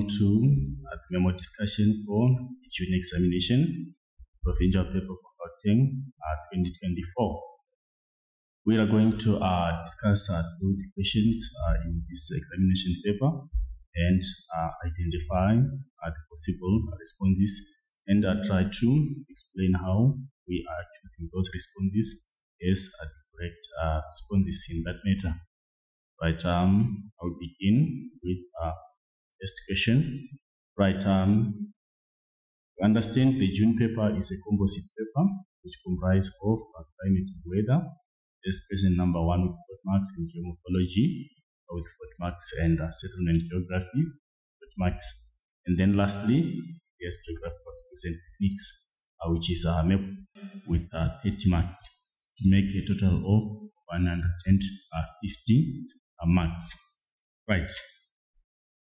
Welcome to the Memo discussion for the June examination, provincial paper for Gauteng 2024. We are going to discuss two questions in this examination paper and identify the possible responses and try to explain how we are choosing those responses as the correct responses in that matter. Right, I'll begin with first question. Right, understand the June paper is a composite paper which comprises of climate and weather. There's question number 1 with 4 marks in geomorphology, with 4 marks, and settlement geography, 4 marks. And then lastly, there's geographical skills and techniques, which is a map with 30 marks, to make a total of 150 marks. Right.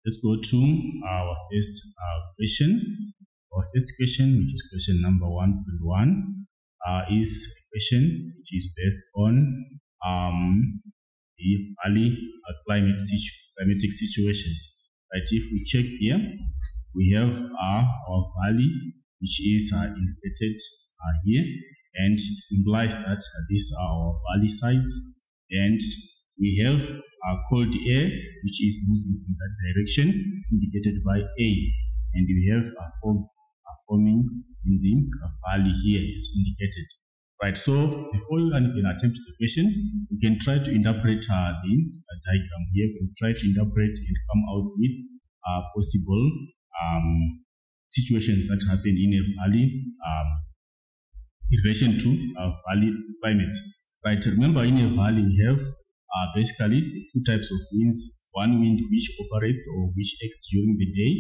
Let's go to our first question. Our first question, which is question number 1.1, is a question which is based on the valley climatic situation. Right. If we check here, we have our valley, which is indicated here, and it implies that these are our valley sides, and we have cold air which is moving in that direction, indicated by A, and we have a fog forming in the valley here is indicated. Right, so before you can attempt the question, you can try to interpret the diagram here. You can try to interpret and come out with possible situations that happen in a valley in relation to valley climates. Right, remember in a valley we have basically two types of winds: one wind which operates or which acts during the day,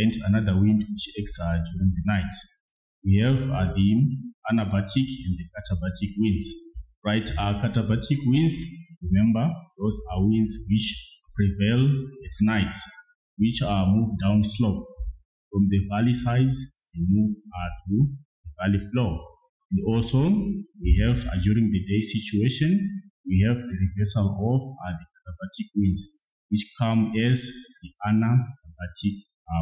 and another wind which acts during the night. We have the anabatic and the katabatic winds. Right, katabatic winds, remember, those are winds which prevail at night, which move down slope from the valley sides and move to the valley floor. And also we have during the day situation, we have the reversal of the katabatic winds, which come as the anabatic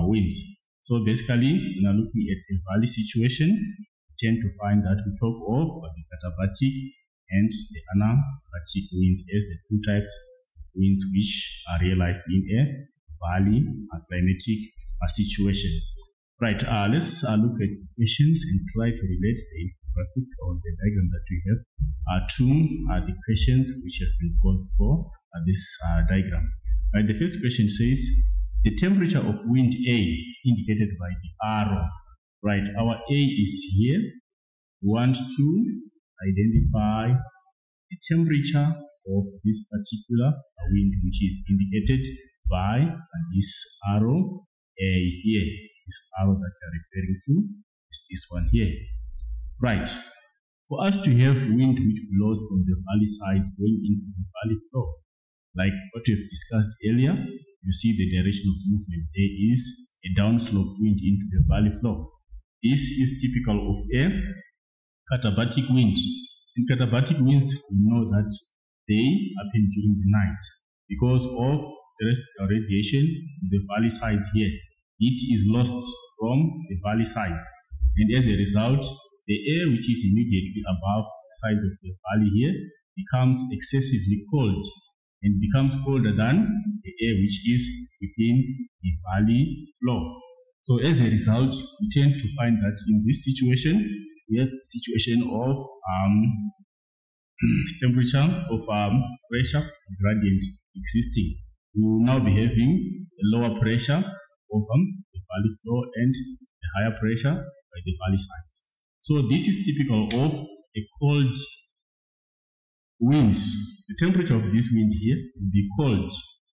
winds. So basically, when we're looking at the valley situation, we tend to find that we talk of the katabatic and the anabatic winds as the two types of winds which are realized in a valley climatic situation. Right, let's look at the questions and try to relate the graphic or the diagram that we have to the questions which have been posed for this diagram. Right, the first question says the temperature of wind A indicated by the arrow. Right, our A is here. We want to identify the temperature of this particular wind which is indicated by this arrow A here. This arrow that we are referring to is this one here. Right. For us to have wind which blows from the valley sides going into the valley floor, like what we've discussed earlier, you see the direction of movement there is a downslope wind into the valley floor. This is typical of a katabatic wind. In katabatic winds, we know that they happen during the night because of terrestrial radiation in the valley sides here. Heat is lost from the valley sides, and as a result, the air which is immediately above the sides of the valley here becomes excessively cold and becomes colder than the air which is within the valley floor. So as a result, we tend to find that in this situation, we have a situation of temperature of pressure gradient existing. We will now be having a lower pressure over the valley floor and a higher pressure by the valley sides. So this is typical of a cold wind. The temperature of this wind here will be cold,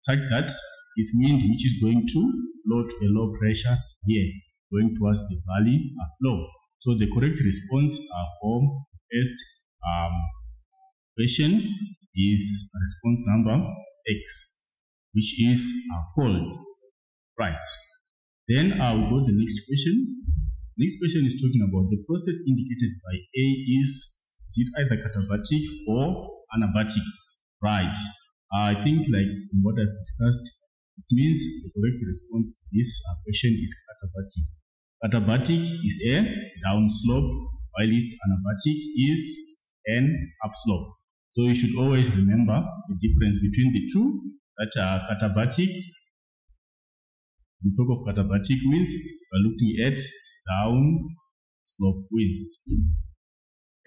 such that it's wind which is going to blow to a low pressure here, going towards the valley floor. So the correct response for the first question is response number X, which is cold. Right. Then we go to the next question. Next question is talking about the process indicated by A is it either katabatic or anabatic? Right. I think like what I've discussed It means the correct response to this question is katabatic. Katabatic is a downslope, while anabatic is an upslope. So you should always remember the difference between the two. That katabatic, we talk of katabatic winds, we are looking at down slope winds.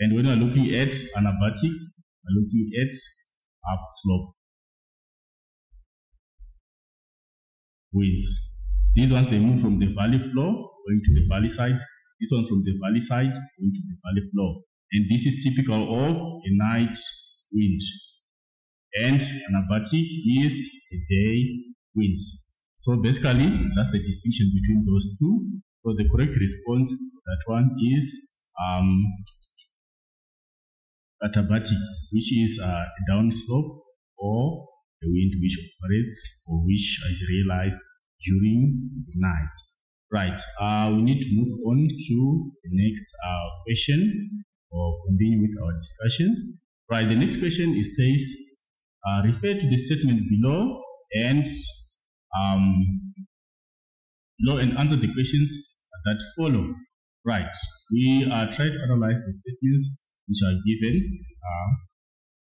And when we are looking at anabatic, we are looking at upslope winds. These ones, they move from the valley floor going to the valley side. This one from the valley side going to the valley floor. And this is typical of a night wind. And anabatic is a day wind. So basically, that's the distinction between those two. So the correct response to that one is katabatic, which is a downslope or a wind which operates or which is realized during the night. Right, we need to move on to the next question or continue with our discussion. Right, the next question is says, refer to the statement below and answer the questions that follow. Right, we try to analyze the statements which are given.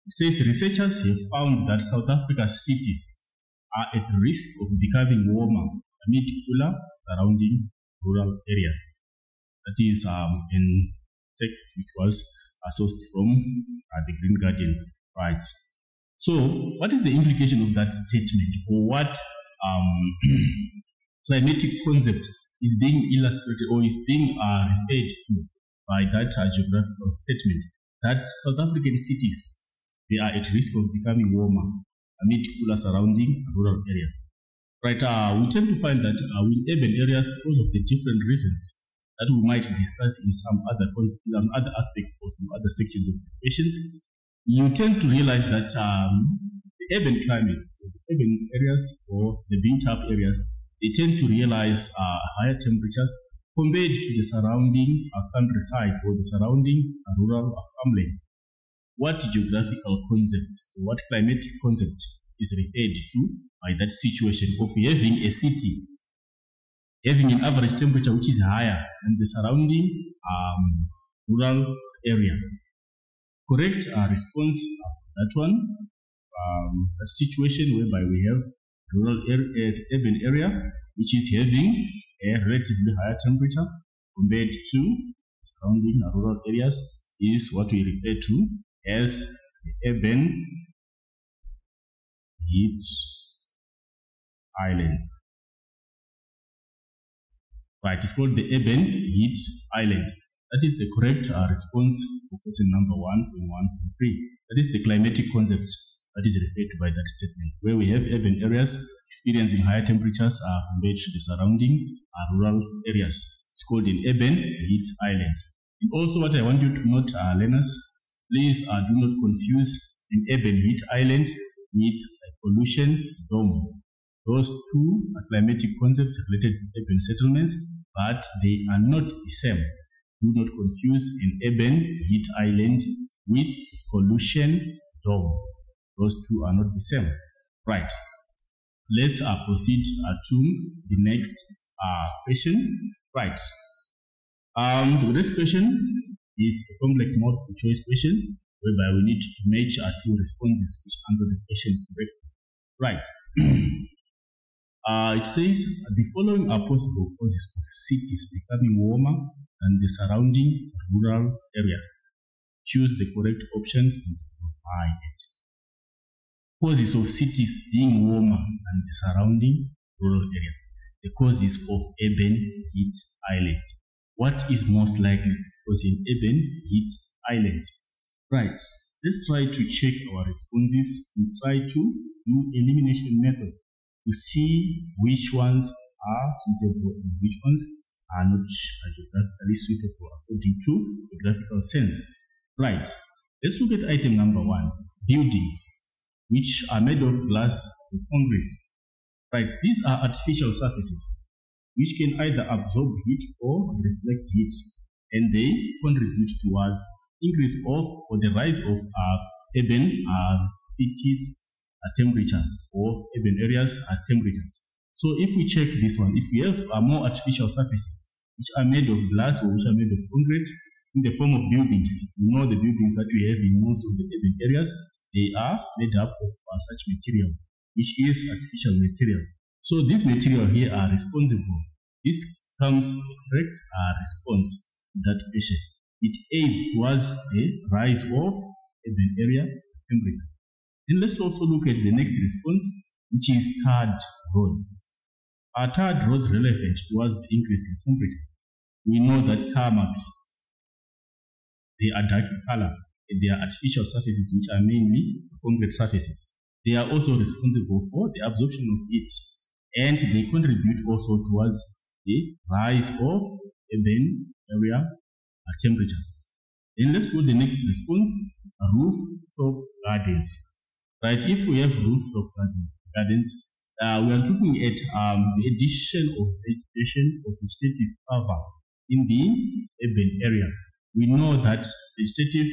It says researchers have found that South Africa's cities are at risk of becoming warmer amid cooler surrounding rural areas. That is in text which was sourced from the Green Guardian. Right. So, what is the implication of that statement, or what climatic concept is being illustrated or is being referred to by that geographical statement? That South African cities, they are at risk of becoming warmer amid cooler surrounding rural areas. Right, we tend to find that in urban areas, because of the different reasons that we might discuss in some other aspects or some other sections of the questions, you tend to realize that the urban climates, the urban areas or the built-up areas, they tend to realize higher temperatures compared to the surrounding countryside or the surrounding rural farmland. What geographical concept, what climatic concept is referred to by that situation of having a city having an average temperature which is higher than the surrounding rural area? Correct response that one, that situation whereby we have rural urban area which is having a relatively higher temperature compared to surrounding rural areas is what we refer to as the urban heat island. Right, it's called the urban heat island. That is the correct response for question number 1.1.3. That is the climatic concept that is referred to by that statement, where we have urban areas experiencing higher temperatures compared to the surrounding rural areas. It's called an urban heat island. And also what I want you to note, learners, please do not confuse an urban heat island with a pollution dome. Those two are climatic concepts related to urban settlements, but they are not the same. Do not confuse an urban heat island with pollution dome. Those two are not the same. Right. Let's proceed to the next question. Right. The next question is a complex multiple choice question whereby we need to match two responses which answer the question correctly. Right. It says the following are possible causes of cities becoming warmer than the surrounding rural areas. Choose the correct option provided. Causes of cities being warmer than the surrounding rural areas. The causes of urban heat island. What is most likely to cause an urban heat island? Right. Let's try to check our responses and try to do elimination method to see which ones are suitable and which ones are not geographically suitable according to the graphical sense. Right. Let's look at item number 1, buildings, which are made of glass or concrete. Right. These are artificial surfaces which can either absorb heat or reflect heat, and they contribute towards increase of or the rise of urban cities temperature, or urban areas temperatures. So if we check this one, if we have more artificial surfaces which are made of glass or which are made of concrete in the form of buildings, you know the buildings that we have in most of the urban areas, they are made up of such material, which is artificial material. So these material here are responsible. This comes a correct response to that question. It aids towards the rise of urban area temperature. Then let's also look at the next response, which is tarred roads. Are tarred roads relevant towards the increase in temperature? We know that tarmacs, they are dark in color, and they are artificial surfaces which are mainly concrete surfaces. They are also responsible for the absorption of heat, and they contribute also towards the rise of urban area temperatures. Then let's go to the next response, rooftop gardens. Right, if we have rooftop gardens, we are looking at the addition of vegetation or vegetative cover in the urban area. We know that vegetative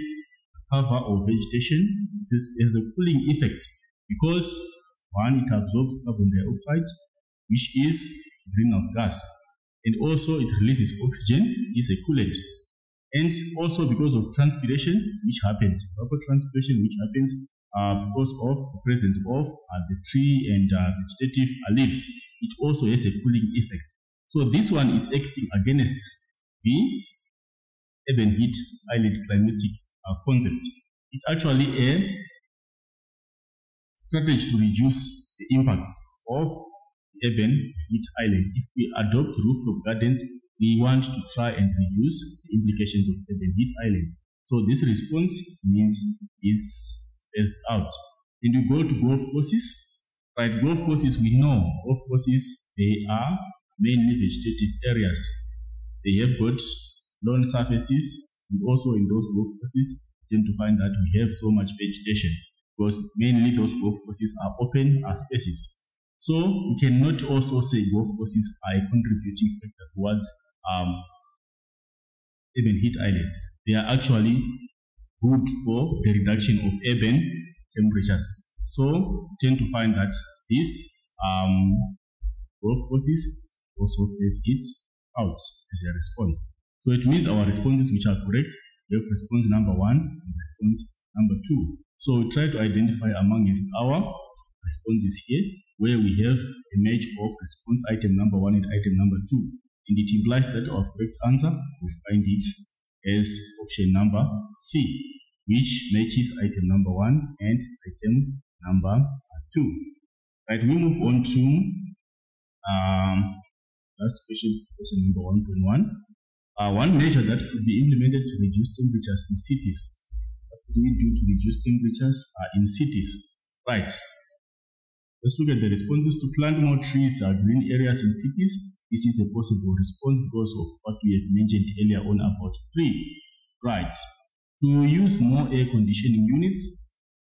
cover or vegetation has a cooling effect because one, it absorbs carbon dioxide, which is greenhouse gas, and also it releases oxygen, is a coolant. And also because of transpiration, which happens, evapotranspiration, which happens because of the presence of the tree and vegetative leaves, it also has a cooling effect. So this one is acting against the urban heat island climatic concept. It's actually a strategy to reduce the impacts of the urban heat island. If we adopt rooftop gardens, we want to try and reduce the implications of urban heat island. So this response means it's phased out. Then we go to golf courses. Right, golf courses, we know golf courses, they are mainly vegetative areas. They have got lawn surfaces, and also in those golf courses, you tend to find that we have so much vegetation because mainly those golf courses are open spaces. So we cannot also say golf courses are a contributing factor towards urban heat islands. They are actually good for the reduction of urban temperatures. So we tend to find that these golf courses also phase it out as a response. So it means our responses which are correct, we have response number 1 and response number 2. So we try to identify amongst our responses here where we have a match of response item number 1 and item number 2. And it implies that our correct answer, we find it as option number C, which matches item number 1 and item number 2. Right, we move on to last question, question number 1.1. One measure that could be implemented to reduce temperatures in cities. What could we do to reduce temperatures in cities? Right. Let's look at the responses. To plant more trees, green areas in cities. This is a possible response because of what we have mentioned earlier on about trees. Right. To use more air conditioning units,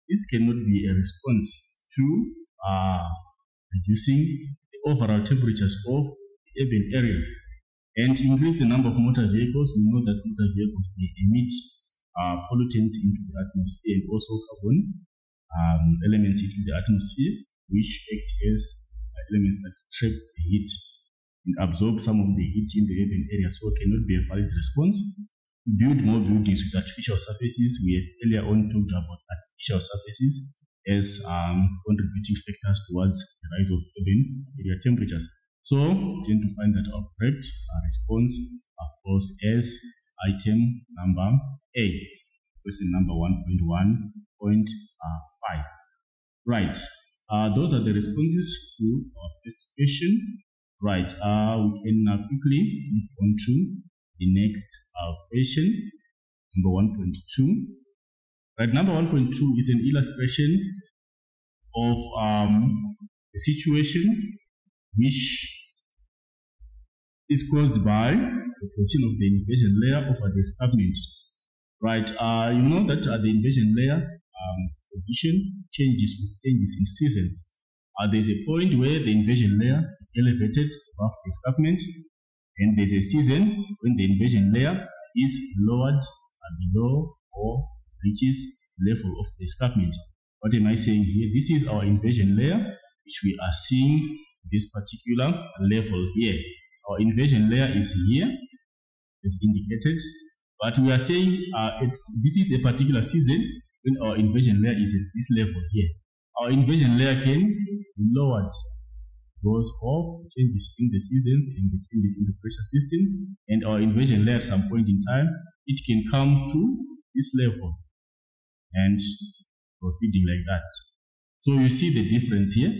this cannot be a response to reducing the overall temperatures of the urban area. And to increase the number of motor vehicles, we know that motor vehicles, they emit pollutants into the atmosphere and also carbon elements into the atmosphere, which act as elements that trap the heat and absorb some of the heat in the urban area. So it cannot be a valid response. To build more buildings with artificial surfaces, we have earlier on talked about artificial surfaces as contributing factors towards the rise of urban area temperatures. So we tend to find that our correct response, of course, as item number A, question number 1.1.5. Right. Those are the responses to our first question. Right. We can now quickly move on to the next question, number 1.2. Right. Number 1.2 is an illustration of a situation which is caused by the position of the invasion layer over the escarpment. Right, you know that the invasion layer position changes with changes in seasons. There's a point where the invasion layer is elevated above the escarpment, and there's a season when the invasion layer is lowered below or reaches the level of the escarpment. What am I saying here? This is our invasion layer, which we are seeing this particular level here. Our invasion layer is here, as indicated, but we are saying this is a particular season when our invasion layer is at this level here. Our invasion layer can be lowered because of changes in the seasons and the changes in the pressure system, and our invasion layer at some point in time, it can come to this level and proceeding like that. So you see the difference here.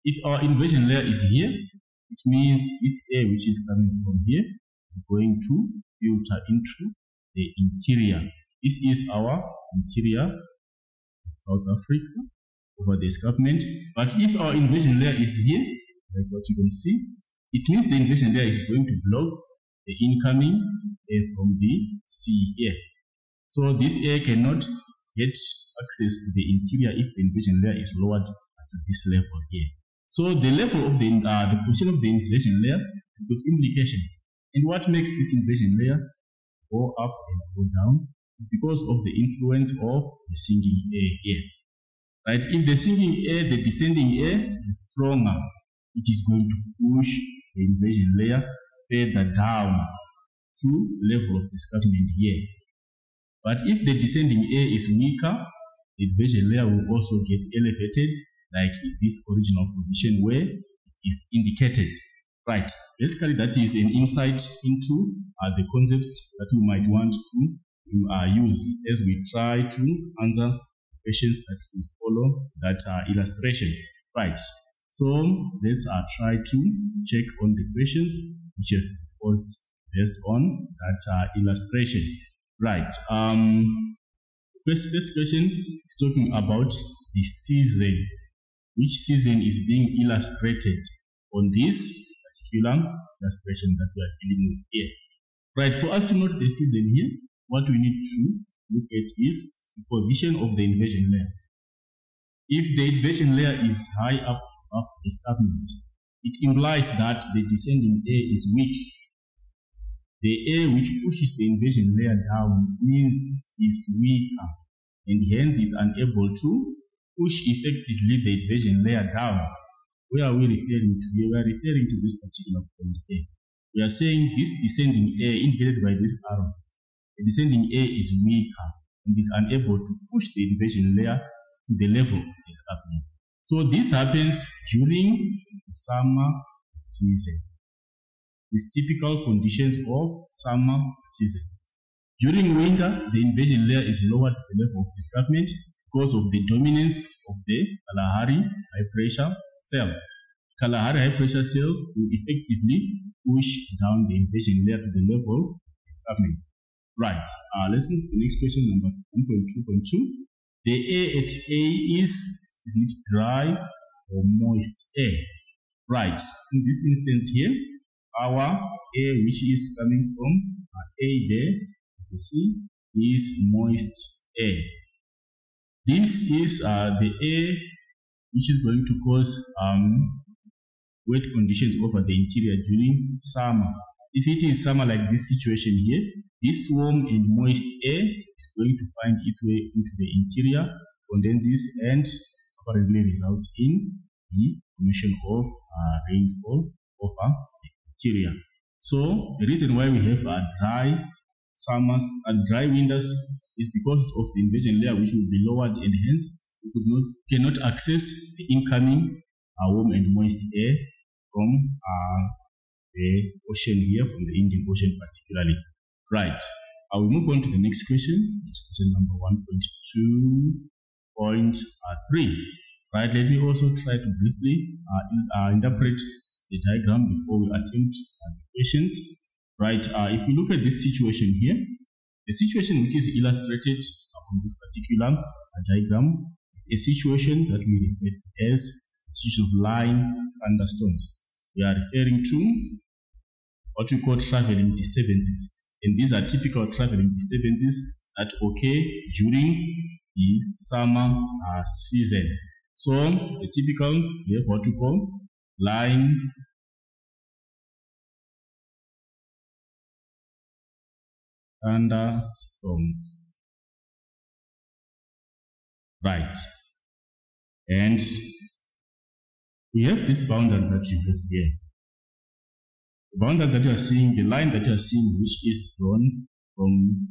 If our invasion layer is here, it means this air which is coming from here is going to filter into the interior. This is our interior of South Africa over the escarpment. But if our invasion layer is here, like what you can see, it means the invasion layer is going to block the incoming air from the sea air. So this air cannot get access to the interior if the invasion layer is lowered at this level here. So the level of the position of the invasion layer has got implications. And what makes this invasion layer go up and go down is because of the influence of the sinking air here. Right? If the sinking air, the descending air is stronger, it is going to push the invasion layer further down to level of the escarpment here. But if the descending air is weaker, the invasion layer will also get elevated, like in this original position where it is indicated. Right. Basically, that is an insight into the concepts that we might want to use as we try to answer questions that will follow that illustration. Right. So let's try to check on the questions which have posed based on that illustration. Right. First question is talking about the season. Which season is being illustrated on this particular illustration that we are dealing with here? Right. For us to note the season here, what we need to look at is the position of the invasion layer. If the invasion layer is high up above the escarpment, it implies that the descending air is weak. The air which pushes the invasion layer down means is weaker, and hence is unable to push effectively the invasion layer down. Where are we referring to? We are referring to this particular point here. We are saying this descending air indicated by these arrows. The descending air is weaker and is unable to push the invasion layer to the level of the escarpment. So this happens during the summer season. These typical conditions of summer season. During winter, the invasion layer is lowered to the level of the escarpment because of the dominance of the Kalahari high pressure cell. Kalahari high pressure cell will effectively push down the invasion layer to the level of the escarpment. Right. Let's move to the next question, number 1.2.2. The air at A is it dry or moist air? Right. In this instance here, our air which is coming from A there, you see, is moist air. This is the air which is going to cause wet conditions over the interior during summer. If it is summer like this situation here, this warm and moist air is going to find its way into the interior, condenses, and apparently results in the formation of rainfall over the interior. So the reason why we have dry summers and dry winters is because of the invasion layer which will be lowered, and hence we cannot access the incoming warm and moist air from the ocean here, from the Indian Ocean particularly. Right. I will move on to the next question. It's question number 1.2.3. Right. Let me also try to briefly interpret the diagram before we attempt the questions. Right. If you look at this situation here, the situation which is illustrated on this particular diagram is a situation that we refer to as a situation of line thunderstorms. We are referring to what we call traveling disturbances. And these are typical traveling disturbances that occur during the summer season. So the typical, we have what we call line thunderstorms. Right. And we have this boundary that you have here. The boundary that you are seeing, the line that you are seeing, which is drawn from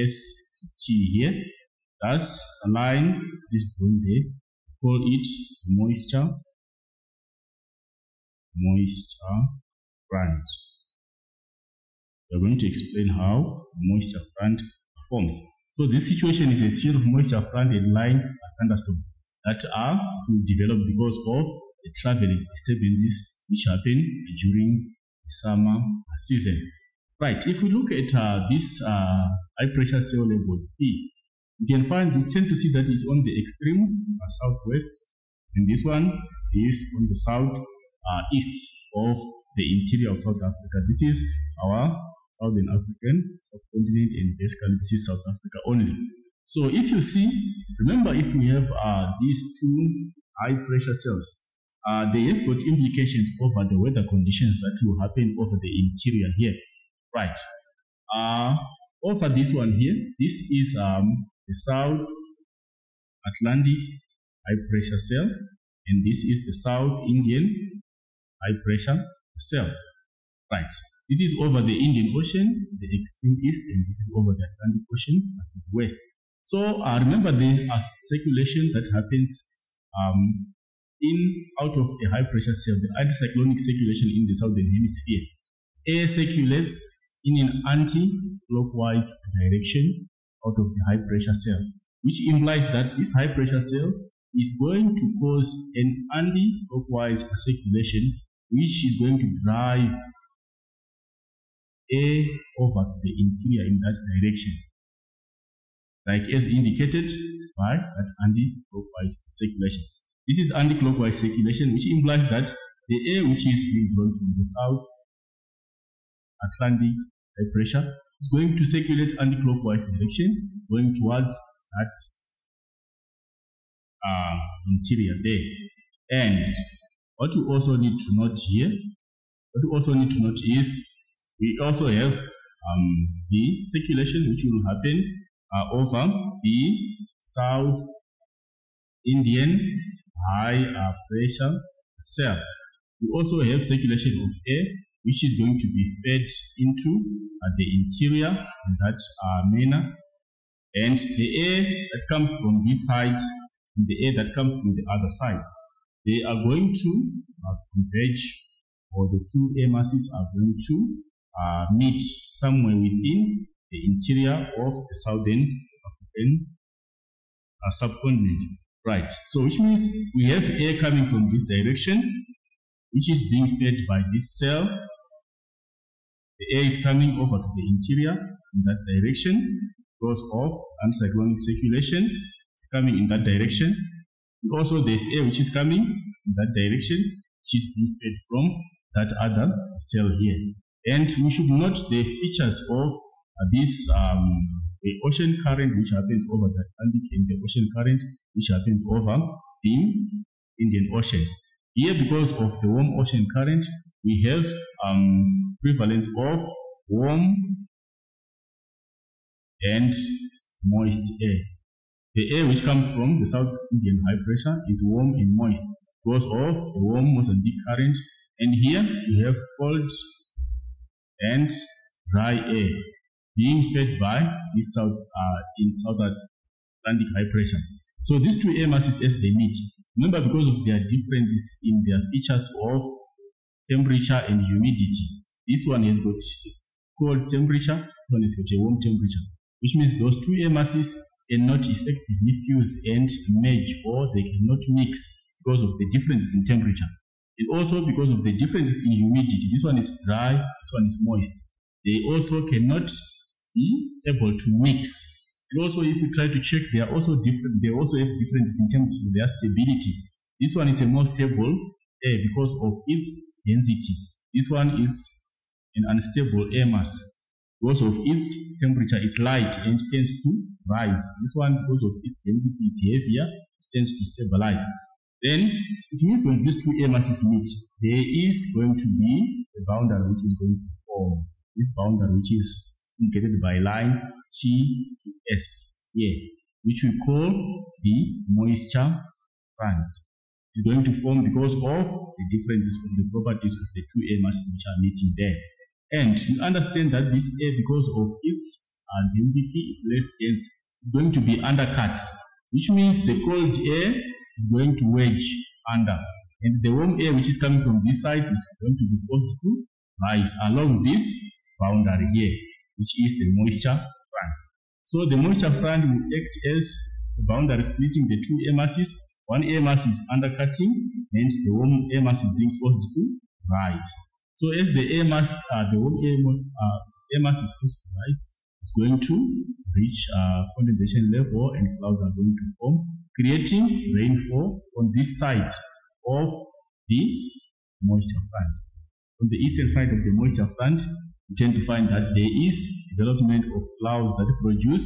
S to T here, that's a line that is drawn there. We call it moisture front. We are going to explain how moisture front forms. So this situation is a series of moisture front and line thunderstorms that are developed because of the traveling disturbances which happen during the summer season. Right, if we look at this high pressure cell level P, we can find, we tend to see that it's on the extreme southwest, and this one is on the south east of the interior of South Africa. This is our Southern African subcontinent, and basically this is South Africa only. So if you see, remember, if we have these two high pressure cells, they have got implications over the weather conditions that will happen over the interior here. Right. Over this one here, this is the South Atlantic high pressure cell, and this is the South Indian high pressure cell. Right. This is over the Indian Ocean, the extreme east, and this is over the Atlantic Ocean at the west. So remember, the circulation that happens out of a high pressure cell, the anticyclonic circulation in the southern hemisphere. Air circulates in an anti-clockwise direction out of the high pressure cell, which implies that this high pressure cell is going to cause an anti-clockwise circulation, which is going to drive air over the interior in that direction, like as indicated by that anti-clockwise circulation. This is anti-clockwise circulation, which implies that the air which is being drawn from the South Atlantic high pressure is going to circulate anti-clockwise direction, going towards that interior there. And what we also need to note here, is we also have the circulation which will happen over the South Indian high pressure cell. We also have circulation of air which is going to be fed into the interior in that manner, and the air that comes from this side and the air that comes from the other side, they are going to converge, or the two air masses are going to meet somewhere within the interior of the southern African subcontinent. Right, so which means we have air coming from this direction, which is being fed by this cell. The air is coming over to the interior in that direction because of anticyclonic circulation. It's coming in that direction. And also there's air which is coming in that direction, which is being fed from that other cell here. And we should note the features of this the ocean current which happens over the Atlantic, and the ocean current which happens over the Indian Ocean. Here, because of the warm ocean current, we have prevalence of warm and moist air. The air which comes from the South Indian high pressure is warm and moist because of the warm Mozambique current, and here we have cold and dry air being fed by this South Atlantic high pressure. So these two air masses, as they meet, remember, because of their differences in their features of temperature and humidity, this one has got cold temperature, this one has got a warm temperature, which means those two air masses cannot effectively fuse and merge, or they cannot mix because of the differences in temperature. And also because of the differences in humidity, this one is dry, this one is moist. They also cannot be able to mix. And also, if you try to check, they are also different. They also have differences in terms of their stability. This one is a more stable air because of its density. This one is an unstable air mass because of its temperature is light and tends to rise. This one, because of its density, it's heavier, it tends to stabilize. Then it means when these two air masses meet, there is going to be a boundary which is going to form. This boundary, which is indicated by line T to S here, which we call the moisture front. It's going to form because of the differences of the properties of the two air masses which are meeting there. And you understand that this air, because of its density, is less dense, is going to be undercut, which means the cold air is going to wedge under, and the warm air which is coming from this side is going to be forced to rise along this boundary here, which is the moisture front. So the moisture front will act as the boundary splitting the two air masses. One air mass is undercutting, and the warm air mass is being forced to rise. So as the air mass, the warm air mass is forced to rise, it's going to reach condensation level, and clouds are going to form, creating rainfall on this side of the moisture front. On the eastern side of the moisture front, we tend to find that there is development of clouds that produce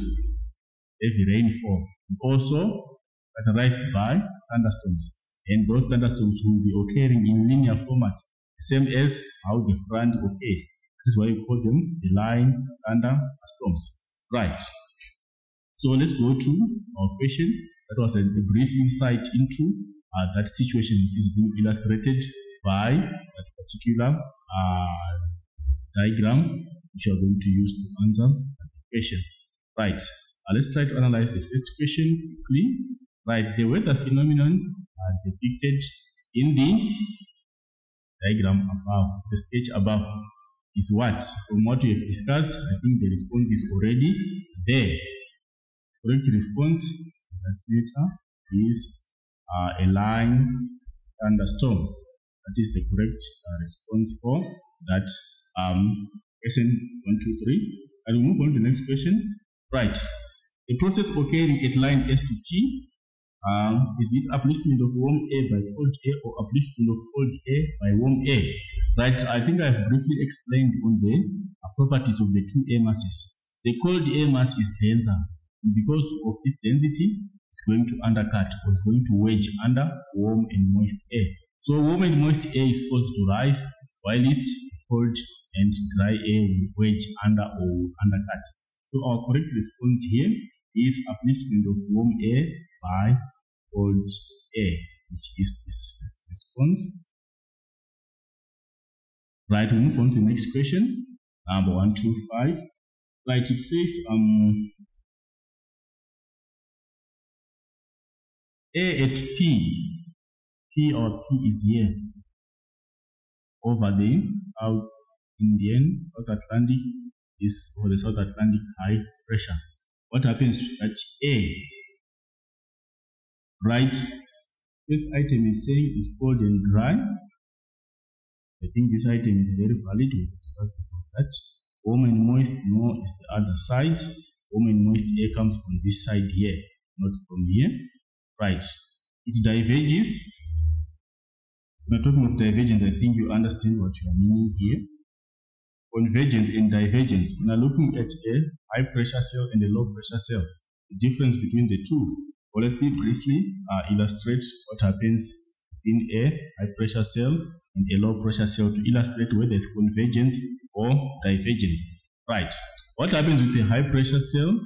heavy rainfall, and also characterized by thunderstorms, and those thunderstorms will be occurring in linear format, the same as how the front occurs. That is why we call them the line thunderstorms. Right. So let's go to our question. That was a brief insight into that situation which is being illustrated by that particular diagram which you are going to use to answer the question. Right. Let's try to analyze the first question quickly. Right. The weather phenomenon depicted in the diagram above, the sketch above, is what? From what we have discussed, I think the response is already there. Correct response that later is a line thunderstorm. That is the correct response for that question 1, 2, 3. I will move on to the next question. Right. A process occurring at line S to T, is it upliftment of warm air by cold air, or upliftment of cold air by warm air? Right, I think I have briefly explained on the properties of the two air masses. The cold air mass is denser, and because of its density, it's going to undercut, or it's going to wedge under warm and moist air. So warm and moist air is forced to rise, whilst cold and dry air will wedge under or undercut. So our correct response here is upliftment of warm air by cold air, which is this response. Right, we move on to the next question, number 125. Right, it says A at P or P is here over the South Atlantic is for the South Atlantic high pressure. What happens at A? Right, this item is saying is cold and dry. I think this item is very valid. We discussed about that. Warm and moist, no, is the other side. Warm and moist air comes from this side here, not from here. Right. It diverges. When we're talking of divergence, I think you understand what you are meaning here. Convergence and divergence. When we're looking at a high pressure cell and a low pressure cell, the difference between the two. Well, let me briefly illustrate what happens in a high pressure cell and a low pressure cell to illustrate whether it's convergence or divergence. Right. What happens with a high pressure cell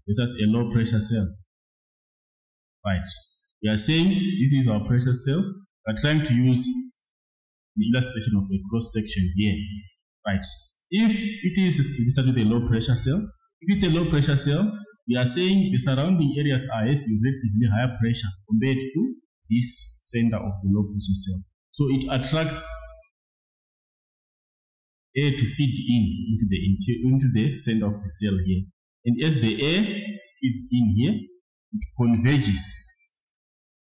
versus a low pressure cell? Right. We are saying this is our pressure cell. We are trying to use the illustration of a cross section here. Right. If it is started with a low pressure cell, if it's a low pressure cell, we are saying the surrounding areas are having relatively higher pressure compared to this center of the low pressure cell. So it attracts air to feed into the center of the cell here. And as the air feeds in here, it converges.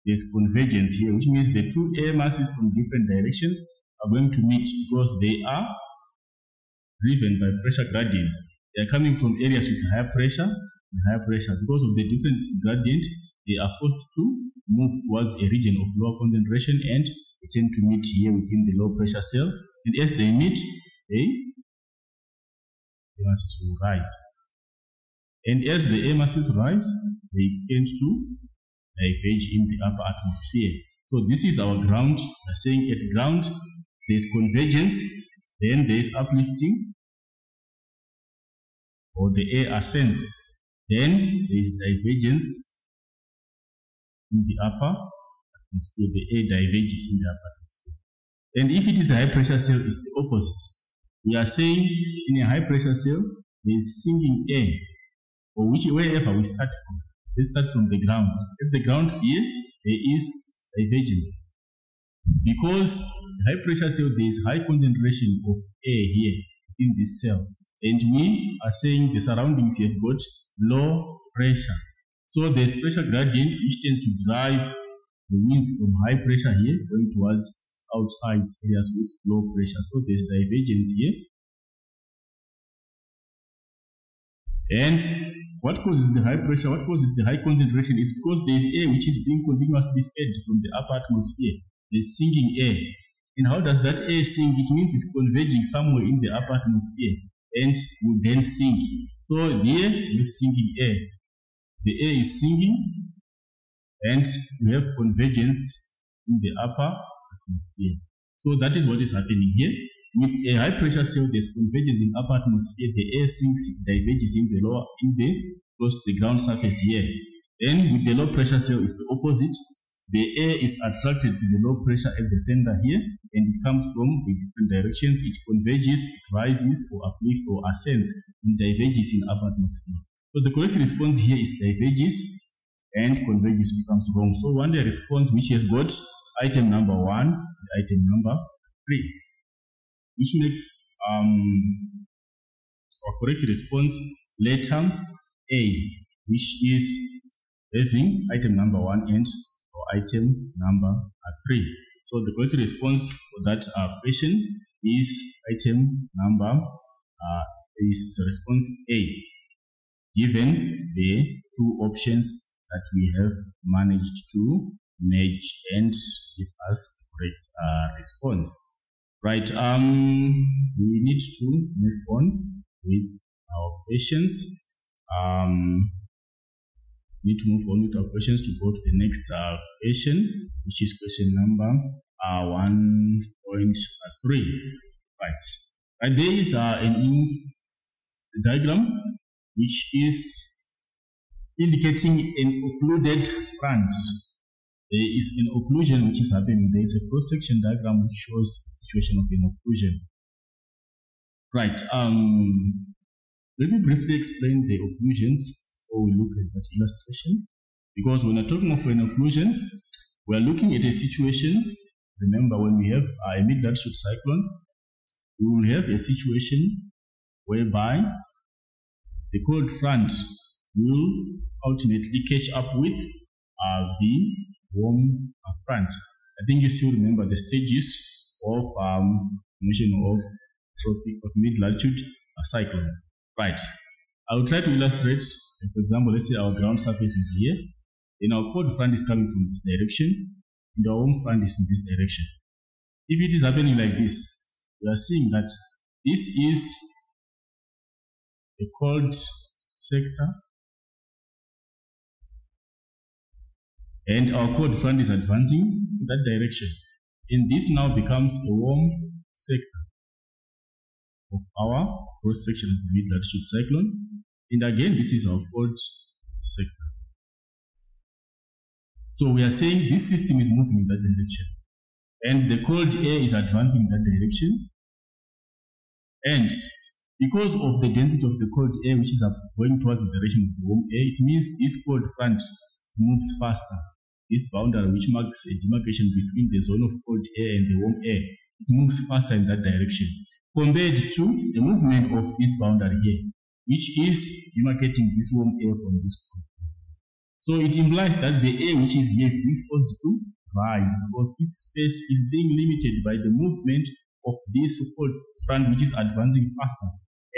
There's convergence here, which means the two air masses from different directions are going to meet because they are driven by pressure gradient. They are coming from areas with higher pressure and higher pressure. Because of the different gradient, they are forced to move towards a region of lower concentration, and they tend to meet here within the low pressure cell. And as they meet, the masses will rise. And as the air masses rise, they tend to diverge in the upper atmosphere. So this is our ground. We are saying at ground there is convergence, then there is uplifting, or the air ascends, then there is divergence, in the upper atmosphere. The air diverges in the upper atmosphere. And if it is a high pressure cell, it's the opposite. We are saying in a high pressure cell, there is sinking air, or wherever we start from. Let's start from the ground. At the ground here, there is divergence. Because high pressure cell, there is high concentration of air here in this cell. And we are saying the surroundings have got low pressure. So there's pressure gradient which tends to drive the winds from high pressure here going towards outside areas with low pressure. So there's divergence here. And what causes the high pressure, what causes the high concentration is because there is air which is being continuously fed from the upper atmosphere. There's sinking air. And how does that air sink? It means it's converging somewhere in the upper atmosphere and will then sink. So here we have sinking air. The air is sinking and we have convergence in the upper atmosphere. So that is what is happening here. With a high pressure cell, there's convergence in upper atmosphere. The air sinks, it diverges in the lower, close to the ground surface here. Then with the low pressure cell, it's the opposite. The air is attracted to the low pressure at the center here, and it comes from the different directions. It converges, it rises, or uplifts, or ascends, and diverges in upper atmosphere. So the correct response here is diverges, and converges becomes wrong. So one day response which has got item number 1 and item number 3, which makes our correct response letter A, which is having item number 1 and item number 3. So the correct response for that question is item number is response A, given the two options that we have managed to match and give us correct response. Right, we need to move on with our questions. Need to move on with our questions to go to the next question, which is question number 1.3. Right, there is a diagram which is indicating an occluded front. There is an occlusion which is happening. There is a cross-section diagram which shows the situation of an occlusion. Right, let me briefly explain the occlusions before we look at that illustration. Because when we're talking of an occlusion, we're looking at a situation. Remember, when we have a mid-latitude cyclone, we will have a situation whereby the cold front will ultimately catch up with the warm front. I think you still remember the stages of formation of mid-latitude cyclone. Right. I will try to illustrate. For example, let's say our ground surface is here, then our cold front is coming from this direction, and our warm front is in this direction. If it is happening like this, we are seeing that this is a cold sector, and our cold front is advancing in that direction. And this now becomes a warm sector of our cross section of the mid-latitude cyclone. And again, this is our cold sector. So we are saying this system is moving in that direction. And the cold air is advancing in that direction. And because of the density of the cold air, which is going towards the direction of the warm air, it means this cold front moves faster. This boundary, which marks a demarcation between the zone of cold air and the warm air, it moves faster in that direction, compared to the movement of this boundary here, which is demarcating this warm air from this cold air. So it implies that the air which is here is being forced to rise because its space is being limited by the movement of this cold front, which is advancing faster.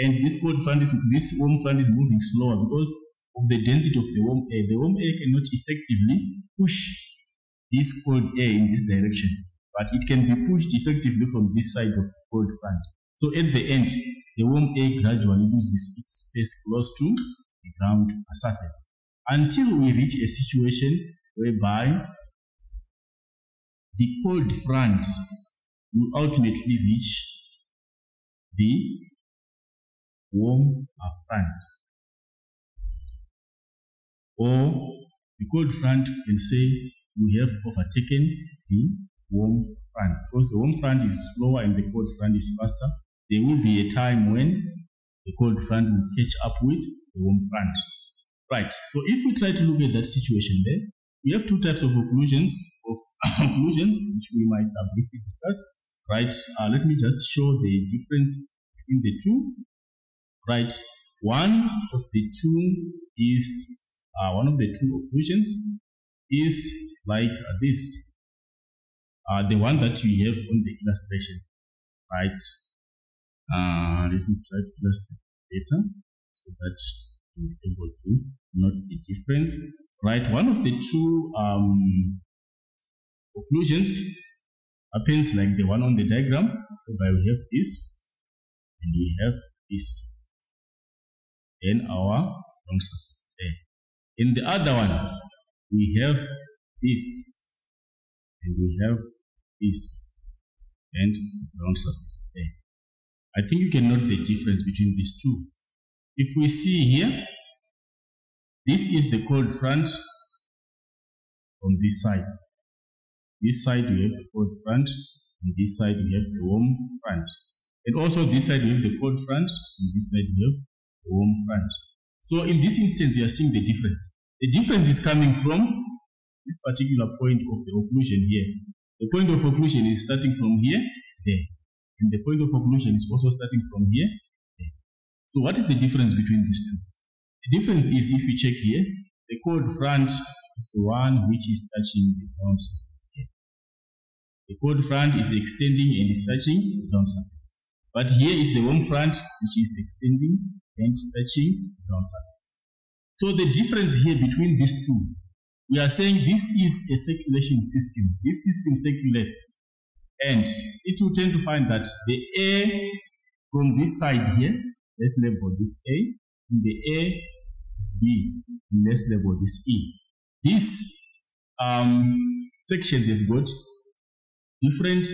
And this warm front is moving slower because of the density of the warm air. The warm air cannot effectively push this cold air in this direction, but it can be pushed effectively from this side of the cold front. So at the end, the warm air gradually loses its space close to the ground surface until we reach a situation whereby the cold front will ultimately reach the warm front. Or the cold front can say you have overtaken the warm front. Because the warm front is slower and the cold front is faster, there will be a time when the cold front will catch up with the warm front. Right, so if we try to look at that situation there, we have two types of occlusions, which we might briefly discuss. Right, let me just show the difference between the two. Right, one of the two occlusions is like this. The one that we have on the illustration. Right, let me try to illustrate better so that you'll be able to note the difference. Right, one of the two occlusions happens like the one on the diagram, whereby we have this and we have this. Then our long surface is there. In the other one, we have this and we have this, and long surface is there. I think you can note the difference between these two. If we see here, this is the cold front from this side. This side we have the cold front, and this side we have the warm front. And also this side we have the cold front, and this side we have the warm front. So in this instance, you are seeing the difference. The difference is coming from this particular point of the occlusion here. The point of occlusion is starting from here, there. And the point of occlusion is also starting from here, there. So what is the difference between these two? The difference is, if you check here, the cold front is the one which is touching the ground surface here. The cold front is extending and is touching the ground surface. But here is the warm front which is extending and touching the ground surface. So the difference here between these two, we are saying this is a circulation system. This system circulates, and it will tend to find that the air from this side here, let's label this A, and the air B, and let's label this E. These sections have got different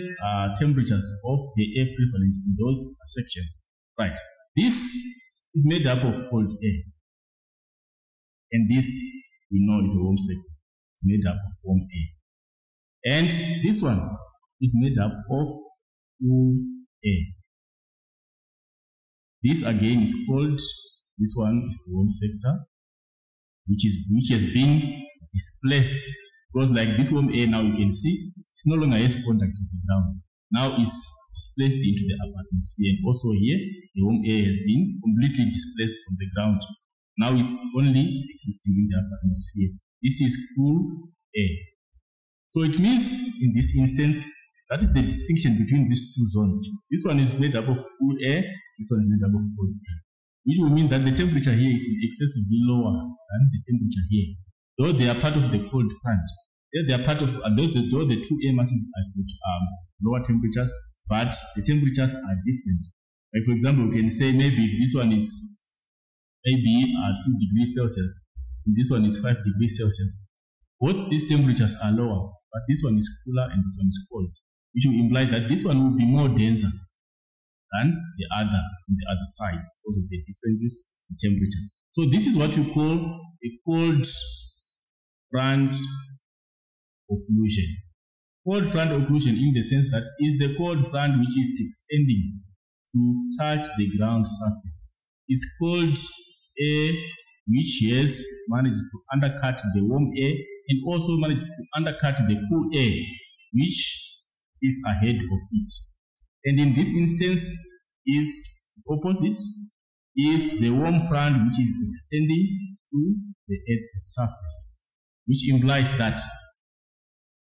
temperatures of the air prevalent in those sections. Right. This is made up of cold air, and this we know is a warm section. It's made up of warm air, and this one is made up of cool air. This again is cold. This one is the warm sector, which has been displaced, because like this warm air now you can see it's no longer has contact with the ground. Now it's displaced into the upper atmosphere, and also here the warm air has been completely displaced from the ground. Now it's only existing in the upper atmosphere. This is cool air. So it means in this instance, that is the distinction between these two zones. This one is made up of cool air, this one is made up of cold air, which will mean that the temperature here is excessively lower than the temperature here. Though they are part of the cold front, they are part of though the two air masses have lower temperatures, but the temperatures are different. Like for example, we can say maybe this one is maybe 2 degrees Celsius, and this one is 5 degrees Celsius. Both these temperatures are lower, but this one is cooler and this one is cold, which will imply that this one will be more denser than the other on the other side because of the differences in temperature. So this is what you call a cold front occlusion. Cold front occlusion, in the sense that is the cold front which is extending to touch the ground surface. It's cold air which has managed to undercut the warm air and also managed to undercut the cool air which is ahead of it. And in this instance is opposite, is the warm front which is extending to the Earth's surface, which implies that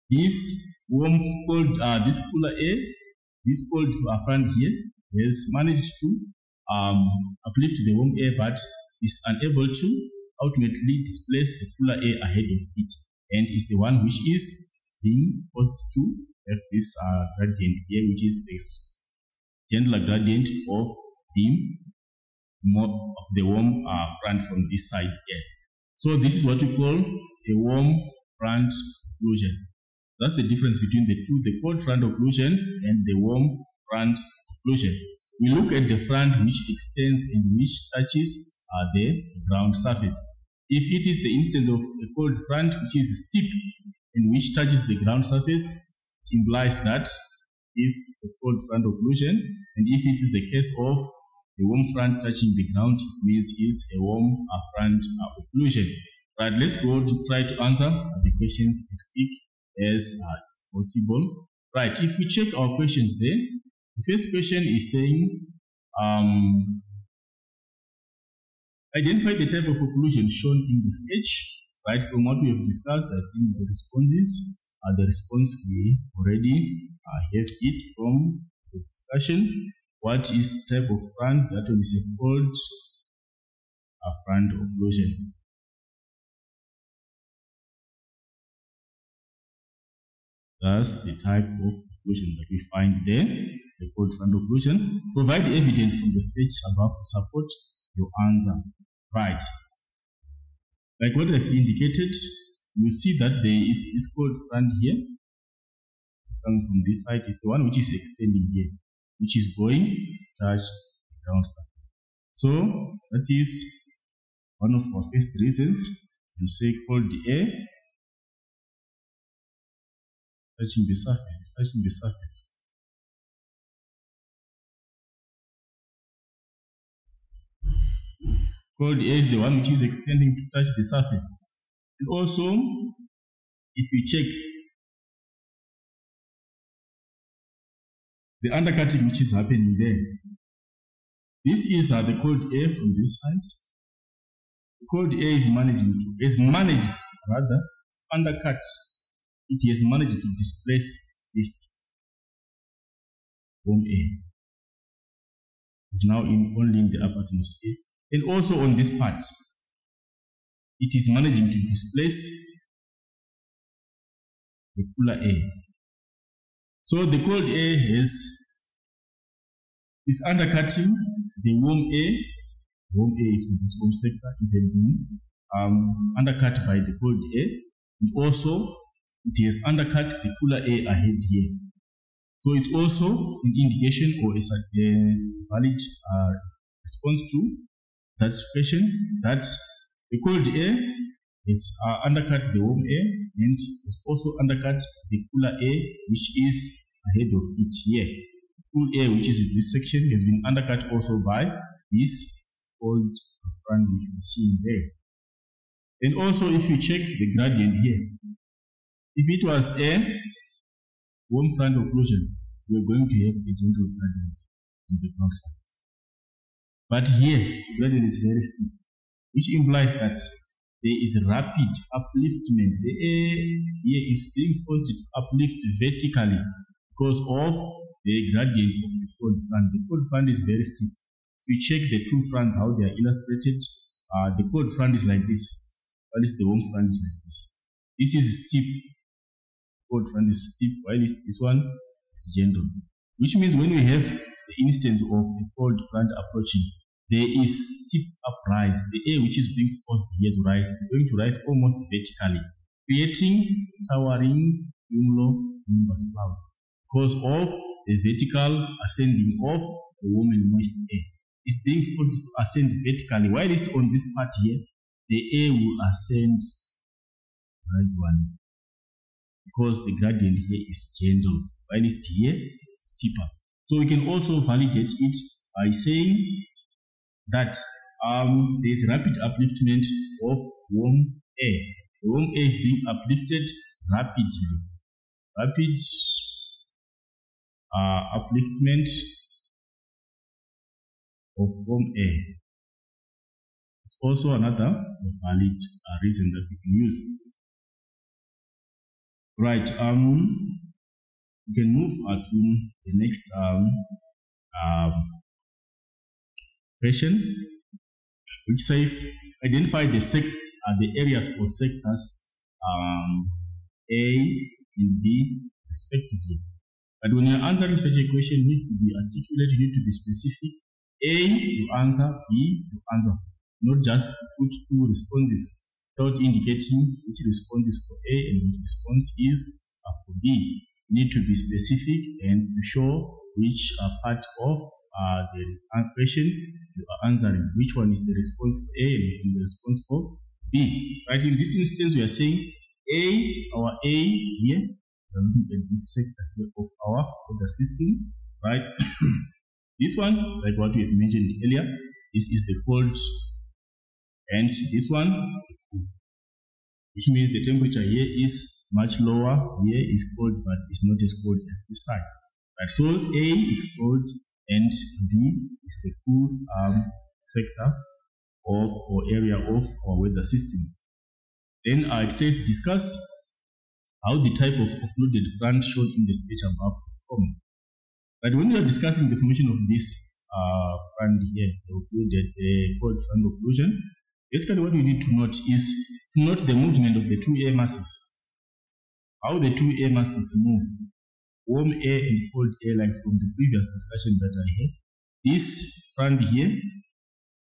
this warm cold, this cooler air, this cold front here has managed to uplift the warm air, but is unable to ultimately displace the cooler air ahead of it, and is the one which is being forced to have this gradient here, which is this gentler gradient of the warm front from this side here. So this is what we call a warm front occlusion. That's the difference between the two, the cold front occlusion and the warm front occlusion. We look at the front which extends and which touches the ground surface. If it is the instance of a cold front which is steep and which touches the ground surface, it implies that is a cold front occlusion. And if it is the case of a warm front touching the ground, it means it's a warm front occlusion. Right, let's go to try to answer the questions as quick as possible. Right, if we check our questions there, the first question is saying, identify the type of occlusion shown in the sketch. Right, from what we have discussed, I think the responses are the response we already have it from the discussion. What is type of front? That one is called a front occlusion. That's the type of occlusion that we find there. It's a cold front occlusion. Provide evidence from the sketch above to support your answer. Right. Like what I've indicated, you see that there is this cold front here. It's coming from this side. It's the one which is extending here, which is going to touch the ground surface. So that is one of our first reasons. You say cold air touching the surface, Cold air is the one which is extending to touch the surface. And also, if you check the undercutting which is happening there, this is the cold air from this side. The cold air is managed to undercut. It has managed to displace this warm air. It's now only in the upper atmosphere. And also on this part, it is managing to displace the cooler air. So the cold air is undercutting the warm air. The warm air is in this home sector, is being undercut by the cold air. And also, it has undercut the cooler air ahead here. So it's also an indication or a valid response to that question that the cold air is undercut the warm air and is also undercut the cooler air which is ahead of it here. Cool air which is in this section has been undercut also by this cold front which we see there. And also if you check the gradient here, if it was a warm front occlusion, we are going to have a gentle gradient on the ground surface. But here, the gradient is very steep, which implies that there is rapid upliftment. The air here is being forced to uplift vertically because of the gradient of the cold front. The cold front is very steep. If you check the two fronts, how they are illustrated, the cold front is like this, while the warm front is like this. This is steep. Cold front is steep, while this one is gentle. Which means when we have the instance of a cold front approaching, there is steep uprise. The air which is being forced here to rise is going to rise almost vertically, creating towering cumulonimbus clouds because of the vertical ascending of the warm and moist air. It's being forced to ascend vertically, while it's on this part here, the air will ascend gradually because the gradient here is gentle, while it's here it's steeper. So we can also validate it by saying that there is rapid upliftment of warm air. The warm air is being uplifted rapidly. Rapid upliftment of warm air. It's also another valid reason that we can use. Right, we can move to the next question, which says identify the areas or sectors A and B respectively. But when you're answering such a question, you need to be articulate, you need to be specific. A, you answer; B, you answer. Not just put two responses without indicating which response is for A and which response is for B. You need to be specific and to show which part of the question you are answering. Which one is the response for A and which one is the response for B. Right, in this instance, we are saying our A here, we are looking at this sector here of our weather system, right? This one, like what we have mentioned earlier, this is the cold, and this one, which means the temperature here is much lower, here is cold, but it's not as cold as this side. Right, so A is cold and B is the cool sector of or area of our weather system. Then it says discuss how the type of occluded front shown in the sketch above is formed. But when we are discussing the formation of this front here, the cold front occlusion, basically what we need to note is to note the movement of the two air masses. How the two air masses move, warm air and cold air, like from the previous discussion that I had. This front here,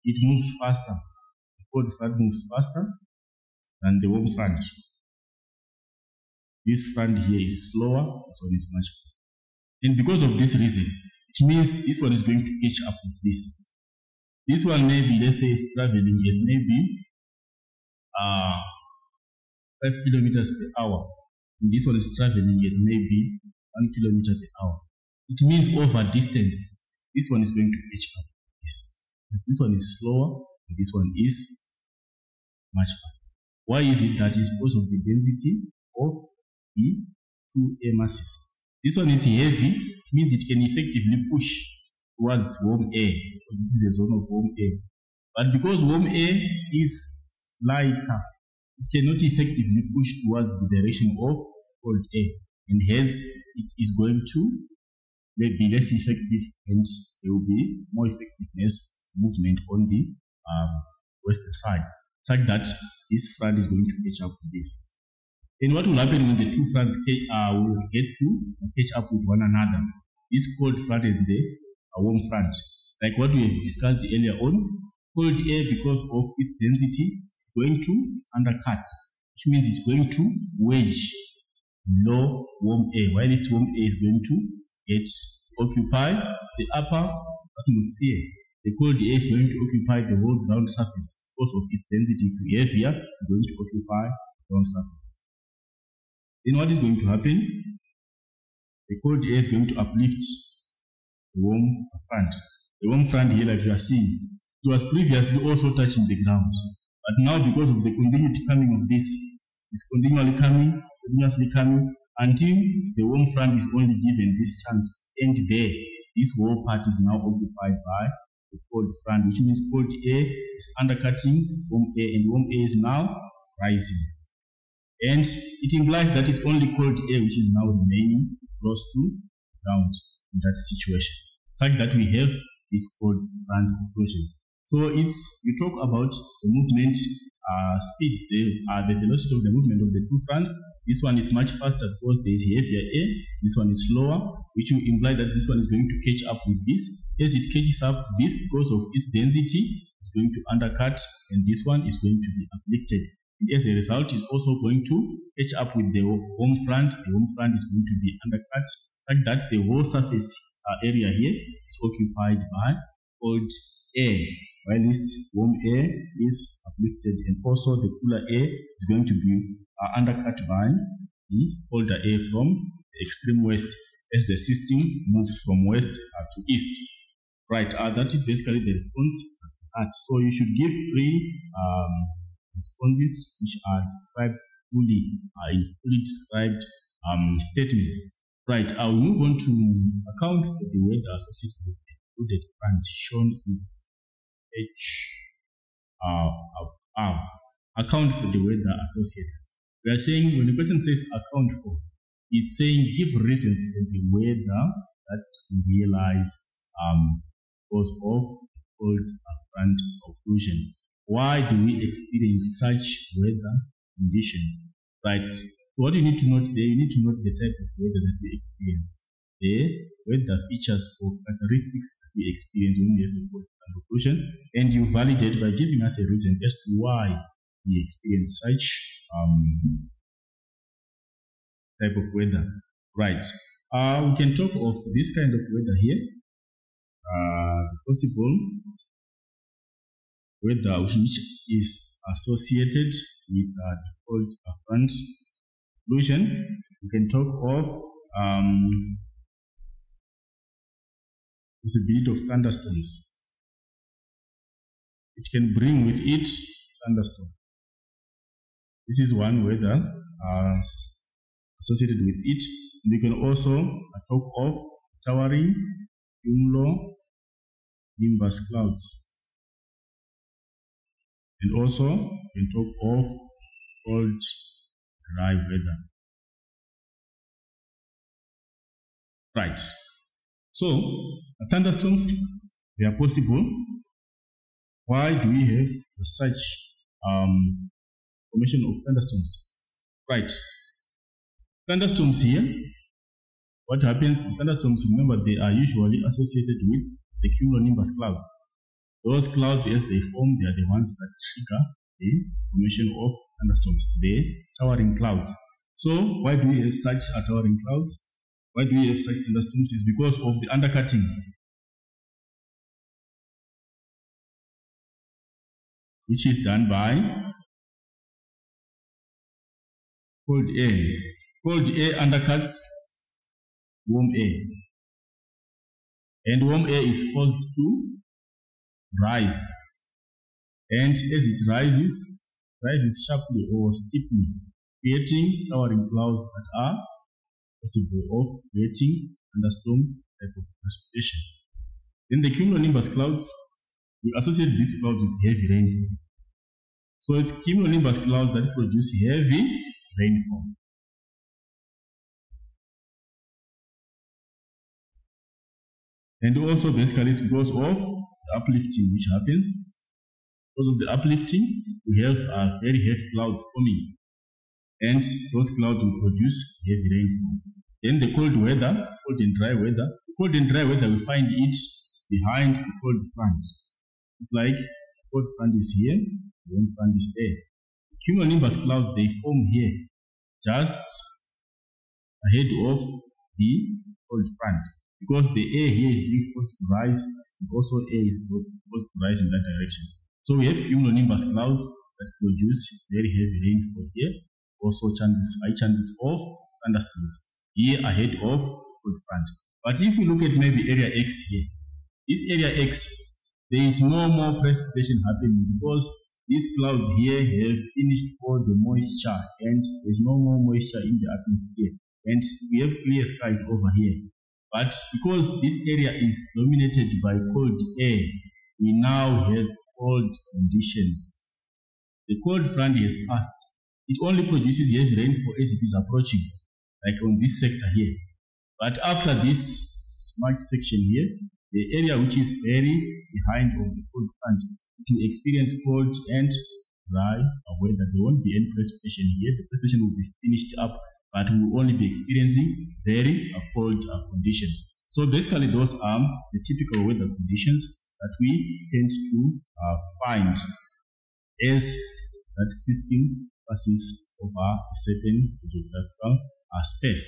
it moves faster. The cold front moves faster than the warm front. This front here is slower, this one is much faster. And because of this reason, it means this one is going to catch up with this. This one maybe, let's say, is traveling at maybe 5 kilometers per hour. And this one is traveling at maybe 1 kilometer per hour. It means over distance, this one is going to catch up with this. This one is slower, and this one is much faster. Why is it that? Is because of the density of the two air masses. This one is heavy, it means it can effectively push towards warm air. So this is a zone of warm air. But because warm air is lighter, it cannot effectively push towards the direction of cold air. And hence, it is going to be less effective, and there will be more effectiveness movement on the western side, such that this front is going to catch up with this. And what will happen when the two fronts will get to catch up with one another? This cold front and the warm front, like what we have discussed earlier on, cold air, because of its density, is going to undercut, which means it's going to wedge low warm air, while this warm air is going to occupy the upper atmosphere. The cold air is going to occupy the whole ground surface. Because of its density is heavier, it's going to occupy the ground surface. Then what is going to happen? The cold air is going to uplift the warm front. The warm front here, like you are seeing, it was previously also touching the ground. But now, because of the continued coming of this, it's continuously coming, until the warm front is only given this chance. And there, this whole part is now occupied by the cold front, which means cold air is undercutting warm air, and warm air is now rising. And it implies that it's only cold air which is now remaining close to ground in that situation, such that we have this cold front occlusion. So you talk about the movement speed, the velocity of the movement of the two fronts. This one is much faster because there is heavier air. This one is slower, which will imply that this one is going to catch up with this. As it catches up this, because of its density, it's going to undercut, and this one is going to be uplifted. And as a result, it's also going to catch up with the home front. The home front is going to be undercut, like that the whole surface area here is occupied by cold air, while this warm air is uplifted, and also the cooler air is going to be undercut by the colder air from the extreme west, as the system moves from west to east. Right, that is basically the response. So you should give three responses which are described fully, in fully described statements. Right, I'll move on to account for the weather associated with the included front shown in this account for the weather associated. We are saying, when the person says account for, it's saying give reasons for the weather that we realize because of cold front occlusion. Why do we experience such weather condition? Right. So what you need to note there, you need to note the type of weather that we experience, the weather features or characteristics that we experience when we have a cold front occlusion, and you validate by giving us a reason as to why we experience such type of weather. Right. We can talk of this kind of weather here. Possible weather which is associated with cold front solution. We can talk of possibility of thunderstorms. It can bring with it thunderstorm. This is one weather associated with it. And we can also talk of towering cumulonimbus clouds. And also we can talk of cold, dry weather. Right. So thunderstorms, they are possible. Why do we have such formation of thunderstorms? Right. Thunderstorms here, what happens? Thunderstorms, remember, they are usually associated with the cumulonimbus clouds. Those clouds, as they form, they are the ones that trigger the formation of thunderstorms, the towering clouds. So why do we have such towering clouds? Why do we have such thunderstorms? Is because of the undercutting, which is done by cold air. Cold air undercuts warm air, and warm air is forced to rise, and as it rises sharply or steeply, creating towering clouds that are possible of creating thunderstorm type of precipitation. Then the cumulonimbus clouds, we associate these clouds with heavy rainfall. So it's cumulonimbus clouds that produce heavy rainfall. And also basically it's because of the uplifting which happens. Because of the uplifting, we have very heavy clouds forming, and those clouds will produce heavy rainfall. Then the cold weather, cold and dry weather. The cold and dry weather, we find it behind the cold front. It's like the cold front is here, the warm front is there. The cumulonimbus clouds, they form here, just ahead of the cold front, because the air here is being forced to rise, and also air is forced to rise in that direction. So we have cumulonimbus clouds that produce very heavy rainfall here, also high chances of thunderstorms here ahead of cold front. But if you look at maybe area X here, this area X, there is no more precipitation happening because these clouds here have finished all the moisture, and there is no more moisture in the atmosphere, and we have clear skies over here. But because this area is dominated by cold air, we now have cold conditions. The cold front has passed. It only produces heavy rainfall as it is approaching, like on this sector here. But after this marked section here, the area which is very behind of the cold front, it will experience cold and dry weather. There won't be any precipitation here. The precipitation will be finished up, but we will only be experiencing very cold conditions. So basically those are the typical weather conditions that we tend to find as that system passes over a certain geographical space.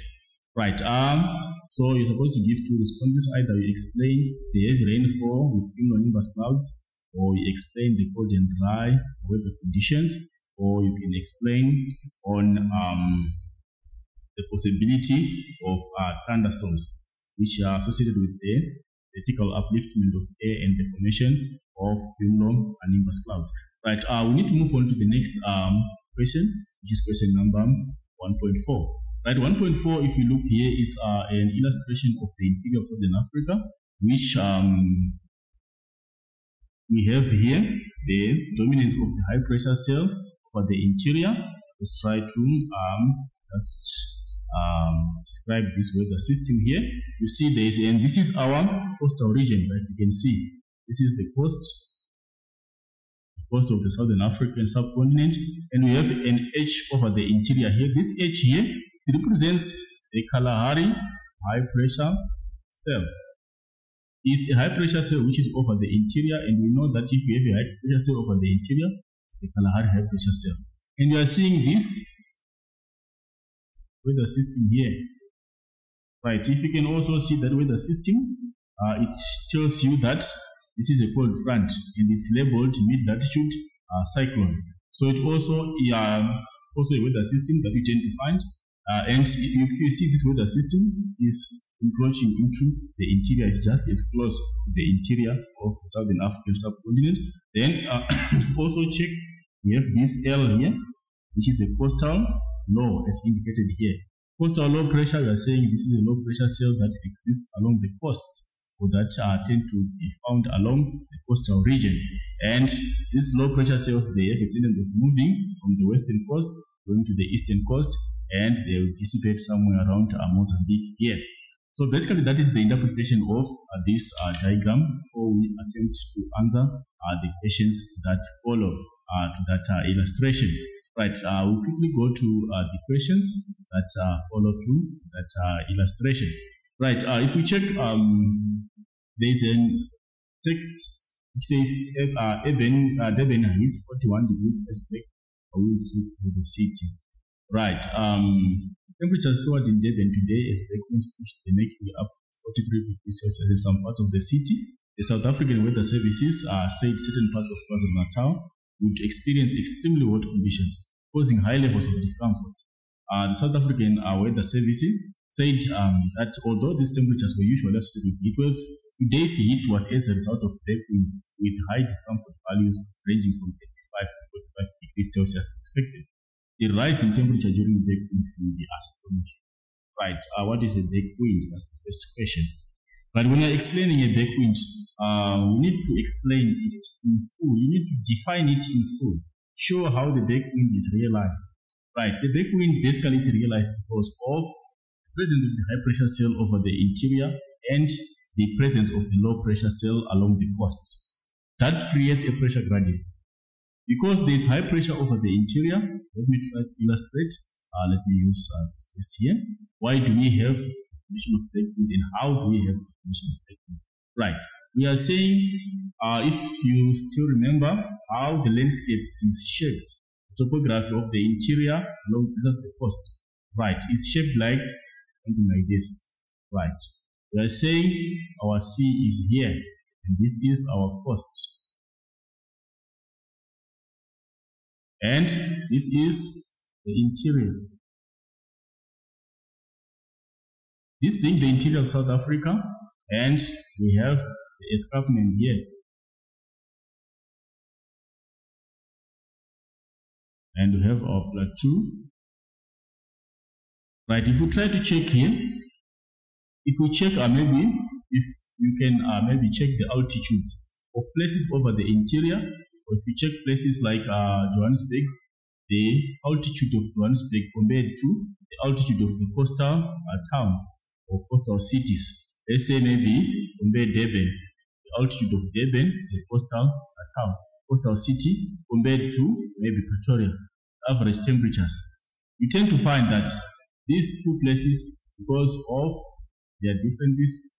Right, so you're supposed to give two responses. Either you explain the heavy rainfall with cumulonimbus clouds, or you explain the cold and dry weather conditions, or you can explain on the possibility of thunderstorms, which are associated with the vertical upliftment of air and the formation of cumulonimbus clouds. Right, we need to move on to the next question, which is question number 1.4. Right, 1.4, if you look here, is an illustration of the interior of Southern Africa, which we have here the dominance of the high pressure cell over the interior. Let's try to describe this weather system here. You see there is, and this is our coastal region, right? You can see this is the coast of the Southern African subcontinent, and we have an H over the interior here. This H here, it represents the Kalahari high pressure cell. It's a high pressure cell which is over the interior, and we know that if you have a high pressure cell over the interior, it's the Kalahari high pressure cell. And you are seeing this weather system here. Right, if you can also see that weather system, it tells you that This is a cold front and it's labeled mid-latitude cyclone. So it's also a weather system that we tend to find. And if you see this weather system is encroaching into the interior, it's just as close to the interior of the Southern African subcontinent. Then also check, we have this L here, which is a coastal low as indicated here. Coastal low pressure, we are saying this is a low pressure cell that exists along the coasts, or that tend to be found along the coastal region. And these low pressure cells, they have a tendency of moving from the western coast going to the eastern coast, and they will dissipate somewhere around Mozambique here. So basically that is the interpretation of this diagram before we attempt to answer the questions that follow that illustration. Right, we'll quickly go to the questions that follow to that illustration. Right, if we check, there is a text which says Durban hits 41 degrees aspect winds through the city. Right, temperatures soared in Durban today as back winds pushed the mercury up 43 degrees Celsius in some parts of the city. The South African Weather Services said certain parts of KwaZulu-Natal would experience extremely hot conditions, causing high levels of discomfort. The South African Weather Services said that although these temperatures were usually associated with heat waves, today's heat was as a result of back winds with high discomfort values ranging from 35 to 45 degrees Celsius expected. The rise in temperature during back winds can be astonishing. Right, what is a back wind? That's the first question. But when you're explaining a back wind, we need to explain it in full. You need to define it in full. Show how the back wind is realized. Right, the back wind basically is realized because of the presence of the high pressure cell over the interior and the presence of the low pressure cell along the coast. That creates a pressure gradient. Because there is high pressure over the interior, let me try to illustrate. Let me use this here. Why do we have definition of back winds and how do we have definition of back winds? Right, we are saying, if you still remember how the landscape is shaped, the topography of the interior along the coast, right, is shaped like something like this. Right, we are saying our sea is here and this is our coast, and this is the interior. This being the interior of South Africa, and we have the escarpment here. And we have our plateau. Right, if we try to check here, if we check maybe, if you can maybe check the altitudes of places over the interior, or if you check places like Johannesburg, the altitude of Johannesburg compared to the altitude of the coastal towns or coastal cities. Let's say maybe compare Durban. The altitude of Durban is a coastal town, coastal city, compared to maybe Pretoria. Average temperatures. You tend to find that these two places, because of their differences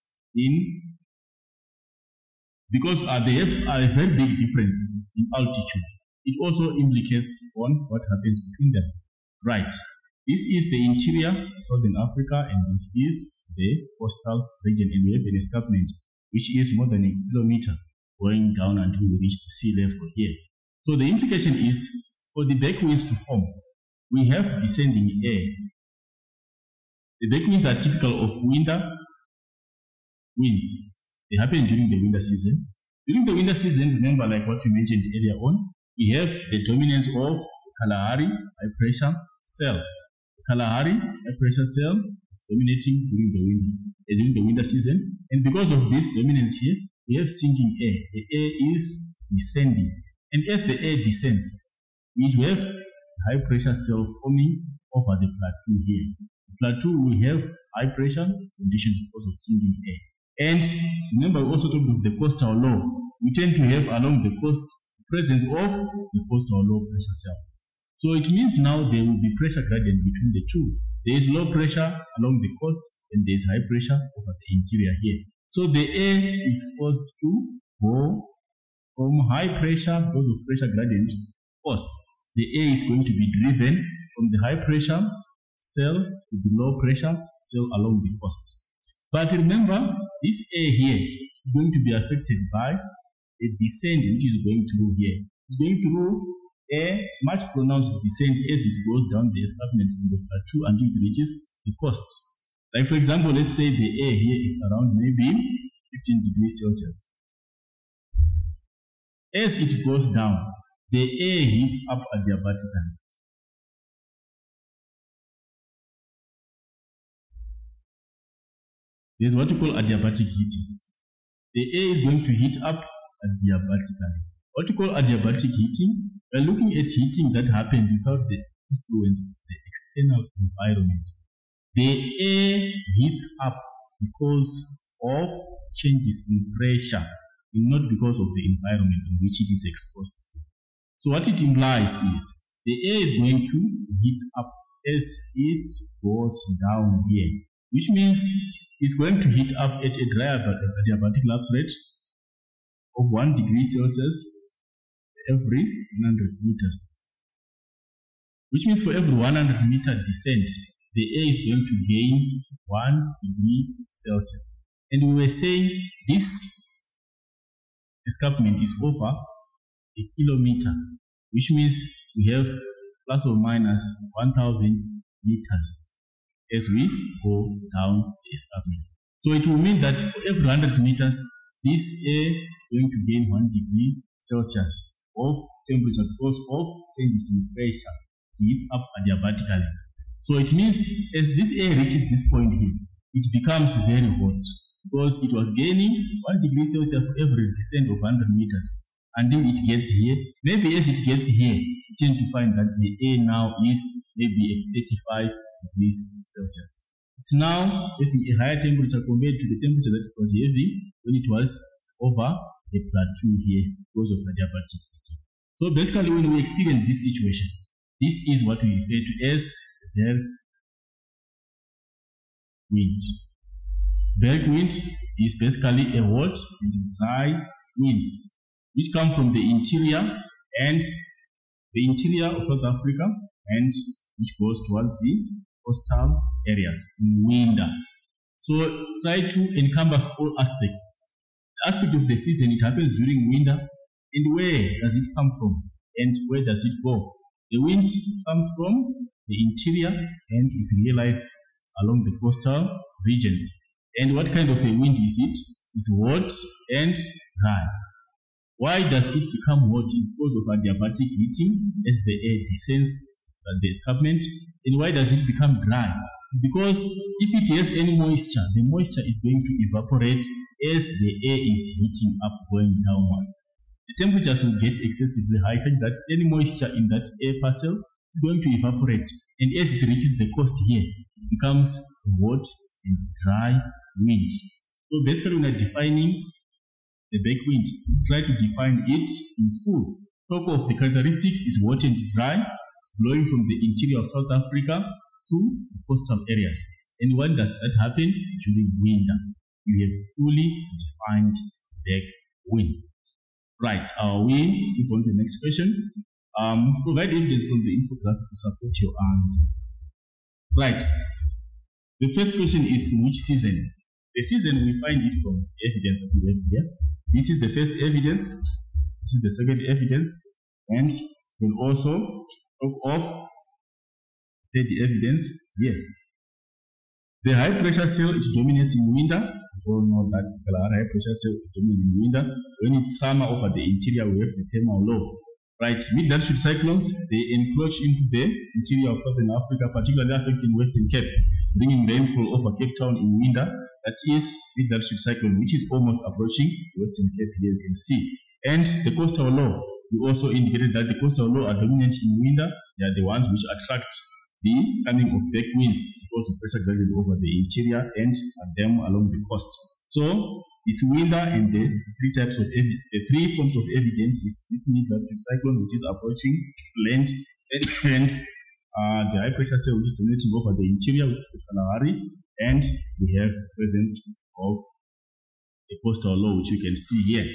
because they have a very big difference in altitude, it also implicates on what happens between them. Right. This is the interior of Southern Africa, and this is the coastal region, and we have an escarpment which is more than a kilometer going down until we reach the sea level here. So the implication is, for the back winds to form, we have descending air. The back winds are typical of winter winds. They happen during the winter season. During the winter season, remember, like what we mentioned earlier on, we have the dominance of the Kalahari high pressure cell. Kalahari high pressure cell is dominating during the winter season, and because of this dominance here, we have sinking air. The air is descending, and as the air descends, we have high pressure cell forming over the plateau here. The plateau will have high pressure conditions because of sinking air. And remember, we also talked of the coastal low. We tend to have along the coast the presence of the coastal low pressure cells. So it means now there will be pressure gradient between the two. There is low pressure along the coast and there is high pressure over the interior here. So the air is forced to go from high pressure because of pressure gradient. Of course, the air is going to be driven from the high pressure cell to the low pressure cell along the coast. But remember, this air here is going to be affected by a descent which is going through here. It's going through a much pronounced descent as it goes down the escarpment from the plateau until it reaches the coast. Like for example, let's say the air here is around maybe 15 degrees Celsius. As it goes down, the air heats up adiabatically. There's what we call adiabatic heating. The air is going to heat up adiabatically. What we call adiabatic heating, we're looking at heating that happens without the influence of the external environment. The air heats up because of changes in pressure and not because of the environment in which it is exposed to. So what it implies is the air is going to heat up as it goes down here, which means it's going to heat up at a dry adiabatic lapse rate of 1 degree Celsius every 100 meters. Which means for every 100 meter descent, the air is going to gain 1 degree Celsius. And we were saying this escarpment is over a kilometer, which means we have plus or minus 1,000 meters as we go down the escarpment. So it will mean that for every 100 meters, this air is going to gain 1 degree Celsius of temperature because of changes in pressure. It heats up adiabatically. So it means as this air reaches this point here, it becomes very hot because it was gaining 1 degree Celsius for every descent of 100 meters until it gets here. Maybe as it gets here, you tend to find that the air now is maybe at 85 degrees Celsius. It's now having a higher temperature compared to the temperature that it was having when it was over the plateau here because of adiabatic heating. So basically when we experience this situation, this is what we refer to as berg wind. Berg wind is basically a hot and dry winds which come from the interior of South Africa and which goes towards the coastal areas in winter. So try to encompass all aspects. The aspect of the season, it happens during winter, and where does it come from and where does it go? The wind comes from the interior and is realized along the coastal regions. And what kind of a wind is it? It's hot and dry. Why does it become hot? It's because of adiabatic heating as the air descends the escarpment. And why does it become dry? It's because if it has any moisture, the moisture is going to evaporate as the air is heating up going downwards. The temperatures will get excessively high such that any moisture in that air parcel is going to evaporate. And as it reaches the coast here, it becomes hot and dry wind. So basically when we're defining the berg wind, try to define it in full. Talk of the characteristics is hot and dry. It's blowing from the interior of South Africa to the coastal areas. And when does that happen? During winter. You have fully defined berg wind. Right, we move on to the next question. Provide evidence from the infographic to support your answer. Right, the first question is which season? The season we find it from evidence that we have here. This is the first evidence, this is the second evidence, and we'll also talk of the evidence here. The high pressure cell, it dominates in winter. We all know that high pressure cell dominates in winter. When it's summer over the interior, we have the thermal low. Right, mid-latitude cyclones, they encroach into the interior of Southern Africa, particularly affecting Western Cape, bringing rainfall over Cape Town in winter. That is mid-latitude cyclone, which is almost approaching Western Cape here, you can see. And the coastal low, we also indicated that the coastal low are dominant in winter. They are the ones which attract the coming of berg winds because of pressure gradient over the interior and them along the coast. So it's winter, and the three forms of evidence is this mid-latitude cyclone which is approaching land and the high pressure cell which is dominating over the interior, which is the Kalahari, and we have presence of a coastal low which you can see here.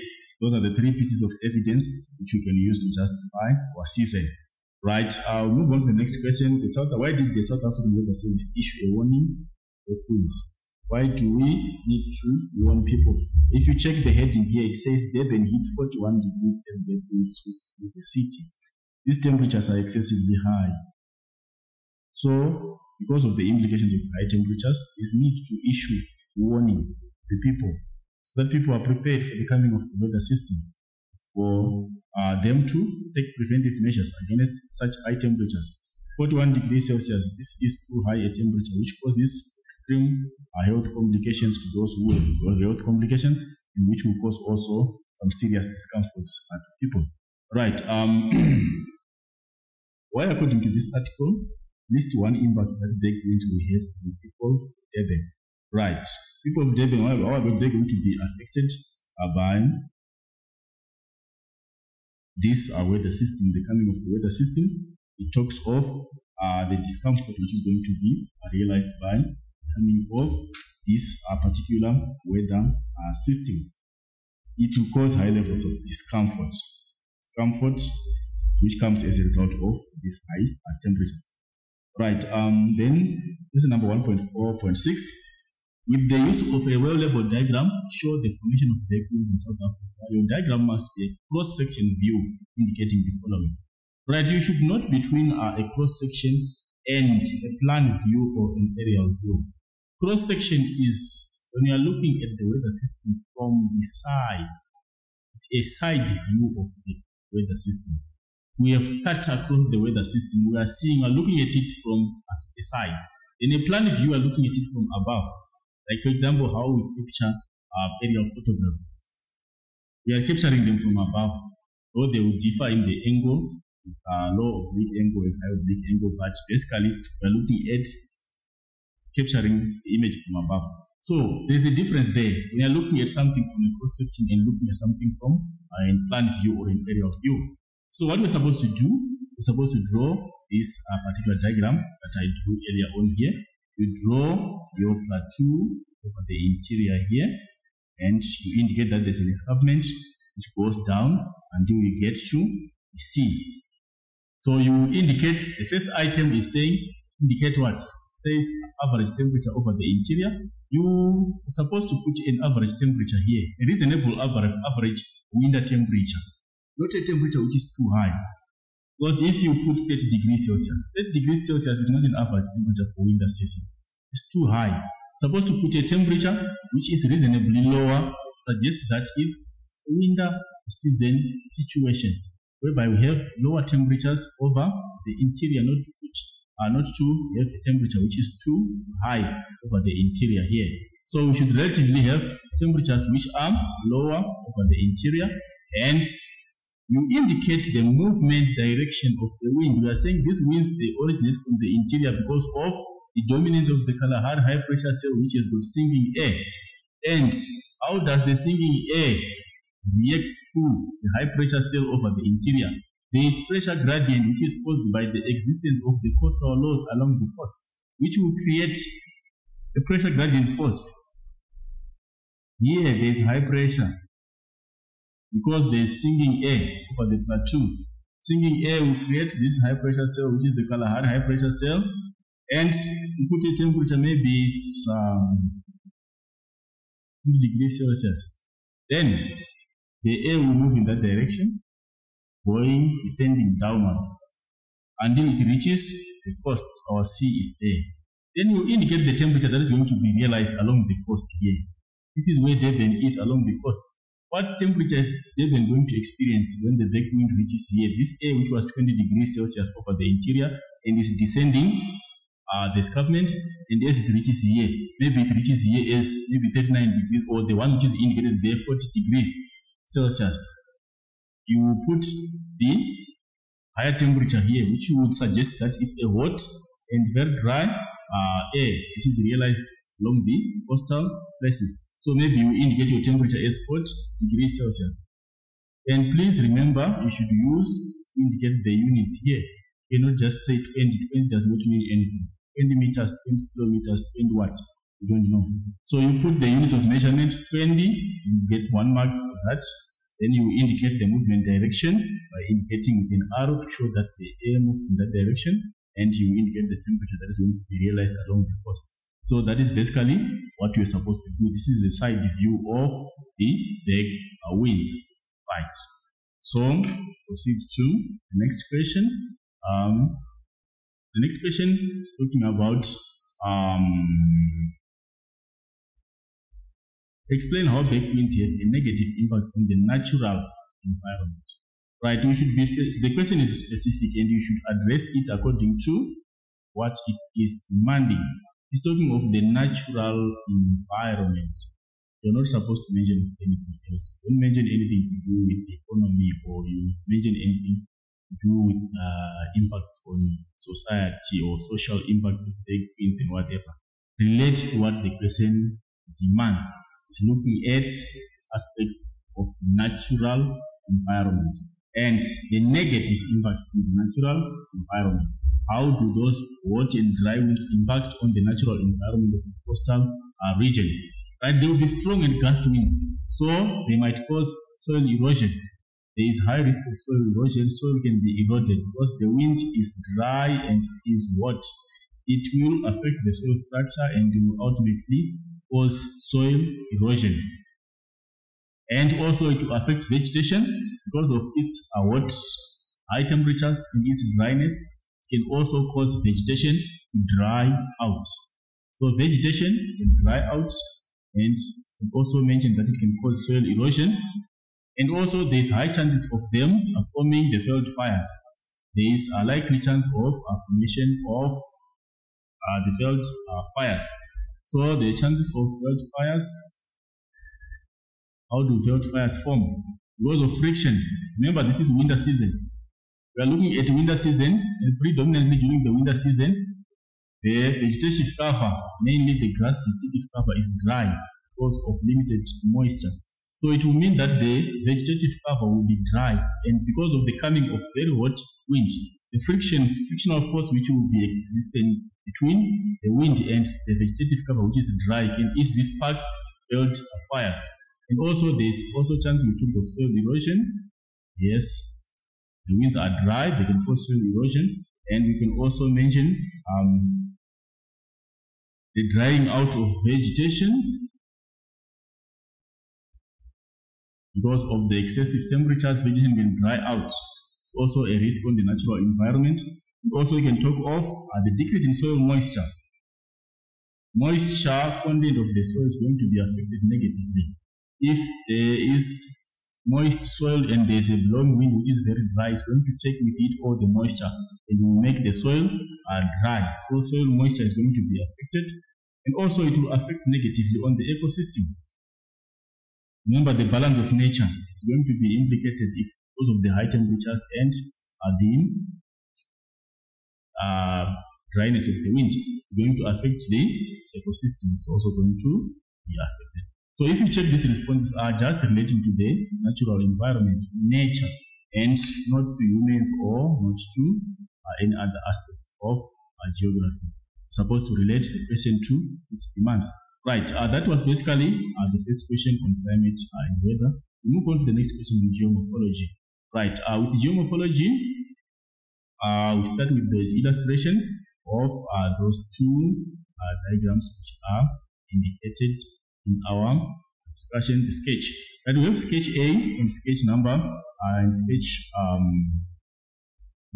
Those are the three pieces of evidence which we can use to justify our season. Right, I'll move on to the next question. Why did the South African Weather Service issue a warning of winds? Why do we need to warn people? If you check the heading here, it says Durban hits 41 degrees as the winds through the city. These temperatures are excessively high. So, because of the implications of high temperatures, there's need to issue warning to people so that people are prepared for the coming of the weather system, for them to take preventive measures against such high temperatures. 41 degrees Celsius, this is too high a temperature, which causes extreme health complications to those who have health complications, and which will cause also some serious discomforts to people. Right. Why, according to this article, list one impact that they're going to have with people of Durban. Right. People of Durban, how are they going to be affected by this weather system, the coming of the weather system? It talks of the discomfort which is going to be realized by coming of this particular weather system. It will cause high levels of discomfort. Discomfort which comes as a result of these high temperatures. Right, then this is number 1.4.6. With the use of a well-labeled diagram, show the formation of vacuums in South Africa. Your diagram must be a cross-section view indicating the following. Right, you should note between a cross-section and a plan view or an aerial view. Cross-section is when you are looking at the weather system from the side. It's a side view of the weather system. We have cut across the weather system. We are looking at it from a side. In a plan view, we are looking at it from above. Like, for example, how we capture aerial photographs. We are capturing them from above, though they will differ in the angle, low oblique angle and high oblique angle, but basically we are looking at capturing the image from above. So there's a difference there. We are looking at something from a cross section and looking at something from a plan view or an aerial view. So what we're supposed to do, we're supposed to draw this particular diagram that I drew earlier on here. You draw your plateau over the interior here, and you indicate that there's an escarpment which goes down until you get to the sea. So you indicate, the first item is saying, indicate what? It says average temperature over the interior. You're supposed to put an average temperature here, a reasonable average winter temperature, not a temperature which is too high. Because if you put 30 degrees Celsius, 30 degrees Celsius is not an average temperature for winter season. It's too high. Supposed to put a temperature which is reasonably lower, suggests that it's winter season situation, whereby we have lower temperatures over the interior, not to have a temperature which is too high over the interior here. So we should relatively have temperatures which are lower over the interior, and you indicate the movement direction of the wind. We are saying these winds, they originate from the interior because of the dominance of the Kalahari high pressure cell, which has got sinking air. And how does the sinking air react to the high pressure cell over the interior? There is pressure gradient which is caused by the existence of the coastal lows along the coast, which will create a pressure gradient force. Here there is high pressure because there is sinking air over the plateau. Sinking air will create this high pressure cell, which is the Kalahari high pressure cell, and we put a temperature maybe 20 degrees Celsius. Then the air will move in that direction, going, descending downwards until it reaches the coast or sea is there. Then you indicate the temperature that is going to be realized along the coast here. This is where Durban is along the coast. What temperature is Durban going to experience when the vacuum wind reaches here? This air, which was 20 degrees Celsius over the interior and is descending the escarpment, and as it reaches here, maybe it reaches here as maybe 39 degrees, or the one which is indicated there 40 degrees Celsius. You will put the higher temperature here, which would suggest that it's a hot and very dry air which is realized along the coastal places. So maybe you indicate your temperature as 40 degrees Celsius. And please remember, you should indicate the units here. You cannot just say 20. 20 does not mean anything. 20 meters, 20 kilometers, 20 what? You don't know. So you put the units of measurement 20, you get 1 mark for that. Then you indicate the movement direction by indicating with an arrow to show that the air moves in that direction, and you indicate the temperature that is going to be realized along the coast. So that is basically what you're supposed to do. This is a side view of the back winds, right? So proceed to the next question. The next question is talking about explain how back winds have a negative impact on the natural environment. Right, you should be the question is specific and you should address it according to what it is demanding. It's talking of the natural environment. You're not supposed to mention anything else. Don't mention anything to do with the economy, or you mention anything to do with impacts on society or social impact of big things and whatever. Relate to what the question demands. It's looking at aspects of natural environment and the negative impact on the natural environment. How do those hot and dry winds impact on the natural environment of the coastal region? Right, there will be strong and gust winds, so they might cause soil erosion. There is high risk of soil erosion. Soil can be eroded because the wind is dry and is hot. It will affect the soil structure and will ultimately cause soil erosion. And also it will affect vegetation because of its hot, high temperatures and its dryness. It can also cause vegetation to dry out. So vegetation can dry out, and also mentioned that it can cause soil erosion. And also there is high chances of them forming the field fires. There is a likely chance of formation of the field fires. So the chances of field fires, how do field fires form? Because of friction. Remember, this is winter season. We are looking at winter season, and predominantly during the winter season, the vegetative cover, mainly the grass vegetative cover, is dry because of limited moisture. So it will mean that the vegetative cover will be dry, and because of the coming of very hot wind, the frictional force which will be existing between the wind and the vegetative cover, which is dry, can easily spark field fires. And also there is also chance we talk of soil erosion. Yes, the winds are dry, they can cause soil erosion, and we can also mention the drying out of vegetation. Because of the excessive temperatures, vegetation can dry out. It's also a risk on the natural environment. We also can talk of the decrease in soil moisture. Moisture content of the soil is going to be affected negatively. If there is moist soil and there is a blowing wind which is very dry, it's going to take with it all the moisture and will make the soil dry. So soil moisture is going to be affected, and also it will affect negatively on the ecosystem. Remember, the balance of nature is going to be implicated if because of the high temperatures and the dryness of the wind is going to affect the ecosystem. It's also going to be affected. So if you check these responses are just relating to the natural environment, nature, and not to humans or not to any other aspect of geography. Supposed to relate the question to its demands. Right, that was basically the first question on climate and weather. We move on to the next question on geomorphology. Right, with geomorphology, we start with the illustration of those two diagrams which are indicated in our discussion, the sketch. Right, we have sketch A and sketch number and sketch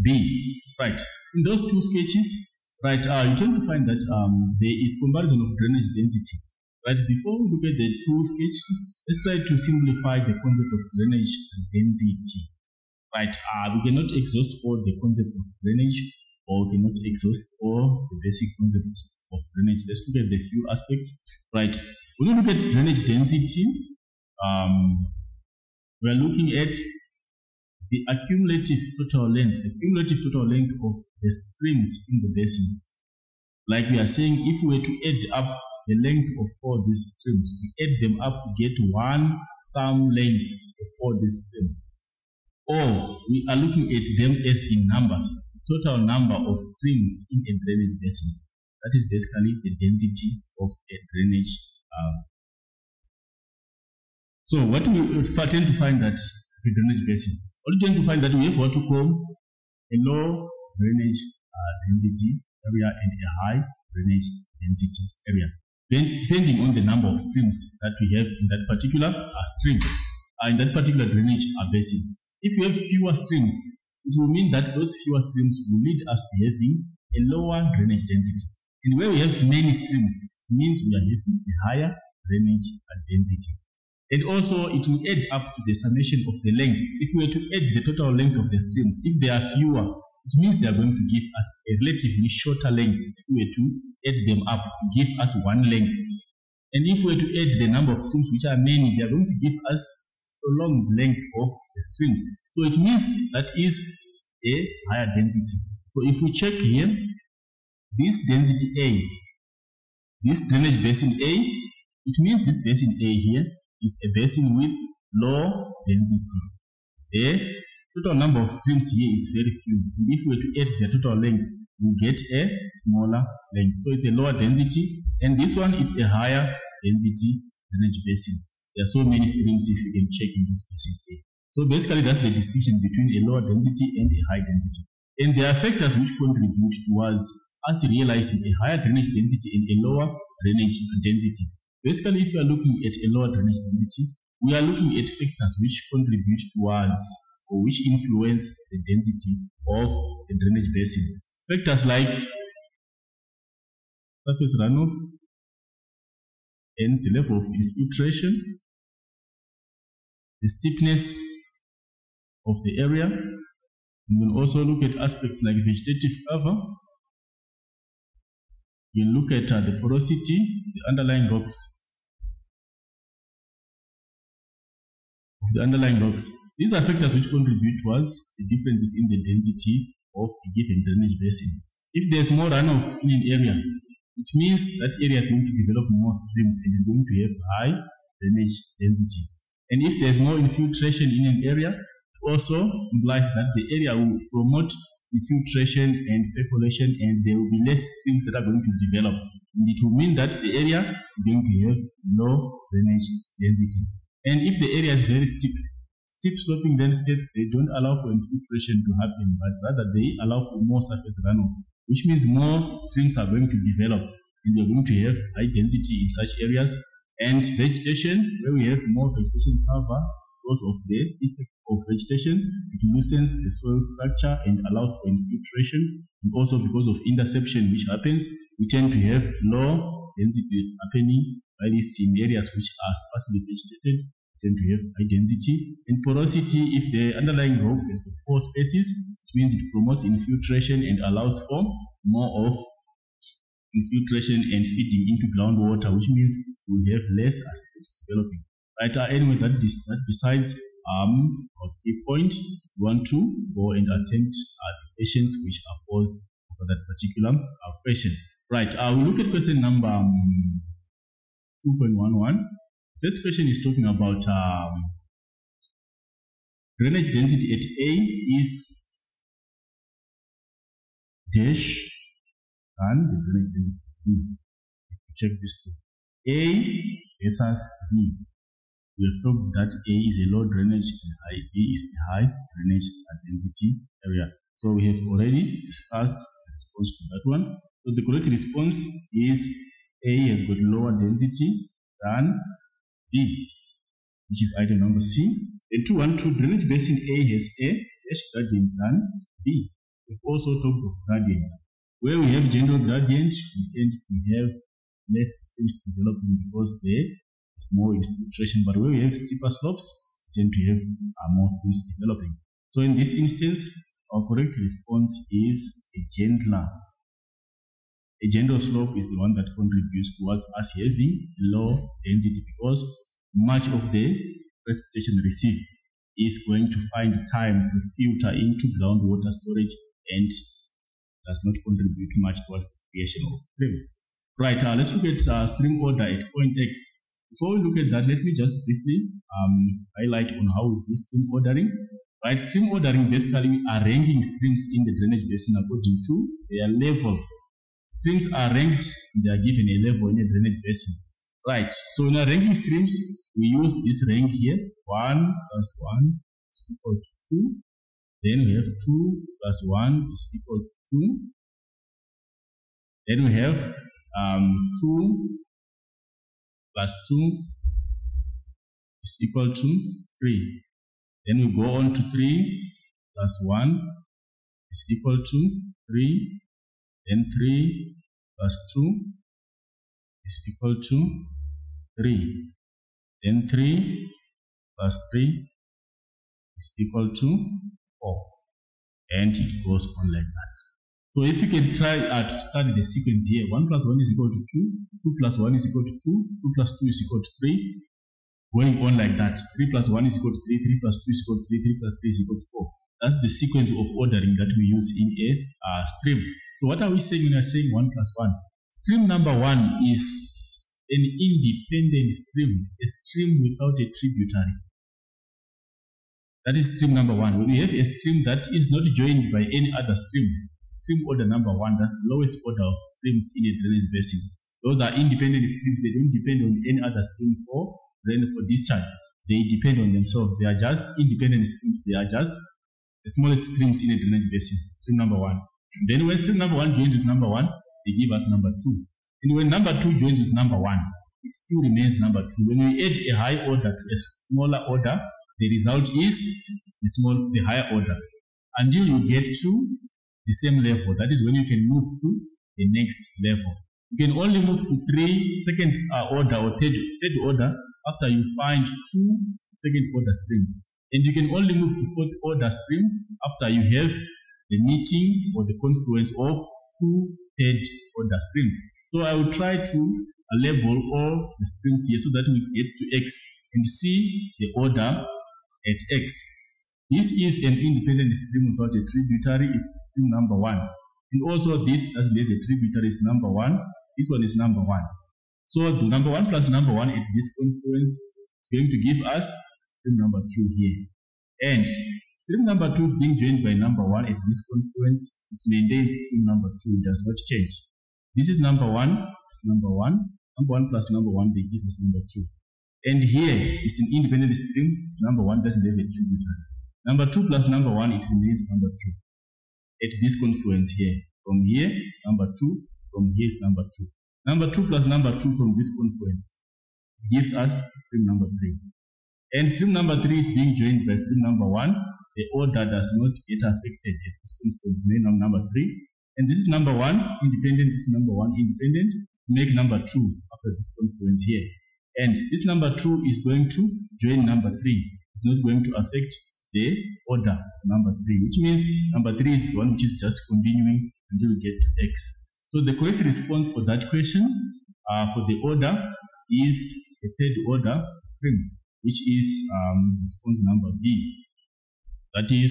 B. Right, in those two sketches, right, you tend to find that there is comparison of drainage density. Right, before we look at the two sketches, let's try to simplify the concept of drainage density. Right, we cannot exhaust all the concept of drainage, or we cannot exhaust all the basic concepts of drainage. Let's look at the few aspects. Right, when we look at drainage density, we are looking at the accumulative total length of the streams in the basin. Like we are saying, if we were to add up the length of all these streams, we add them up to get one sum length of all these streams. Or we are looking at them as in numbers, total number of streams in a drainage basin. That is basically the density of a drainage. So what we tend to find that the drainage basin, what we tend to find that we have what to call a low drainage density area and a high drainage density area. Then, depending on the number of streams that we have in that particular stream, in that particular drainage basin. If you have fewer streams, it will mean that those fewer streams will lead us to having a lower drainage density. And where we have many streams, it means we are having a higher drainage density. And also, it will add up to the summation of the length. If we were to add the total length of the streams, if they are fewer, it means they are going to give us a relatively shorter length if we were to add them up to give us one length. And if we were to add the number of streams which are many, they are going to give us a long length of the streams. So it means that is a higher density. So if we check here, this density A, this drainage basin A, it means this basin A here is a basin with low density. The total number of streams here is very few. And if we were to add the total length, we get a smaller length. So it's a lower density, and this one is a higher density drainage basin. There are so many streams if you can check in this basin A. So basically that's the distinction between a lower density and a high density. And there are factors which contribute towards us realizing a higher drainage density and a lower drainage density. Basically, if you are looking at a lower drainage density, we are looking at factors which contribute towards or which influence the density of the drainage basin. Factors like surface runoff and the level of infiltration, the steepness of the area. We will also look at aspects like vegetative cover. You look at the porosity, the underlying rocks. The underlying rocks. These are factors which contribute towards the differences in the density of a given drainage basin. If there's more runoff in an area, it means that area is going to develop more streams and is going to have high drainage density. And if there's more infiltration in an area, it also implies that the area will promote infiltration and percolation, and there will be less streams that are going to develop. And it will mean that the area is going to have low drainage density. And if the area is very steep sloping landscapes, they don't allow for infiltration to happen, but rather they allow for more surface runoff, which means more streams are going to develop, and we are going to have high density in such areas. And vegetation, where we have more vegetation cover, because of the effect of vegetation, it loosens the soil structure and allows for infiltration. And also because of interception which happens, we tend to have low density happening, while in areas which are sparsely vegetated, we tend to have high density. And porosity, if the underlying rock has got pore spaces, it means it promotes infiltration and allows for more of infiltration and feeding into groundwater, which means we have less streams developing. Right, anyway, that besides a point, we want to go and attempt the questions which are posed for that particular question. Right, we look at question number 2.11. First question is talking about drainage density at A is dash and the drainage density at B. Check this two. A versus B. We have talked that A is a low drainage and B is a high drainage density area. So we have already discussed the response to that one. So the correct response is A has got lower density than B, which is item number C. And 212, drainage basin A has a dash gradient than B. We've also talked of gradient. Where we have general gradient, we tend to have less streams developing because there is more infiltration. But where we have steeper slopes, we tend to have more streams developing. So in this instance, our correct response is a gentler. A gentle slope is the one that contributes towards us having low density, because much of the precipitation received is going to find time to filter into groundwater storage and does not contribute much towards the creation of streams. Right, let's look at stream order at point X. Before we look at that, let me just briefly highlight on how we do stream ordering. Right, stream ordering basically we are ranking streams in the drainage basin according to their level. Streams are ranked, they are given a level in a drainage basin. Right, so in our ranking streams, we use this rank here. 1 plus 1 is equal to 2. Then we have 2 plus 1 is equal to 2. Then we have 2 plus 2 is equal to 3. Then we go on to 3 plus 1 is equal to 3. Then 3 plus 2 is equal to 3. Then 3 plus 3 is equal to 4. And it goes on like that. So if you can try to study the sequence here, 1 plus 1 is equal to 2, 2 plus 1 is equal to 2, 2 plus 2 is equal to 3, going on like that. 3 plus 1 is equal to 3, 3 plus 2 is equal to 3, 3 plus 3 is equal to 4. That's the sequence of ordering that we use in a stream. So what are we saying when we are saying 1 plus 1? Stream number 1 is an independent stream, a stream without a tributary. That is stream number 1. When we have a stream that is not joined by any other stream, stream order number 1, that's the lowest order of streams in a drainage basin. Those are independent streams. They don't depend on any other stream for discharge. They depend on themselves. They are just independent streams. They are just the smallest streams in a drainage basin. Stream number 1. And then when stream number 1 joins with number 1, they give us number 2. And when number 2 joins with number 1, it still remains number 2. When we add a high order to a smaller order, the result is the higher order until you get to the same level. That is when you can move to the next level. You can only move to second order or third order after you find 2 second order streams. And you can only move to fourth order stream after you have the meeting or the confluence of 2 third order streams. So I will try to label all the streams here so that we get to X and see the order at X. This is an independent stream without a tributary. It's stream number 1. And also this, as the tributary is number 1. This one is number 1. So the number 1 plus number 1 at this confluence is going to give us stream number 2 here. And stream number 2 is being joined by number 1 at this confluence. It maintains stream number 2. It does not change. This is number 1. It's number 1. Number 1 plus number 1, they give us number 2. And here is an independent stream. It's number 1, doesn't have a tributary. Number 2 plus number 1, it remains number 2. At this confluence here. From here, it's number 2. From here, it's number 2. Number 2 plus number 2 from this confluence gives us stream number 3. And stream number 3 is being joined by stream number 1. The order does not get affected at this confluence. Number 3. And this is number 1, independent. This is number 1, independent. Make number 2 after this confluence here. And this number 2 is going to join number 3. It's not going to affect the order of number 3, which means number 3 is the one which is just continuing until we get to X. So the correct response for that question for the order is the third order stream, which is response number B. That is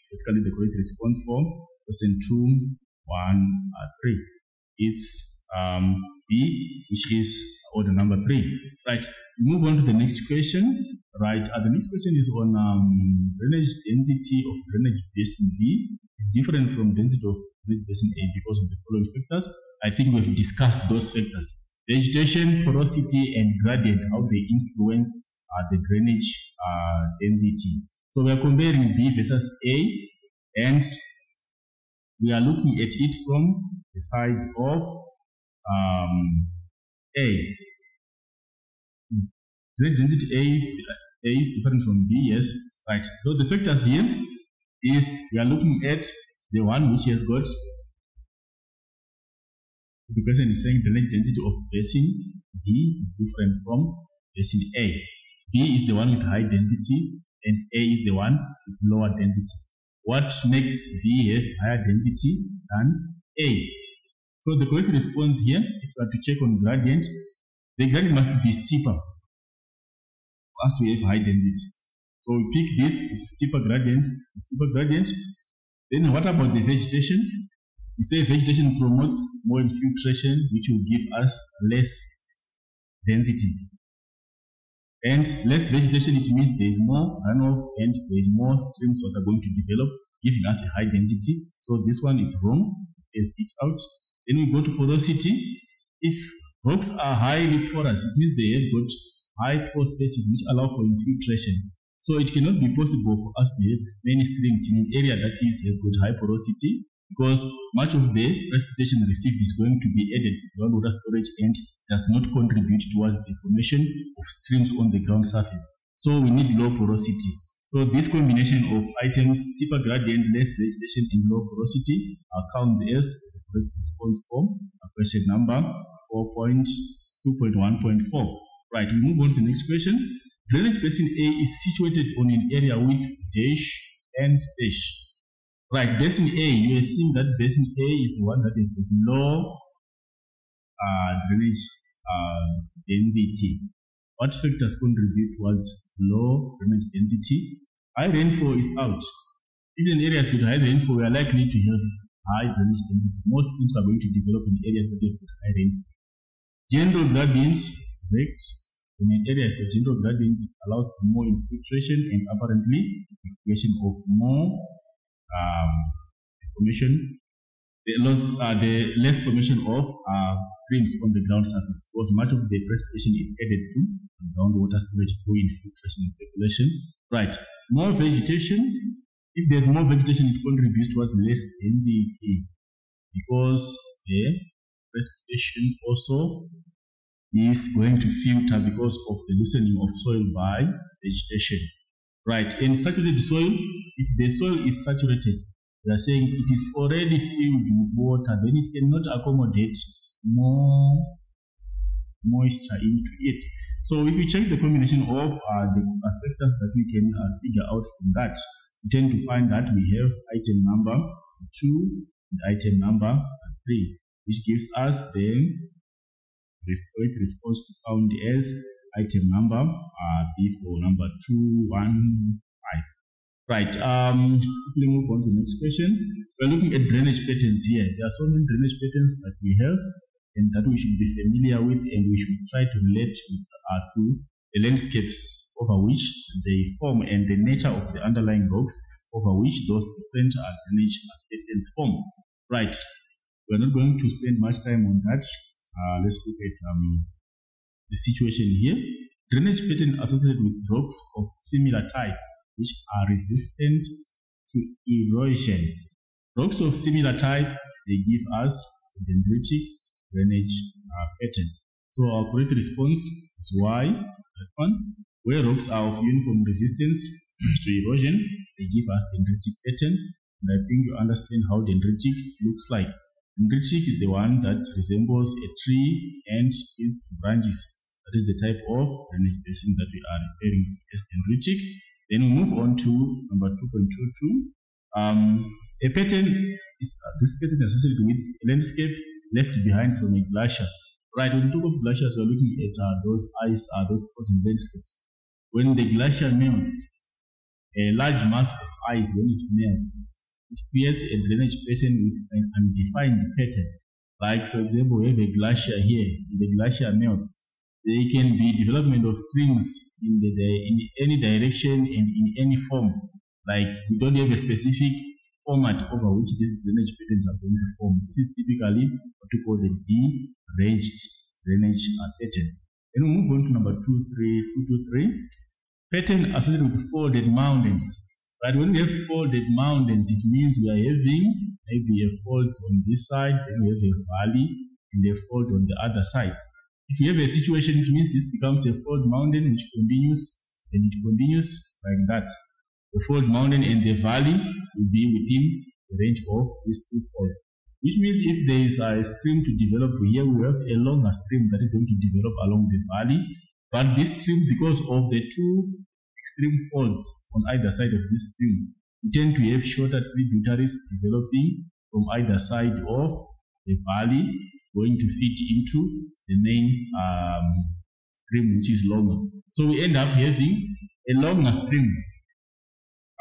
basically the correct response for question 2, 1, 3. It's B, which is order number 3. Right, we move on to the next question. Right, the next question is on drainage density of drainage basin B. It's different from density of drainage basin A because of the following factors. I think we've discussed those factors: vegetation, porosity, and gradient, how they influence the drainage density. So we are comparing B versus A, and we are looking at it from the side of A. Drainage density A is different from B, yes, right. So the factors here is we are looking at the one which has got, the question is saying drainage density of basin B is different from basin A. B is the one with high density and A is the one with lower density. What makes B have higher density than A? So the correct response here, if we are to check on gradient, the gradient must be steeper for us to have high density. So we pick this steeper gradient, Then what about the vegetation? We say vegetation promotes more infiltration, which will give us less density. And less vegetation, it means there is more runoff and there is more streams that are going to develop, giving us a high density. So this one is wrong. Let's it out. Then we go to porosity. If rocks are highly porous, it means they have got high pore spaces which allow for infiltration. So it cannot be possible for us to have many streams in an area that has got high porosity. because much of the precipitation received is going to be added to groundwater storage and does not contribute towards the formation of streams on the ground surface. So we need low porosity. So this combination of items, steeper gradient, less vegetation, and low porosity counts as the correct response for question number 4.2.1.4. Right, we move on to the next question. Drainage basin A is situated on an area with dash and dash. Right, basin A, you are seeing that basin A is the one that is with low drainage density. What factors contribute towards low drainage density? High rainfall is out. If an area has got high rainfall, we are likely to have high drainage density. Most streams are going to develop in areas that have got high rainfall. General gradient is correct. When an area has got general gradient, it allows for more infiltration and apparently the creation of more formation. The less formation of streams on the ground surface, because much of the precipitation is added to groundwater storage through infiltration and percolation. Right, more vegetation. If there's more vegetation, it contributes towards less density, because the precipitation also is going to filter because of the loosening of soil by vegetation. Right, in saturated soil, if the soil is saturated, we are saying it is already filled with water, then it cannot accommodate more moisture into it. So if we check the combination of the factors that we can figure out from that, we tend to find that we have item number 2 and item number 3, which gives us the correct response to count as item number B for number 215. Right, quickly move on to the next question. We're looking at drainage patterns here. There are so many drainage patterns that we have and that we should be familiar with, and we should try to relate to the landscapes over which they form and the nature of the underlying rocks over which those different drainage patterns form. Right, we're not going to spend much time on that. Let's look at the situation here. Drainage pattern associated with rocks of similar type which are resistant to erosion. Rocks of similar type, they give us a dendritic drainage pattern. So our correct response is Y, that one. Where rocks are of uniform resistance to erosion, they give us dendritic pattern. And I think you understand how dendritic looks like. Dendritic is the one that resembles a tree and its branches. That is the type of drainage basin that we are referring to as dendritic. Then we move on to number 2.22. A pattern is this pattern associated with a landscape left behind from a glacier. Right, when we talk of glaciers, we're looking at those ice, those frozen landscapes. When the glacier melts, a large mass of ice, when it melts, it creates a drainage pattern with an undefined pattern. Like, for example, we have a glacier here. When the glacier melts, there can be development of streams in any direction and in any form. Like, we don't have a specific format over which these drainage patterns are going to form. This is typically what we call the deranged drainage pattern. Then we move on to number 223. Pattern associated with folded mountains. But when we have folded mountains, it means we are having maybe a fold on this side, then we have a valley, and a fold on the other side. If you have a situation, it means this becomes a fold mountain which continues, and it continues like that. The fold mountain and the valley will be within the range of these two folds. Which means if there is a stream to develop here, we have a longer stream that is going to develop along the valley. But this stream, because of the two extreme folds on either side of this stream, we tend to have shorter tributaries developing from either side of the valley, going to fit into the main stream, which is longer. So we end up having a longer stream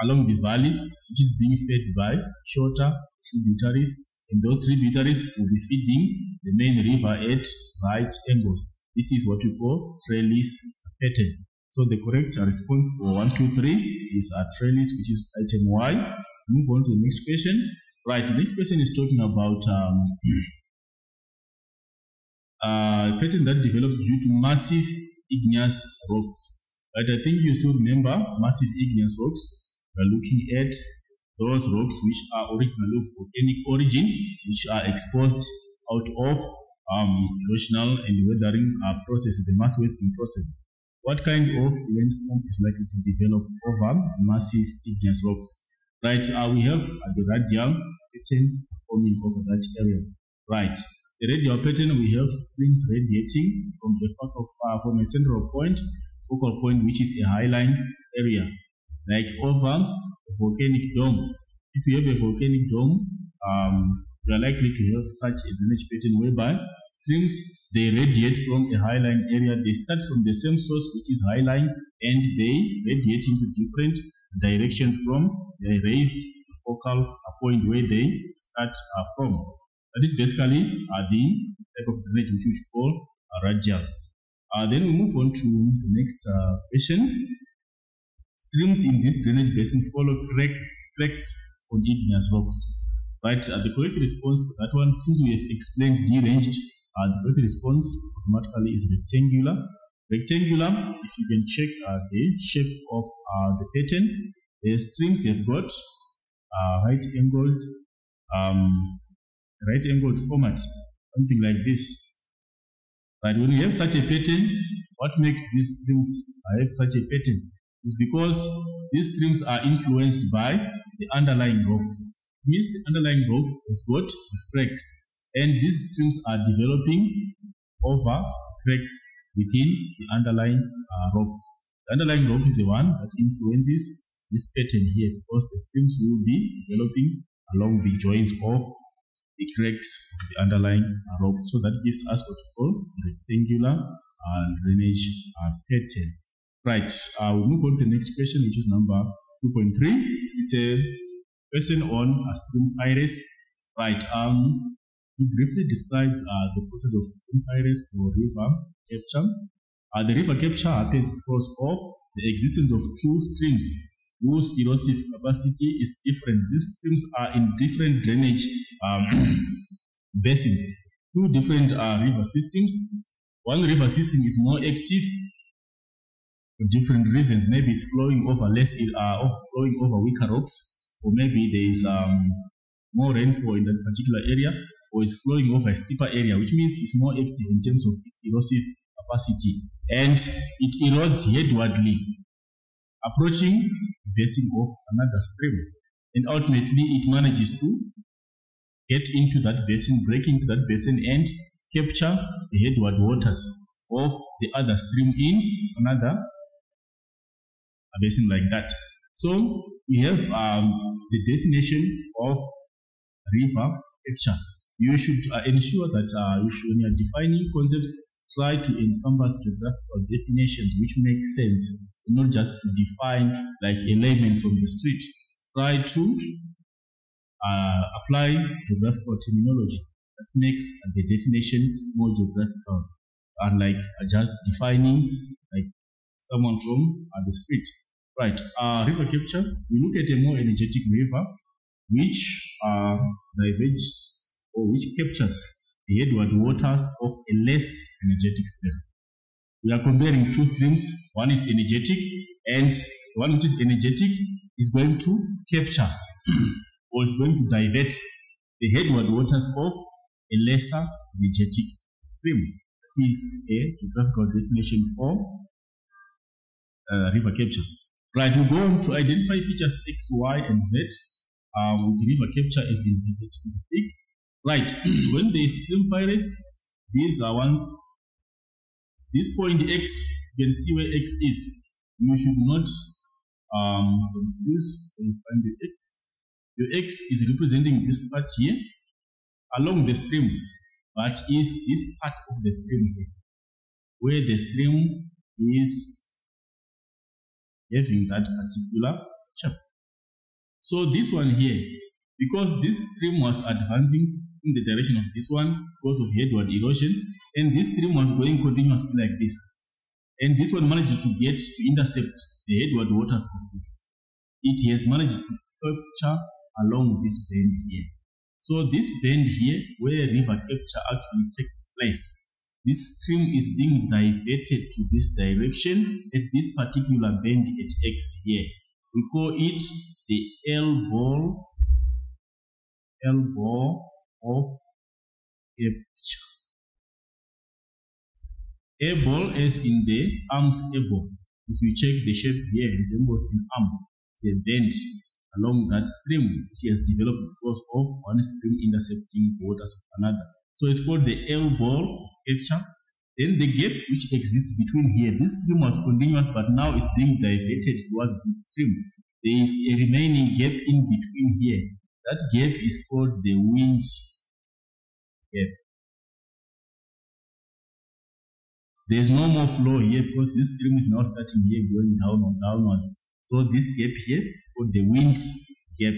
along the valley, which is being fed by shorter tributaries, and those tributaries will be feeding the main river at right angles. This is what we call trellis pattern. So the correct response for 1, 2, 3 is a trellis, which is item Y. Move on to the next question. Right, the next question is talking about a pattern that develops due to massive igneous rocks. But I think you still remember massive igneous rocks. We are looking at those rocks which are originally of volcanic origin, which are exposed out of erosional and weathering processes, the mass wasting process. What kind of landform is likely to develop over massive igneous rocks? Right, we have the radial pattern forming over that area. Right, the radial pattern, we have streams radiating from a central point, focal point, which is a highline area, like over a volcanic dome. If you have a volcanic dome, you are likely to have such a drainage pattern whereby streams, they radiate from a highline area. They start from the same source, which is highline, and they radiate into different directions from the raised focal point where they start from. That is basically the type of drainage which we call radial. Then we move on to the next question. Streams in this drainage basin follow cracks on igneous rocks. Right, the correct response to that one, since we have explained deranged, the correct response automatically is rectangular. Rectangular, if you can check the shape of the pattern, the streams have got right angled format, something like this. But when you have such a pattern, what makes these streams have such a pattern is because these streams are influenced by the underlying rocks. It means the underlying rock has got cracks, and these streams are developing over cracks within the underlying rocks. The underlying rock is the one that influences this pattern here, because the streams will be developing along the joints of the cracks of the underlying rock. So that gives us what we call rectangular drainage pattern. Right, we'll move on to the next question, which is number 2.3. It's a question on stream iris. Right, we briefly describe the process of stream iris for river capture. The river capture happens because of the existence of two streams whose erosive capacity is different. These streams are in different drainage basins, two different river systems. One river system is more active for different reasons. Maybe it's flowing over flowing over weaker rocks, or maybe there is more rainfall in that particular area, or it's flowing over a steeper area, which means it's more active in terms of its erosive capacity, and it erodes headwardly, approaching the basin of another stream, and ultimately it manages to get into that basin, break into that basin, and capture the headward waters of the other stream in another basin like that. So we have the definition of river capture. You should ensure that when you are defining concepts, try to encompass geographical definitions which make sense, not just to define like a layman from the street. Try to apply geographical terminology that makes the definition more geographical, unlike just defining like someone from the street. Right, river capture, we look at a more energetic river which diverges or which captures the headward waters of a less energetic stream. We are comparing two streams. One is energetic, and the one which is energetic is going to capture or is going to divert the headward waters of a lesser energetic stream. That is a geographical definition for river capture. Right, we go on to identify features X, Y, and Z. River capture is indicated in the peak. Right, when there is stream virus, these are ones. This point X, you can see where X is. You should not confuse when you find the X. Your X is representing this part here along the stream, but is this part of the stream here, where the stream is having that particular shape. So this one here, because this stream was advancing in the direction of this one because of headward erosion, and this stream was going continuously like this, and this one managed to get to intercept the headward waters of this. It has managed to capture along this bend here. So this bend here, where river capture actually takes place, this stream is being diverted to this direction at this particular bend at X here. We call it the elbow of capture. Elbow as in the arm's elbow. If you check the shape here, it resembles an arm. It's a bend along that stream which has developed because of one stream intercepting the waters of another. So it's called the elbow of capture. Then the gap which exists between here, this stream was continuous but now is being diverted towards this stream. There is a remaining gap in between here. That gap is called the wind gap. There is no more flow here because this stream is now starting here going downwards. So this gap here is called the wind gap.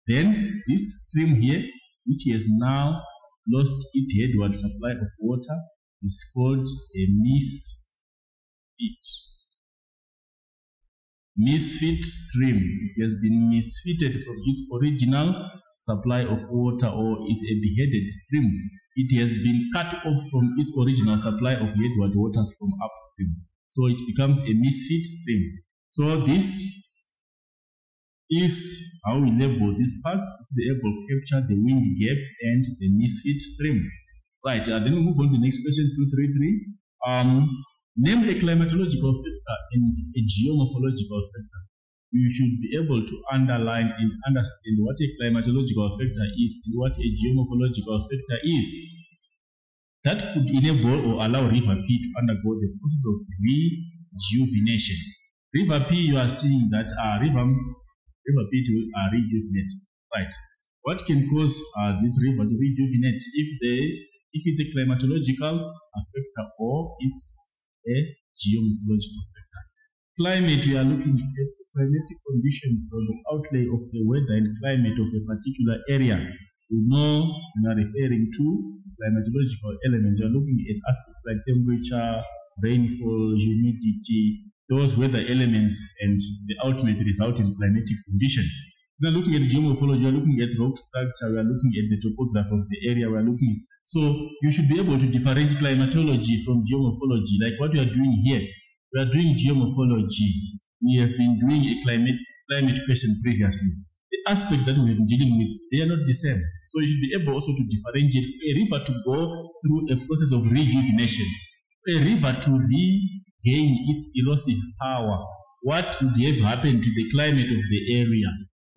Then this stream here, which has now lost its headward supply of water, is called a misfit stream. It has been misfitted from its original supply of water, or is a beheaded stream. It has been cut off from its original supply of headward waters from upstream. So it becomes a misfit stream. So this is how we label these parts. This is the elbow of capture, the wind gap, and the misfit stream. Right, then we move on to the next question, 233. Name a climatological factor and a geomorphological factor. You should be able to underline and understand what a climatological factor is and what a geomorphological factor is. That could enable or allow river P to undergo the process of rejuvenation. River P, you are seeing that river P to rejuvenate. Right. What can cause this river to rejuvenate? If it's a climatological factor or it's a geomorphological factor. Climate, we are looking at the climatic conditions or the outlay of the weather and climate of a particular area. We know we are referring to climatological elements. We are looking at aspects like temperature, rainfall, humidity, those weather elements, and the ultimate result in climatic condition. We are looking at geomorphology, we are looking at rock structure, we are looking at the topography of the area, we are looking. So you should be able to differentiate climatology from geomorphology, like what we are doing here. We are doing geomorphology. We have been doing a climate question previously. The aspects that we have been dealing with, they are not the same. So you should be able also to differentiate a river to go through a process of rejuvenation, a river to regain its erosive power. What would have happened to the climate of the area?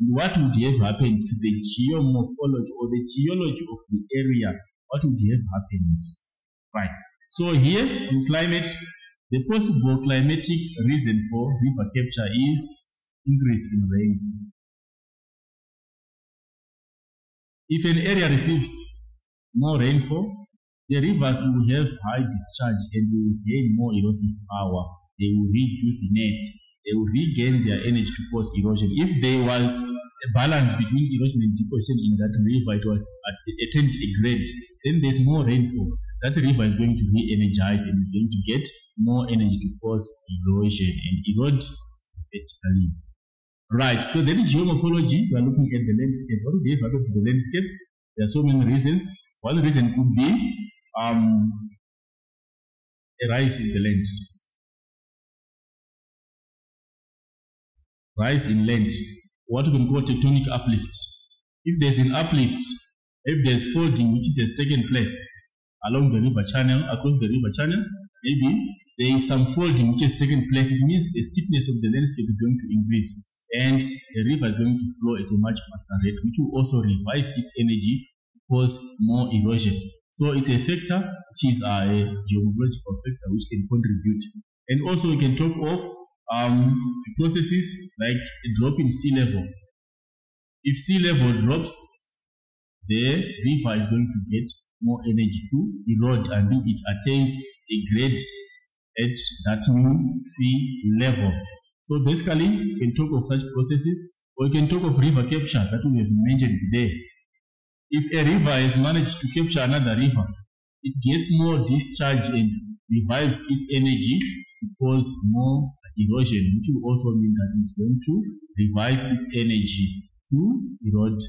What would have happened to the geomorphology or the geology of the area? What would have happened? Right. So here in climate, the possible climatic reason for river capture is increase in rainfall. If an area receives more rainfall, the rivers will have high discharge and will gain more erosive power. They will rejuvenate. They will regain their energy to cause erosion. If there was a balance between erosion and deposition in that river, it was attained a grade, then there's more rainfall. That river is going to re-energize and is going to get more energy to cause erosion and erode vertically. Right, so then geomorphology, we are looking at the landscape. What would have happened to the landscape? There are so many reasons. One reason could be a rise in the land. Rise in land, what we can call tectonic uplift. If there's an uplift, if there's folding which has taken place along the river channel, across the river channel, maybe there is some folding which has taken place. It means the steepness of the landscape is going to increase and the river is going to flow at a much faster rate, which will also revive its energy to cause more erosion. So it's a factor which is a geomorphological factor which can contribute. And also we can talk of processes like a drop in sea level. If sea level drops, the river is going to get more energy to erode until it attains a grade at that new sea level. So basically, we can talk of such processes, or we can talk of river capture that we have mentioned today. If a river has managed to capture another river, it gets more discharge and revives its energy to cause more erosion, which will also mean that it's going to revive its energy to erode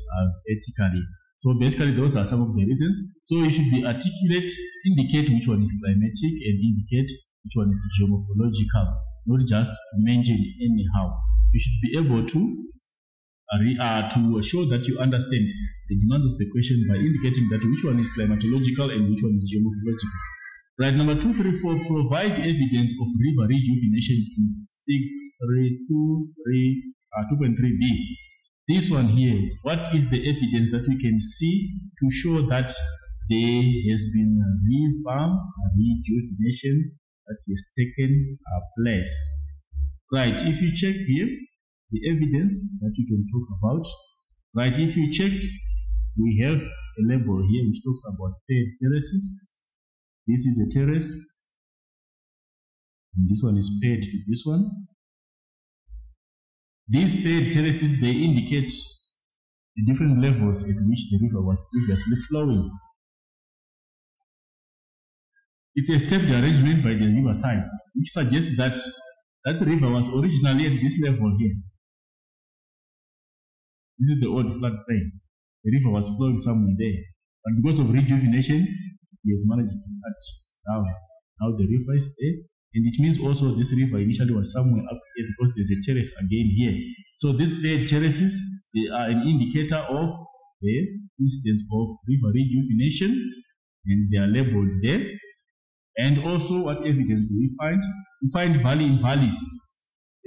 vertically. So basically those are some of the reasons. So you should be articulate, indicate which one is climatic and indicate which one is geomorphological, not just to mention anyhow. you should be able to show that you understand the demands of the question by indicating that which one is climatological and which one is geomorphological. Right, number 2, 3, 4, provide evidence of river rejuvenation in Fig 2.3b. This one here, what is the evidence that we can see to show that there has been a river rejuvenation that has taken place? Right, if you check here, the evidence that you can talk about, right, if you check, we have a label here which talks about paired terraces. This is a terrace, and this one is paired to this one. These paired terraces, they indicate the different levels at which the river was previously flowing. It's a stepped arrangement by the river sides, which suggests that that river was originally at this level here. This is the old floodplain. The river was flowing somewhere there, but because of rejuvenation, he has managed to cut down. Now the river is there, and it means also this river initially was somewhere up here because there's a terrace again here. So these paired terraces, they are an indicator of the incidence of river rejuvenation, and they are labeled there. And also, what evidence do we find? We find valley in valleys.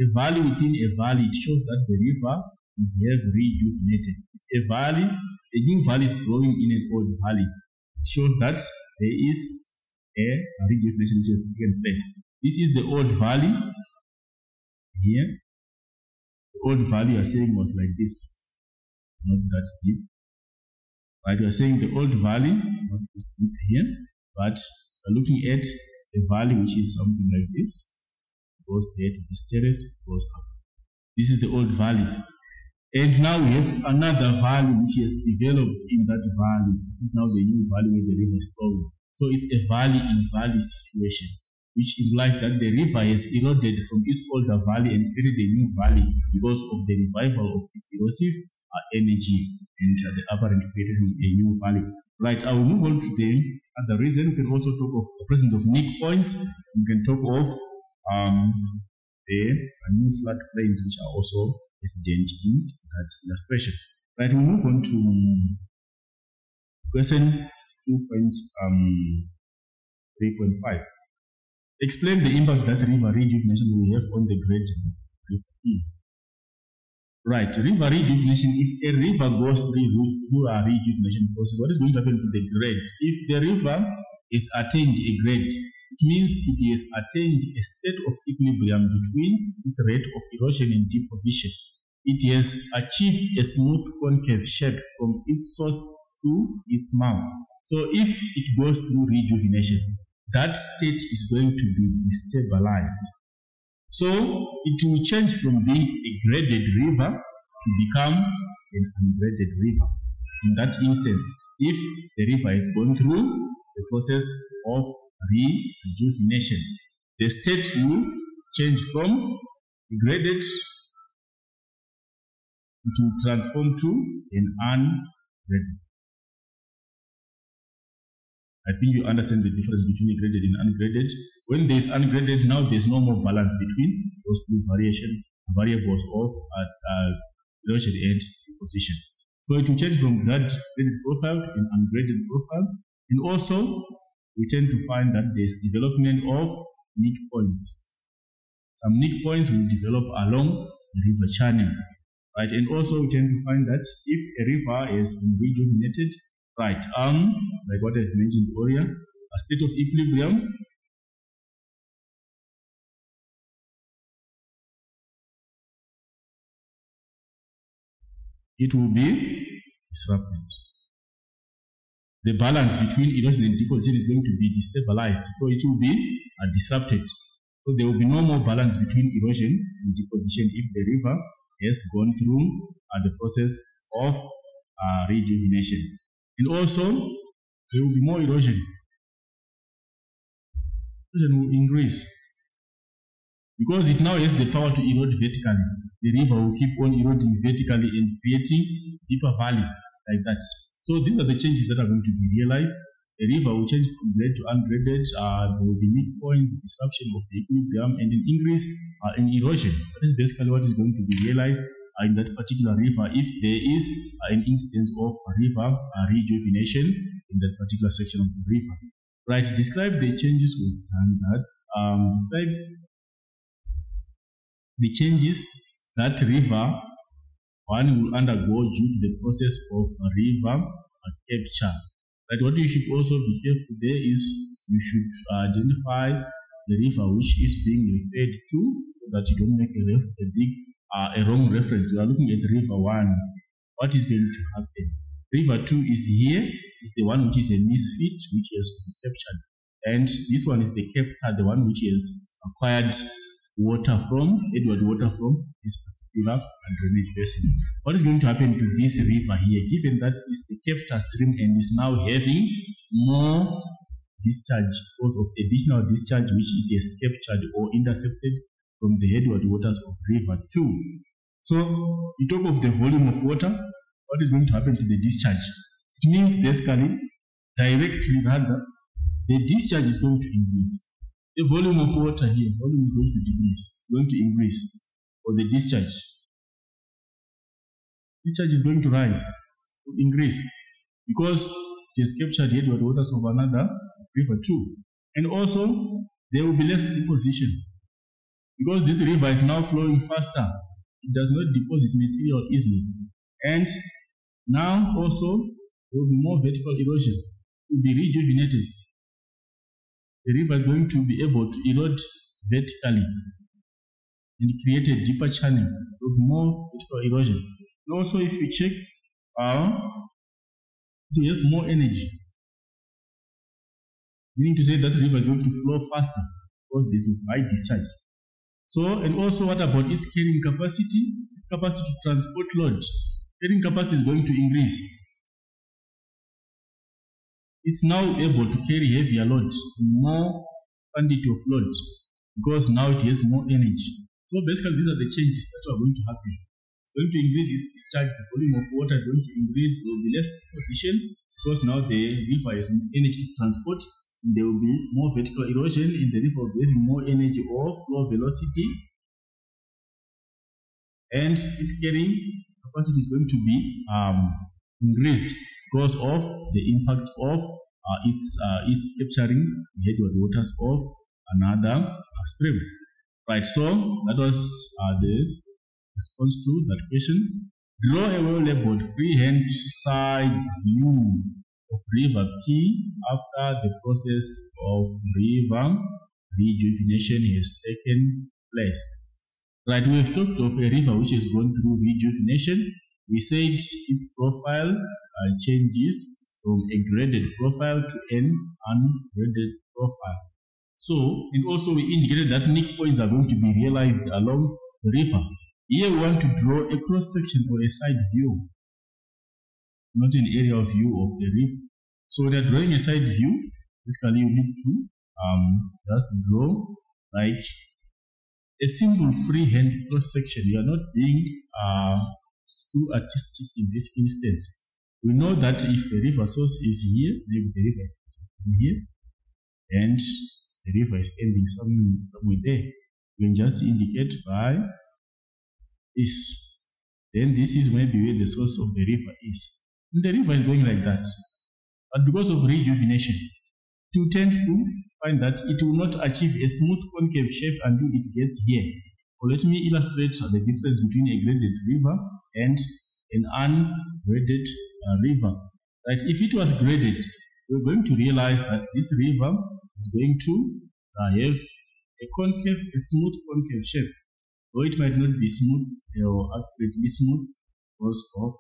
A valley within a valley, it shows that the river has rejuvenated. A valley, a new valley is growing in an old valley. It shows that there is a rejuvenation which has taken place. This is the old valley here. The old valley you are saying was like this, not that deep. Right, you are saying the old valley, not this deep here, but looking at a valley which is something like this, goes there to this terrace, goes up. This is the old valley. And now we have another valley which has developed in that valley. This is now the new valley where the river is flowing. So it's a valley in valley situation, which implies that the river has eroded from its older valley and created a new valley because of the revival of its erosive energy and the apparent creation of a new valley. Right, I will move on to the other reason. We can also talk of the presence of nick points. We can talk of the new floodplains which are also evident in that illustration. Right, we move on to question 2.3.5. Explain the impact that river rejuvenation will have on the gradient. Right, river rejuvenation. If a river goes through a rejuvenation process, what is going to happen to the grade? If the river has attained a grade, it means it has attained a state of equilibrium between its rate of erosion and deposition. It has achieved a smooth concave shape from its source to its mouth. So if it goes through rejuvenation, that state is going to be destabilized. So it will change from being a graded river to become an ungraded river. In that instance, if the river is going through the process of rejuvenation, the state will change from graded to transform to an ungraded. I think you understand the difference between graded and ungraded. When there is ungraded, now there is no more balance between those two variables of erosion and deposition. So it will change from graded profile to an ungraded profile. And also, we tend to find that there is development of nick points. Some nick points will develop along the river channel. Right? And also, we tend to find that if a river has been rejuvenated, right, like what I've mentioned earlier, a state of equilibrium, it will be disrupted. The balance between erosion and deposition is going to be destabilized, so it will be disrupted. So there will be no more balance between erosion and deposition if the river has gone through the process of rejuvenation. And also, there will be more erosion. Erosion will increase. Because it now has the power to erode vertically, the river will keep on eroding vertically and creating deeper valley like that. So these are the changes that are going to be realized. the river will change from graded to ungraded. There will be weak points, disruption of the equilibrium, and an increase in erosion. That is basically what is going to be realized in that particular river if there is an instance of river rejuvenation in that particular section of the river. Right, describe the changes we've done that. Describe the changes that river one will undergo due to the process of river capture. But what you should also be careful there is you should identify the river which is being referred to so that you don't make a wrong reference. We are looking at river 1. What is going to happen? River 2 is here, is the one which is a misfit, which has been captured. And this one is the captor, the one which has acquired water from, Edward water from this particular drainage basin. What is going to happen to this river here, given that it's the captor stream and is now having more discharge because of additional discharge which it has captured or intercepted from the headward waters of river 2. So, we talk of the volume of water. What is going to happen to the discharge? It means basically, directly rather, the discharge is going to increase. The volume of water here, volume is going to increase, or the discharge. Discharge is going to rise, to increase, because it has captured headward waters of another river 2. And also, there will be less deposition. Because this river is now flowing faster, it does not deposit material easily. And now also, there will be more vertical erosion. It will be rejuvenated. The river is going to be able to erode vertically and create a deeper channel. There will be more vertical erosion. And also, if you check, we have more energy. Meaning to say that the river is going to flow faster because this is high discharge. So, and also what about its carrying capacity? Its capacity to transport load. Carrying capacity is going to increase. It's now able to carry heavier load, more quantity of load, because now it has more energy. So basically these are the changes that are going to happen. It's going to increase its discharge, the volume of water is going to increase, there will be less deposition, because now the river has more energy to transport. There will be more vertical erosion in the river, will be having more energy or flow velocity, and its carrying capacity is going to be increased because of the impact of its capturing the headward waters of another stream. Right, so that was the response to that question. Draw a well-labeled freehand side view of river P after the process of river rejuvenation has taken place. Right, we have talked of a river which has gone through rejuvenation. We said its profile changes from a graded profile to an ungraded profile. So, and also we indicated that nick points are going to be realized along the river. Here we want to draw a cross-section or a side view, not an area view of the river. So when you're drawing a side view, basically you need to just draw like a simple freehand cross-section. You are not being too artistic in this instance. We know that if the river source is here, maybe the river is here, and the river is ending somewhere there. You can just indicate by this. Then this is maybe where the source of the river is. And the river is going like that. But because of rejuvenation, it will tend to find that it will not achieve a smooth concave shape until it gets here. So let me illustrate the difference between a graded river and an ungraded river. Right? If it was graded, we're going to realize that this river is going to have a smooth concave shape. Though it might not be smooth or accurately smooth because of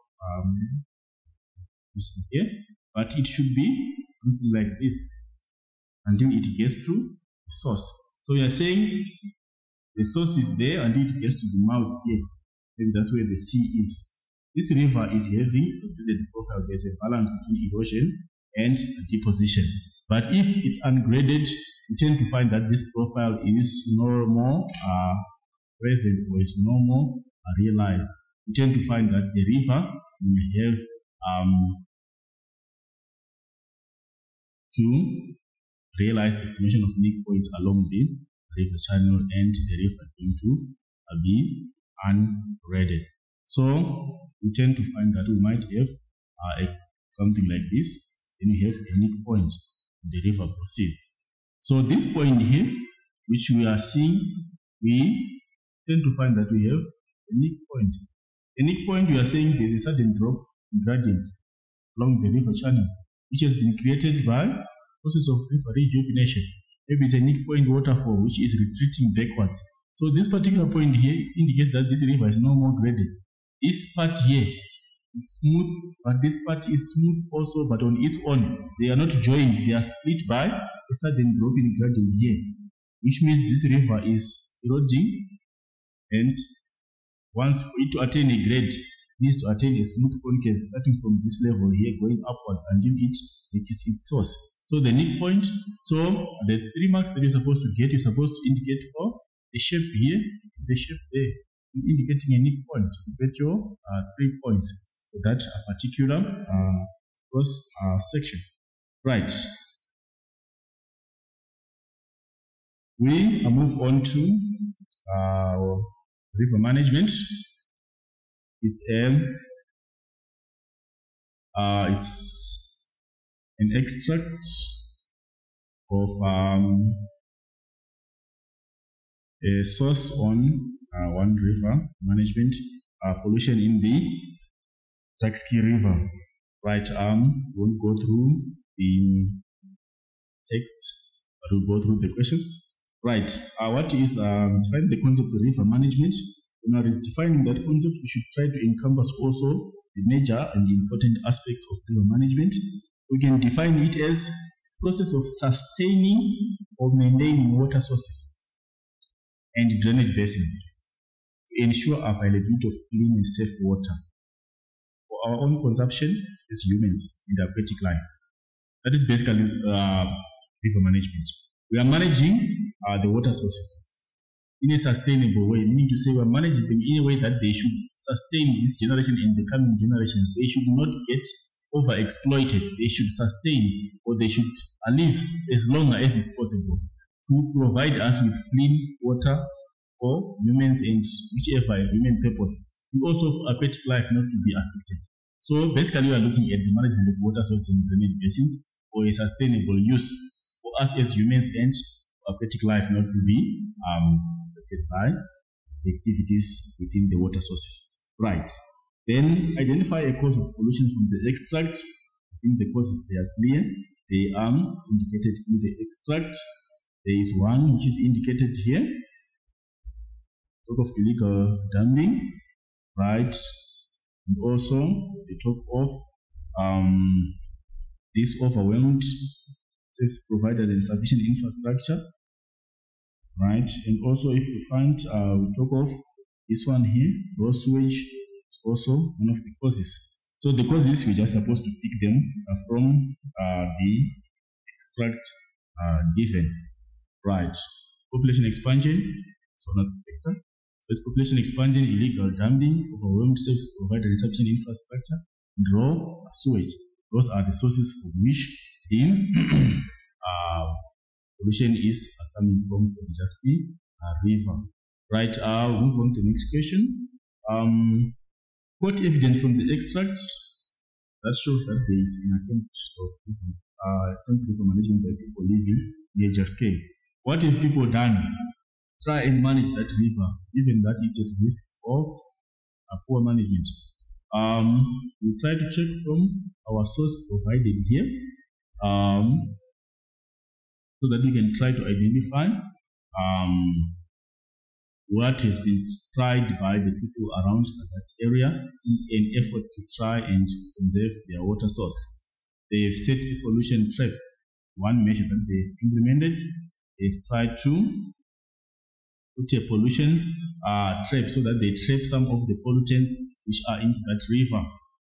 this here, but it should be something like this until it gets to the source. So we are saying the source is there until it gets to the mouth here. Then that's where the sea is. This river is having a graded profile. There's a balance between erosion and deposition. But if it's ungraded, you tend to find that this profile is no more present or is no more realized. You tend to find that the river will have to realize the formation of unique points along the river channel, and the river is going to be unrated. So we tend to find that we might have something like this. Then we have a unique point. The river proceeds. So this point here, which we are seeing, we tend to find that we have a unique point. A unique point, we are saying there's a sudden drop in gradient along the river channel, which has been created by process of river rejuvenation. Maybe it's a unique point waterfall which is retreating backwards. So this particular point here indicates that this river is no more graded. This part here is smooth, but this part is smooth also, but on its own. They are not joined, they are split by a sudden drop in gradient here, which means this river is eroding, and once for it to attain a grade, it needs to attain a smooth concave starting from this level here going upwards until it reaches its source. So the unique point, so the 3 marks that you're supposed to get, you're supposed to indicate for the shape here, the shape there, indicating a unique point. You get your 3 points for that particular cross section. Right. We move on to river management. It's an extract of a source on one river management pollution in the Taxi River. Right, won't go through the text, but we'll go through the questions. Right, what is define the concept of river management? When we are defining that concept, we should try to encompass also the major and the important aspects of river management. We can define it as process of sustaining or maintaining water sources and drainage basins to ensure availability of clean and safe water for our own consumption as humans in the aquatic life. That is basically river management. We are managing the water sources in a sustainable way, meaning to say we are managing them in a way that they should sustain this generation and the coming generations. They should not get overexploited. They should sustain, or they should live as long as is possible to provide us with clean water for humans and whichever human purpose, and also for aquatic life not to be affected. So basically we are looking at the management of water sources and drainage basins for a sustainable use for us as humans and aquatic life not to be affected by the activities within the water sources. Right. Then identify a cause of pollution from the extract. I think the causes, they are clear. They are indicated in the extract. There is one which is indicated here. Talk of illegal damming, right? And also the talk of this overwhelmed service provided insufficient infrastructure, right? And also if you find we talk of this one here, raw sewage, is also one of the causes. So the causes, we're just supposed to pick them from the extract given, right? Population expansion, so not the factor. So it's population expansion, illegal damming, overwhelmed service provider, insufficient infrastructure, and raw sewage. Those are the sources from which the pollution is coming from the Jaspi River. Right, we'll move on to the next question. Quote evidence from the extracts that shows that there is an attempt river management by people living near Jaspi. What have people done? Try and manage that river, even that it's at risk of poor management. We try to check from our source provided here, so that we can try to identify what has been tried by the people around that area in an effort to try and conserve their water source. They've set a pollution trap. One measure that they've implemented, they've tried to put a pollution trap so that they trap some of the pollutants which are into that river.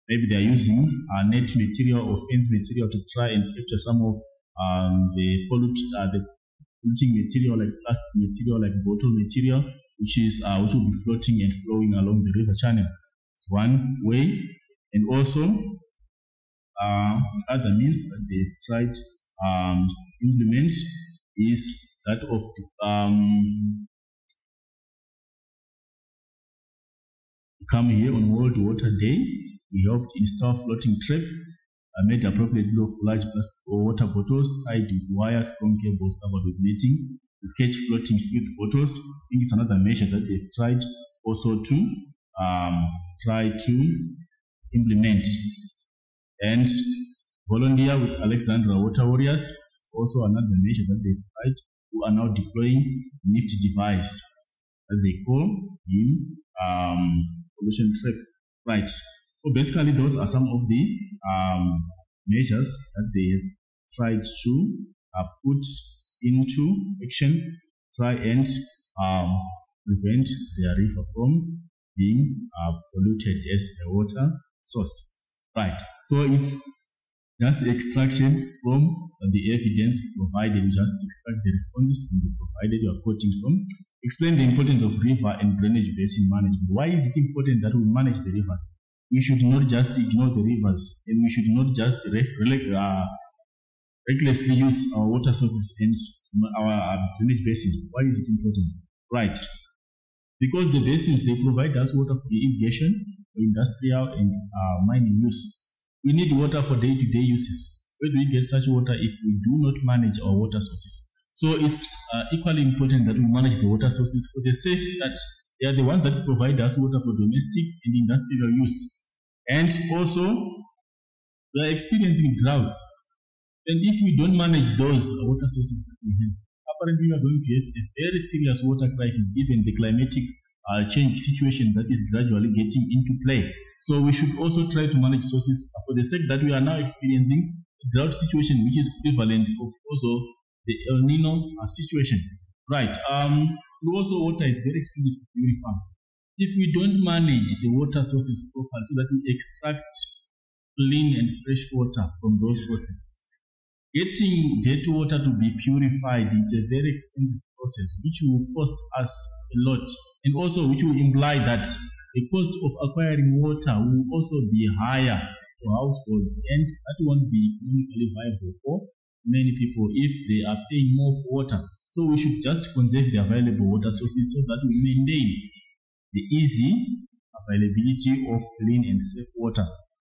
Maybe they are using net material or fence material to try and capture some of the polluting material, like plastic material, like bottle material, which will be floating and flowing along the river channel. It's one way. And also other means that they tried implement is that of come here on World Water Day. We helped install floating trap, made appropriate of large plastic or water bottles tied with wires, strong cables covered with netting to catch floating food bottles. I think it's another measure that they've tried also to try to implement. And volunteer with Alexandra Water Warriors is also another measure that they've tried, who are now deploying nifty device that they call in pollution trap. Right. So basically, those are some of the measures that they have tried to put into action, try and prevent their river from being polluted as a water source. Right. So it's just extraction from the evidence provided. You just extract the responses from the provided you are quoting from. Explain the importance of river and drainage basin management. Why is it important that we manage the river? We should not just ignore the rivers, and we should not just recklessly use our water sources and our drainage basins. Why is it important? Right. Because the basins, they provide us water for irrigation, for industrial and mining use. We need water for day-to-day uses. Where do we get such water if we do not manage our water sources? So it's equally important that we manage the water sources for the sake that they are the ones that provide us water for domestic and industrial use. And also, we are experiencing droughts. And if we don't manage those water sources that we have, apparently we are going to have a very serious water crisis given the climatic change situation that is gradually getting into play. So we should also try to manage sources for the sake that we are now experiencing a drought situation which is prevalent of also the El Nino situation. Right. Also, water is very expensive to purify. If we don't manage the water sources properly so that we extract clean and fresh water from those sources, getting that water to be purified is a very expensive process which will cost us a lot, and also which will imply that the cost of acquiring water will also be higher for households, and that won't be economically viable for many people if they are paying more for water. So we should just conserve the available water sources so that we maintain the easy availability of clean and safe water.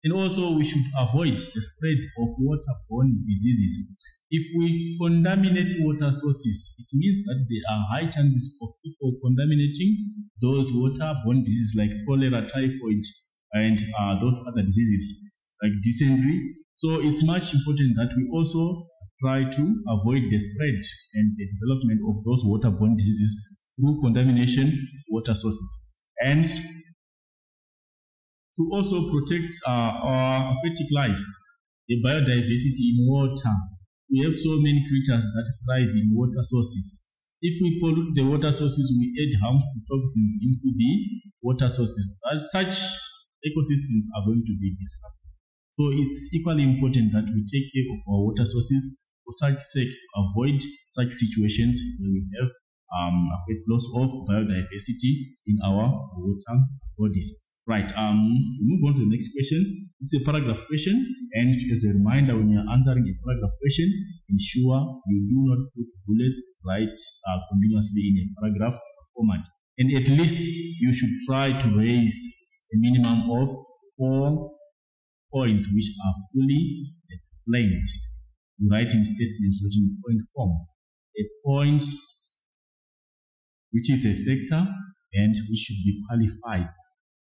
And also we should avoid the spread of waterborne diseases. If we contaminate water sources, it means that there are high chances of people contaminating those waterborne diseases like cholera, typhoid, and those other diseases like dysentery. So it's much important that we also try to avoid the spread and the development of those waterborne diseases through contamination water sources. And to also protect our aquatic life, the biodiversity in water. We have so many creatures that thrive in water sources. If we pollute the water sources, we add harmful toxins into the water sources. As such, ecosystems are going to be disrupted. So it's equally important that we take care of our water sources for such sake to avoid such situations where we have a loss of biodiversity in our water bodies. Right, we move on to the next question. This is a paragraph question, and as a reminder, when you're answering a paragraph question, ensure you do not put bullets right continuously in a paragraph format. And at least you should try to raise a minimum of 4 points which are fully explained. You write in statements using point form. A point which is a factor and which should be qualified.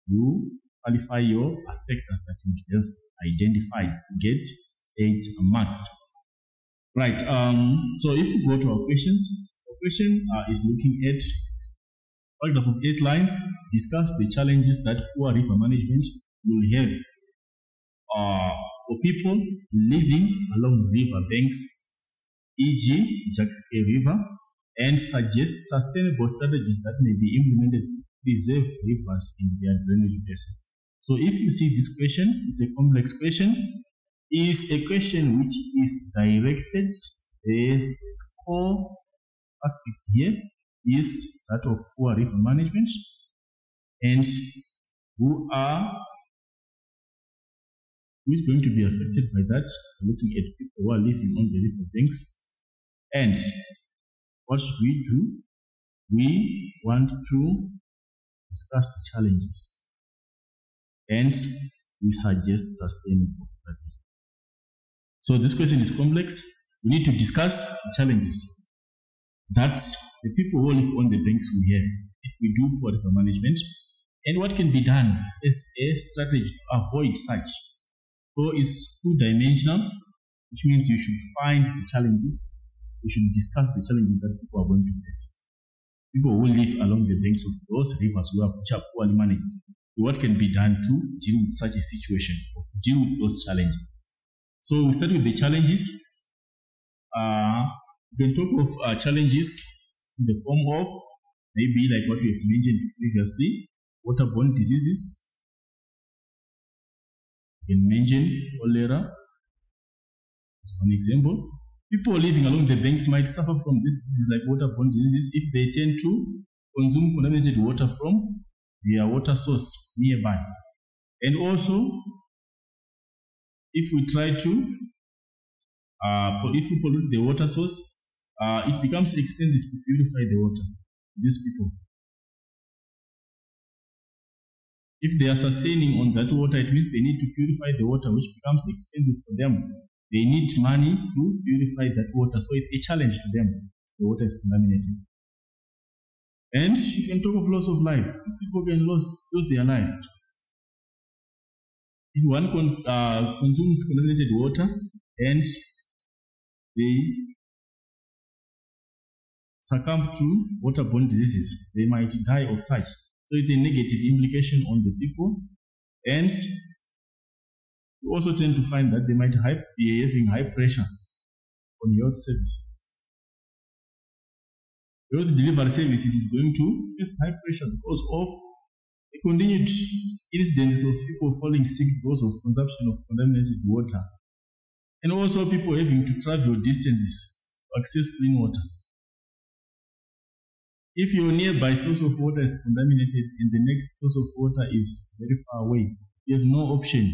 You qualify your factors that you have identified to get 8 marks. Right. So if we go to our questions, our question is looking at paragraph of 8 lines. Discuss the challenges that poor river management will have for people living along river banks, e.g., Jack's River, and suggest sustainable strategies that may be implemented to preserve rivers in their drainage basin. So if you see this question, it's a complex question. It's a question which is directed. The core aspect here is that of poor river management, and who are Who is going to be affected by that? We're looking at people who are living on the river banks. And what should we do? We want to discuss the challenges and we suggest sustainable strategy. So this question is complex. We need to discuss the challenges that the people who live on the banks will have if we do poor river management, and what can be done as a strategy to avoid such. So it's two-dimensional, which means you should find the challenges. You should discuss the challenges that people are going to face. People who live along the banks of those rivers which are poorly managed. What can be done to deal with such a situation or to deal with those challenges? So we start with the challenges. We can talk of challenges in the form of maybe like what we have mentioned previously, waterborne diseases. We can mention cholera as one example. People living along the banks might suffer from this disease like waterborne diseases if they tend to consume contaminated water from their water source nearby. And also, if we try to, if we pollute the water source, it becomes expensive to purify the water. These people, if they are sustaining on that water, it means they need to purify the water, which becomes expensive for them. They need money to purify that water, so it's a challenge to them. The water is contaminated. And you can talk of loss of lives. These people can lose their lives. If one consumes contaminated water and they succumb to waterborne diseases, they might die of such. So it's a negative implication on the people. And you also tend to find that they might be having high pressure on health services. Health delivery services is going to face high pressure because of the continued incidents of people falling sick because of consumption of contaminated water. And also people having to travel distances to access clean water. If your nearby source of water is contaminated and the next source of water is very far away, you have no option.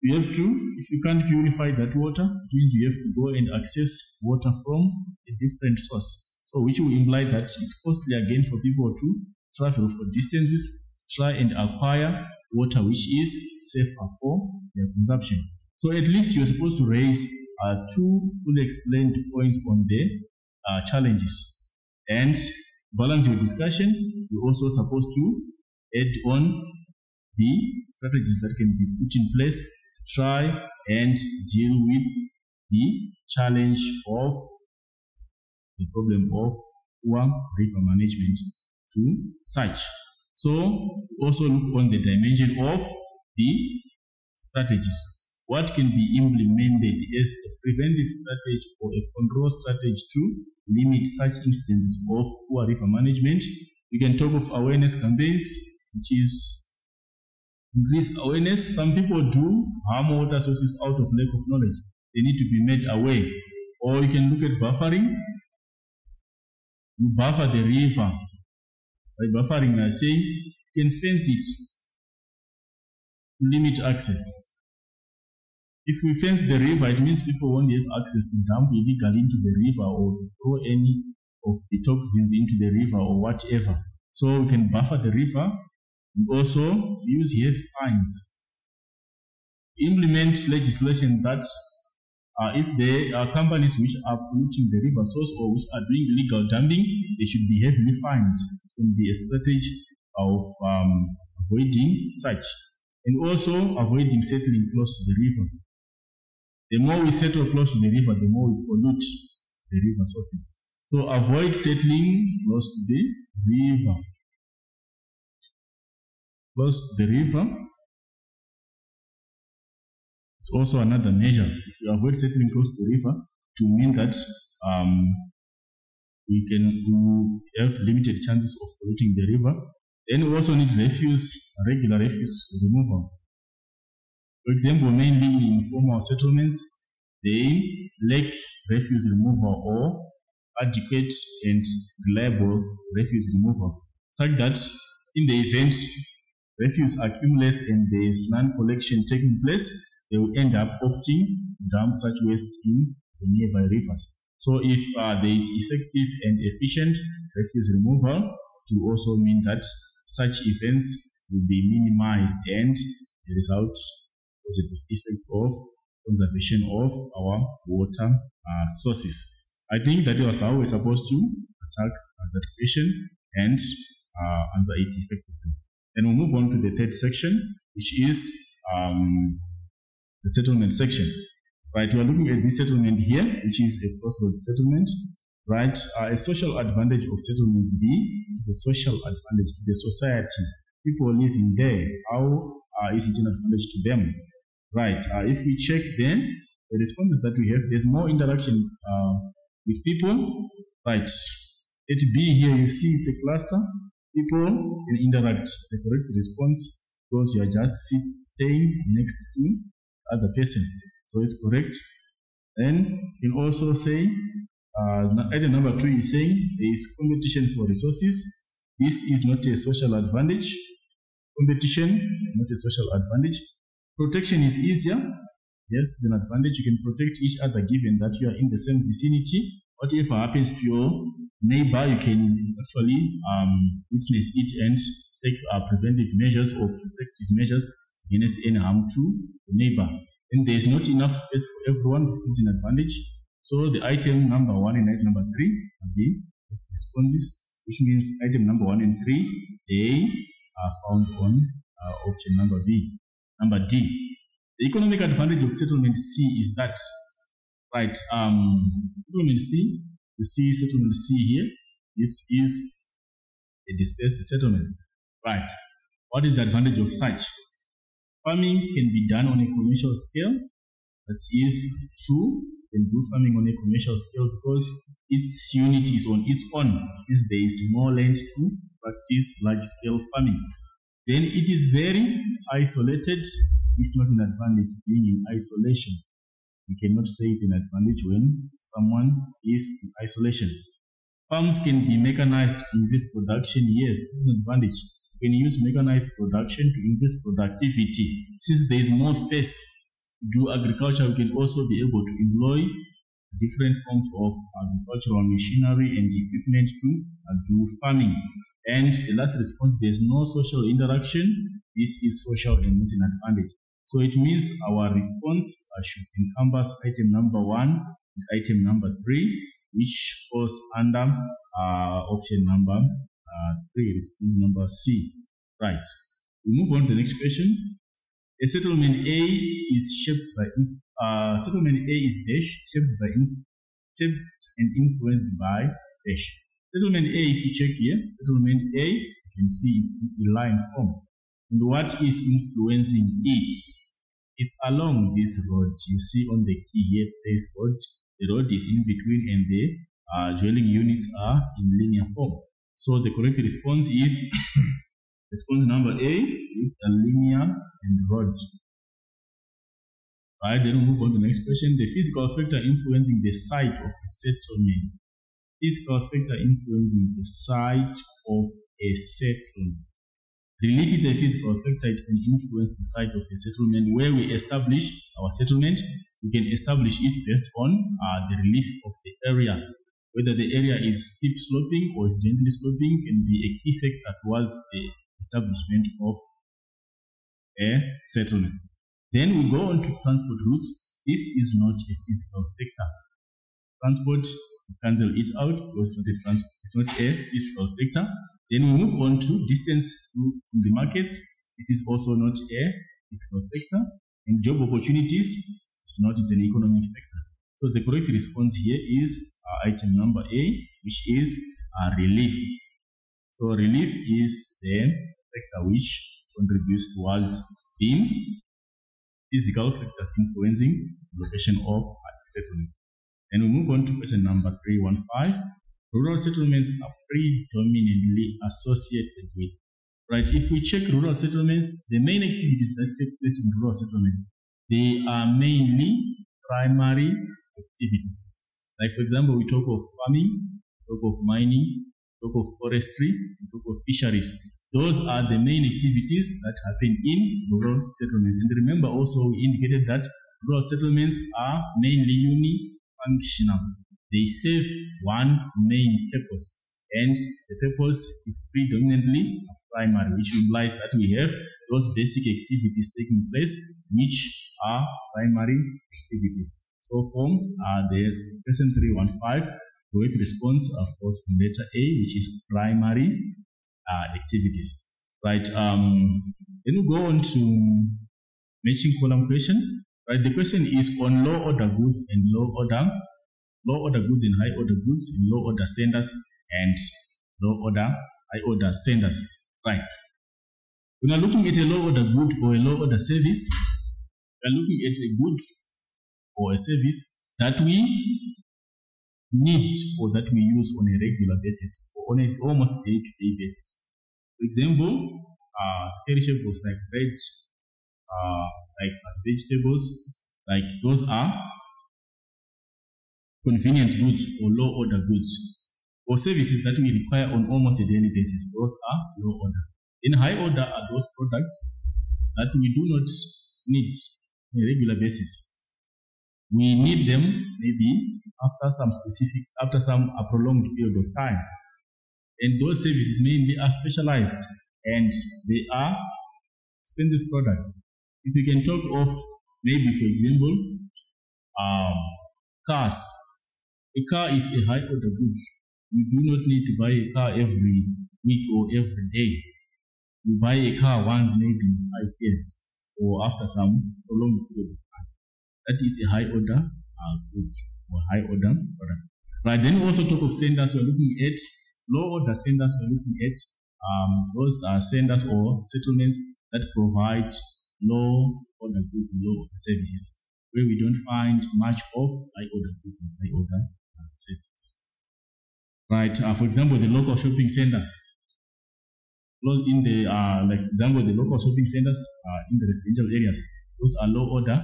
You have to, if you can't purify that water, it means you have to go and access water from a different source. So which will imply that it's costly again for people to travel for distances, try and acquire water which is safer for their consumption. So at least you're supposed to raise two fully explained points on the challenges. And balance your discussion, you're also supposed to add on the strategies that can be put in place to try and deal with the challenge of the problem of poor river management to such. So also look on the dimension of the strategies. What can be implemented as a preventive strategy or a control strategy to limit such incidents of poor river management? We can talk of awareness campaigns, which is increase awareness. Some people do harm water sources out of lack of knowledge. They need to be made aware. Or you can look at buffering. You buffer the river. By buffering, I say you can fence it to limit access. If we fence the river, it means people won't have access to dump illegally into the river or throw any of the toxins into the river or whatever. So we can buffer the river. We also use heavy fines. Implement legislation that if there are companies which are polluting the river source or which are doing illegal dumping, they should be heavily fined. It can be a strategy of avoiding such. And also avoiding settling close to the river. The more we settle close to the river, the more we pollute the river sources. So avoid settling close to the river. Close to the river. It's also another measure. If you avoid settling close to the river, to mean that we have limited chances of polluting the river. Then we also need regular refuse removal. For example, mainly in informal settlements, they lack refuse removal or adequate and reliable refuse removal, such that in the event refuse accumulates and there is non-collection taking place, they will end up opting to dump such waste in the nearby rivers. So if there is effective and efficient refuse removal, to also mean that such events will be minimized and the result positive effect of conservation of our water sources. I think that was how we're supposed to attack that question and answer it effectively. Then we'll move on to the third section, which is the settlement section. Right, we are looking at this settlement here, which is a crossroad settlement. Right, a social advantage of settlement B is a social advantage to the society. People living there, how is it an advantage to them? Right, if we check then, the responses that we have, there's more interaction with people. Right, at B here you see it's a cluster. People can interact. It's a correct response because you are just staying next to the other person. So it's correct. Then you can also say, item number 2 is saying there is competition for resources. This is not a social advantage. Competition is not a social advantage. Protection is easier. Yes, it's an advantage. You can protect each other given that you are in the same vicinity. Whatever happens to your neighbor, you can actually witness it and take preventive measures or protective measures against any harm to the neighbor. And there is not enough space for everyone. This is an advantage. So the item number 1 and item number 3 are the responses, which means item number 1 and 3, they are found on option number B. Number D. The economic advantage of settlement C is that, right, settlement C, you see settlement C here, this is a dispersed settlement. Right. What is the advantage of such? Farming can be done on a commercial scale. That is true. You can do farming on a commercial scale because its unit is on its own. Hence there is more land to practice large-scale farming. Then it is very isolated. It's not an advantage being in isolation. You cannot say it's an advantage when someone is in isolation. Farms can be mechanized to increase production. Yes, this is an advantage. You can use mechanized production to increase productivity. Since there is more space to do agriculture, we can also be able to employ different forms of agricultural machinery and equipment to do farming. And the last response, there is no social interaction. This is social and not an advantage. So it means our response should encompass item number 1 and item number 3, which falls under option number 3, response number C. Right. We move on to the next question. A settlement A is shaped by settlement A is dash shaped and influenced by dash. Settlement A, if you check here, settlement A, you can see is in a line form. And what is influencing it? It's along this road. You see on the key here it says road. The road is in between and the dwelling units are in linear form. So the correct response is response number A with a linear and road. Alright, then we move on to the next question. The physical factor influencing the site of a settlement. Physical factor influencing the site of a settlement. Relief is a physical factor. It can influence the site of a settlement. Where we establish our settlement, we can establish it based on the relief of the area. Whether the area is steep sloping or is gently sloping can be a key factor towards the establishment of a settlement. Then we go on to transport routes. This is not a physical factor. Transport, we cancel it out because it's not a physical factor. Then we move on to distance from the markets. This is also not a physical factor. And job opportunities, it's an economic factor. So the correct response here is item number A, which is relief. So relief is the factor which contributes towards being physical factors influencing the location of settlement. And we move on to question number 315. Rural settlements are predominantly associated with. Right, if we check rural settlements, the main activities that take place in rural settlement, they are mainly primary activities. Like for example, we talk of farming, we talk of mining, we talk of forestry, we talk of fisheries. Those are the main activities that happen in rural settlements. And remember also we indicated that rural settlements are mainly unifunctional. They serve one main purpose, and the purpose is predominantly primary, which implies that we have those basic activities taking place, which are primary activities. So from the question 315, correct response, of course, from letter A, which is primary activities. Right. Then we go on to matching column question. Right. The question is on low order goods and low order goods and high order goods, and low order senders and low order high order senders. Right. When we are looking at a low order good or a low order service, we are looking at a good or a service that we need or that we use on a regular basis or on an almost day-to-day basis. For example, perishables like bread, like vegetables, like those are convenience goods or low order goods, or services that we require on almost a daily basis. Those are low order. In high order are those products that we do not need on a regular basis. We need them maybe after some prolonged period of time. And those services mainly are specialized and they are expensive products. If we can talk of maybe, for example, cars. A car is a high order good. You do not need to buy a car every week or every day. You buy a car once, maybe 5 years, or after some prolonged period of time. That is a high order good or high order product. Right. Then we also talk of senders. We're looking at low order senders. We're looking at those are senders or settlements that provide low order goods and low order services, where we don't find much of high order goods and high order services. Right. For example, the local shopping center. In the like example, the local shopping centers in the residential areas, those are low order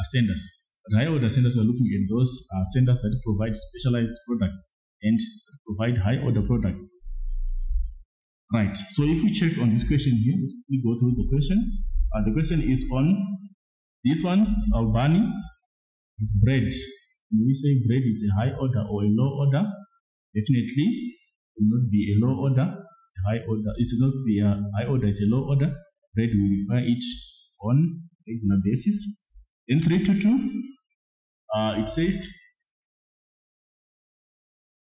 centers. But high order centers are looking at those centers that provide specialized products and provide high order products. Right. So if we check on this question here, let's quickly go through the question. The question is on this one. It's Albani. It's bread. When we say bread is a high order or a low order, definitely it will not be a low order. High order. It will not be a high order. It's a low order. Bread we require it on regular basis. In 322, it says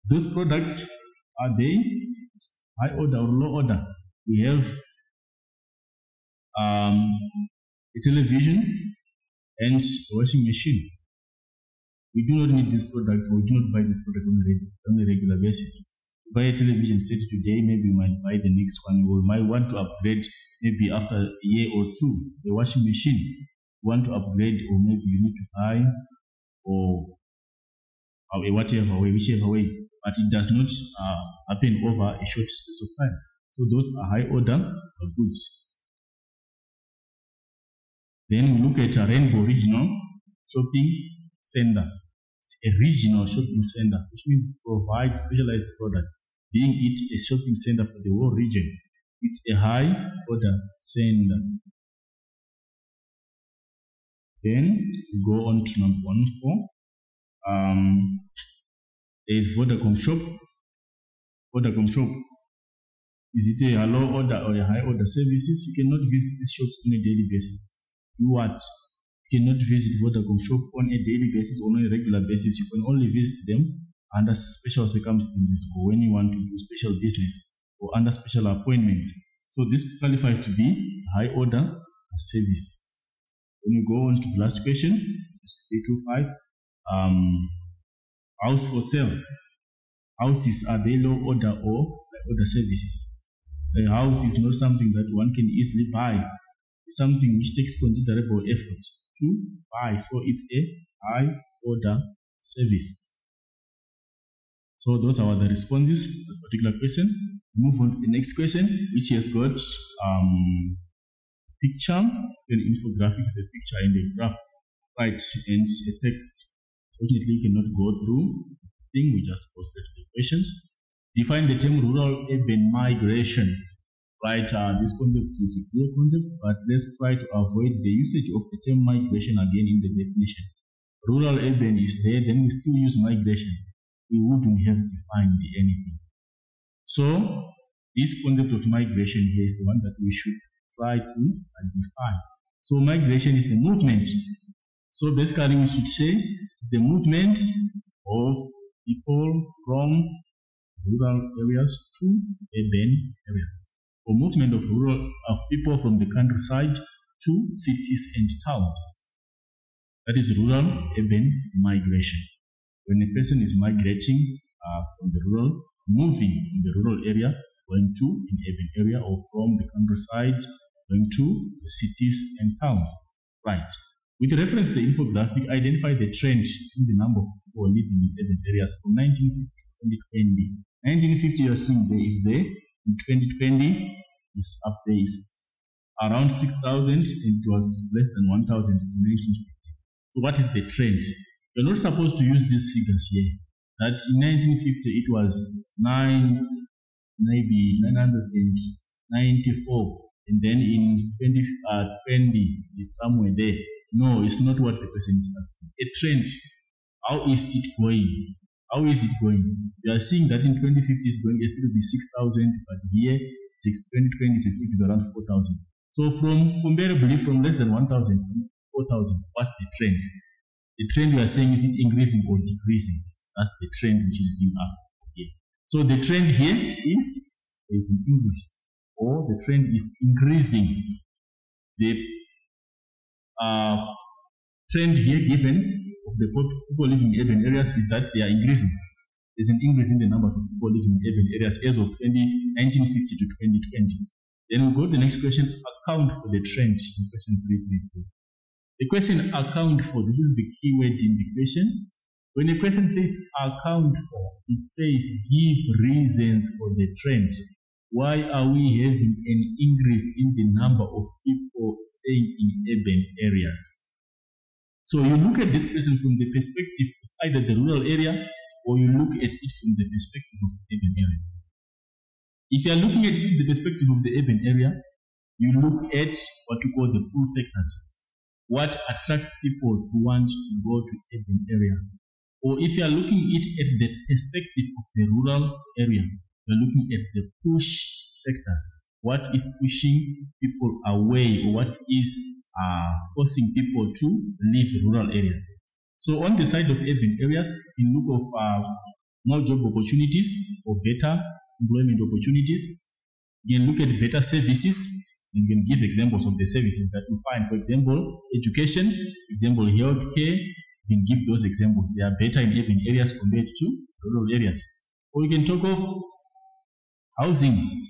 those products, are they high order or low order? We have a television and a washing machine. We do not need these products, or we do not buy this product on a regular basis. Buy a television set today, maybe you might buy the next one. You might want to upgrade maybe after a year or two. The washing machine, you want to upgrade, or maybe you need to buy, or whichever way, but it does not happen over a short space of time. So those are high order goods. Then we look at a Rainbow Regional Shopping Center. It's a regional shopping center, which means it provides specialized products, being it a shopping center for the whole region. It's a high order center. Then we go on to number 14. There is Vodacom shop. Vodacom shop. Is it a low order or a high order services? You cannot visit this shop on a daily basis. You what? You cannot visit Vodacom shop on a daily basis or on a regular basis. You can only visit them under special circumstances, or when you want to do special business, or under special appointments. So this qualifies to be high order service. When you go on to the last question, 325, house for sale. Houses, are they low order or high order services? A house is not something that one can easily buy. It's something which takes considerable effort to buy. So it's a high order service. So those are the responses to the particular question. Move on to the next question, which has got picture, an infographic, the picture and the graph, right, and a text. Fortunately, you cannot go through the thing. We just go straight to the questions. Define the term rural urban migration. right? This concept is a clear concept, but let's try to avoid the usage of the term migration again in the definition. Rural urban is there, then we still use migration. We wouldn't have defined anything. So this concept of migration here is the one that we should try to define. So migration is the movement. So basically we should say the movement of people from rural areas to urban areas, or movement of people from the countryside to cities and towns. That is rural-urban migration. When a person is migrating from the rural, moving in the rural area, going to an urban area, or from the countryside, going to the cities and towns. Right. With reference to the infographic, identify the trend in the number of people living in urban areas from 1950 to 2020. 1950, you are seeing there is there. In 2020, is up there, is around 6,000, and it was less than 1,000 in 1950. So what is the trend? You're not supposed to use these figures here. That in 1950 it was maybe 994, and then in 2020 is somewhere there. No, it's not what the person is asking. A trend. How is it going? How is it going? You are seeing that in 2050 it's going expected to be 6,000, but here 2020 is expected to be around 4,000. So from comparably from less than 1,000 to 4,000, what's the trend? The trend we are saying, is it increasing or decreasing? That's the trend which is being asked here. So the trend here is in English, or the trend is increasing. The trend here given of the people living in urban areas is that they are increasing. There's an increase in the numbers of people living in urban areas as of 1950 to 2020. Then we go to the next question, account for the trend in question 332. The question account for, this is the key word in the question. When the question says account for, it says give reasons for the trend. Why are we having an increase in the number of people staying in urban areas? So you look at this question from the perspective of either the rural area, or you look at it from the perspective of the urban area. If you are looking at it from the perspective of the urban area, you look at what you call the pull factors. What attracts people to want to go to urban areas? Or if you are looking at it at the perspective of the rural area, you are looking at the push factors. What is pushing people away, or what is forcing people to leave the rural area? So on the side of urban areas, in look of more job opportunities or better employment opportunities, you can look at better services, and you can give examples of the services that you find. For example, education, example, healthcare, you can give those examples. They are better in urban areas compared to rural areas. Or you can talk of housing.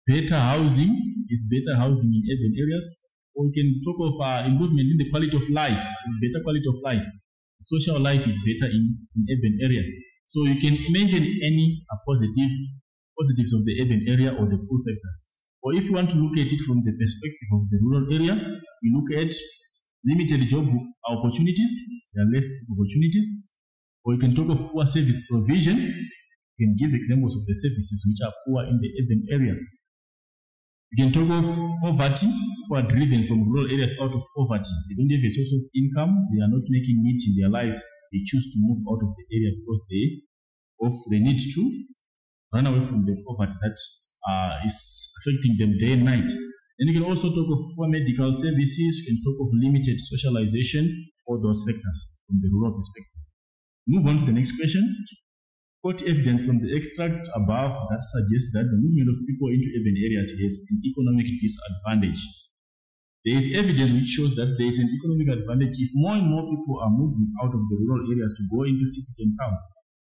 Better housing is better housing in urban areas. Or you can talk of improvement in the quality of life. It's better quality of life. Social life is better in urban area. So you can mention any positives of the urban area or the pull factors. Or if you want to look at it from the perspective of the rural area, you look at limited job opportunities. There are less opportunities. Or you can talk of poor service provision. You can give examples of the services which are poor in the urban area. You can talk of poverty, who are driven from rural areas out of poverty. They don't have a source of income. They are not making needs in their lives. They choose to move out of the area because they need to run away from the poverty that is affecting them day and night. Then you can also talk of poor medical services. You can talk of limited socialization, all those factors from the rural perspective. Move on to the next question. Quote evidence from the extract above that suggests that the movement of people into urban areas has an economic disadvantage. There is evidence which shows that there is an economic advantage if more and more people are moving out of the rural areas to go into cities and towns.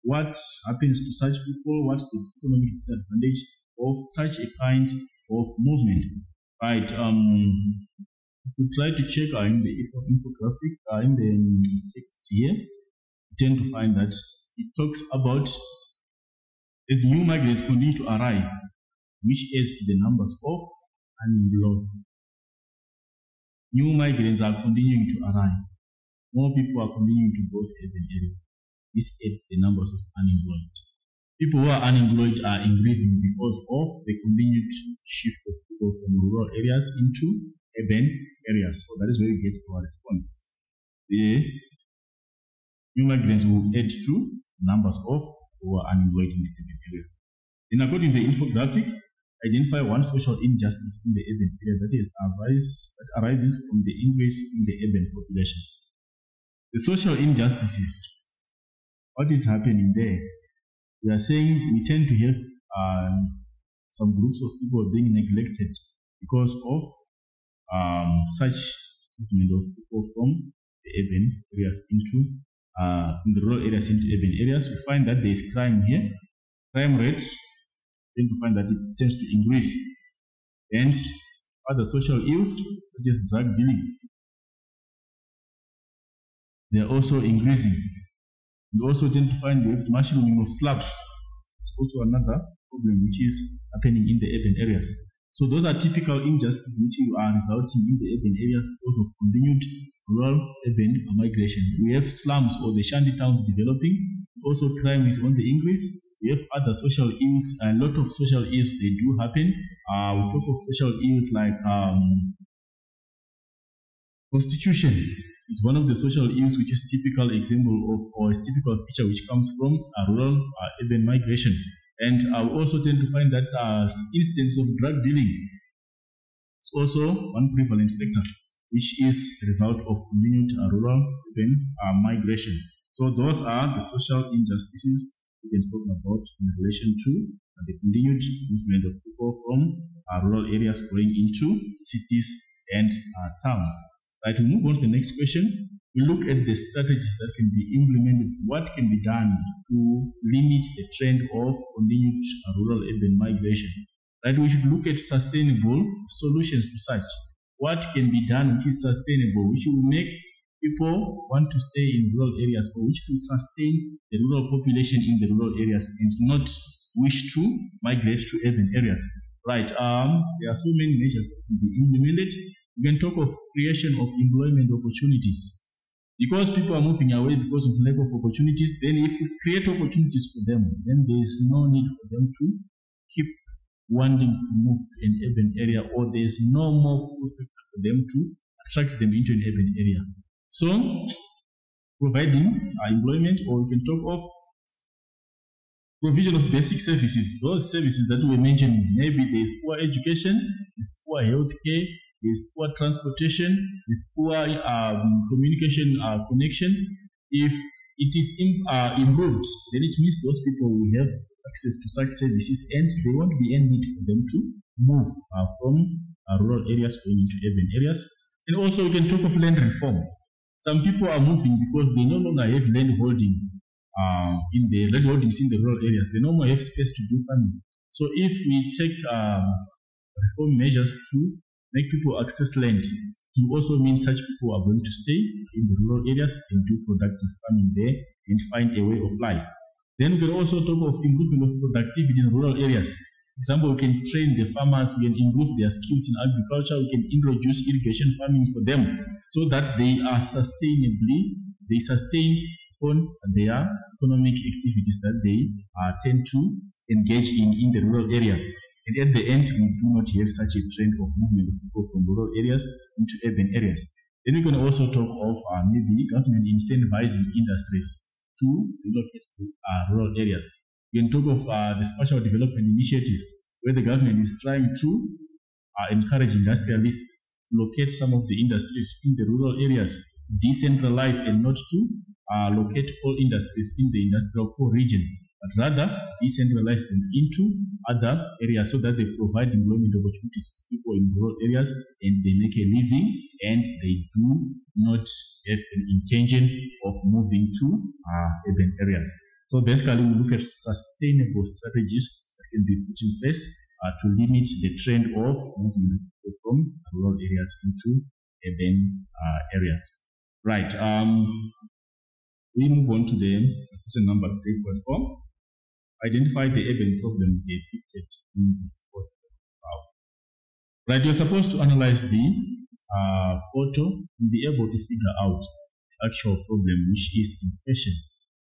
What happens to such people? What's the economic disadvantage of such a kind of movement? Right. If we try to check in the infographic, in the text here, we tend to find that it talks about as new migrants continue to arrive, which adds to the numbers of unemployed. New migrants are continuing to arrive. More people are continuing to go to urban areas. This adds the numbers of unemployed. people who are unemployed are increasing because of the continued shift of people from rural areas into urban areas. So that is where we get our response. The new migrants will add to numbers of who are unemployed in the urban area. Then according to the infographic, identify one social injustice in the urban area that arises from the increase in the urban population. The social injustices, what is happening there? We are saying we tend to have some groups of people being neglected because of such movement of people from the urban areas into from the rural areas into urban areas. We find that there is crime here. Crime rates tend to find that it tends to increase, and other social ills such as drug dealing, they are also increasing. We also tend to find the mushrooming of slums. It's also another problem which is happening in the urban areas. So those are typical injustices which are resulting in the urban areas because of continued rural-urban migration. We have slums or the shanty towns developing. Also, crime is on the increase. We have other social ills. A lot of social ills, they do happen. We talk of social ills like prostitution. It's one of the social ills which is typical example of, or is typical feature which comes from rural urban migration. And I also tend to find that instances of drug dealing is also one prevalent factor, which is the result of continued rural urban migration. So those are the social injustices we can talk about in relation to the continued movement of people from rural areas going into cities and towns. Right, we move on to the next question. We look at the strategies that can be implemented. What can be done to limit the trend of continued rural-urban migration? Right, we should look at sustainable solutions to such. What can be done which is sustainable, which will make people want to stay in rural areas, or which will sustain the rural population in the rural areas and not wish to migrate to urban areas. Right, there are so many measures that can be implemented. We can talk of creation of employment opportunities. Because people are moving away because of lack of opportunities, then if we create opportunities for them, then there is no need for them to keep wanting to move to an urban area, or there is no more factor for them to attract them into an urban area. So, providing employment, or we can talk of provision of basic services. Those services that we mentioned, maybe there is poor education, there is poor health care, there is poor transportation, there is poor communication connection. If it is improved, then it means those people will have access to such services, and there won't be any need for them to move from rural areas going into urban areas. And also we can talk of land reform. Some people are moving because they no longer have land holding in the land holdings in the rural areas. They no more have space to do farming. So if we take reform measures to make people access land, it will also mean such people are going to stay in the rural areas and do productive farming there and find a way of life. Then we can also talk of improvement of productivity in rural areas. For example, we can train the farmers, we can improve their skills in agriculture, we can introduce irrigation farming for them so that they are they sustain on their economic activities that they tend to engage in the rural area. And at the end, we do not have such a trend of movement of people from rural areas into urban areas. Then we can also talk of maybe government incentivizing industries to relocate to rural areas. We can talk of the spatial development initiatives, where the government is trying to encourage industrialists to locate some of the industries in the rural areas, decentralize, and not to locate all industries in the industrial core regions, but rather decentralize them into other areas so that they provide employment opportunities for people in rural areas and they make a living, and they do not have an intention of moving to urban areas. So basically, we look at sustainable strategies that can be put in place to limit the trend of movement from rural areas into urban areas. Right. We move on to the question number 3.4. Identify the urban problem depicted in the photo. Right, you're supposed to analyze the photo and be able to figure out the actual problem which is in question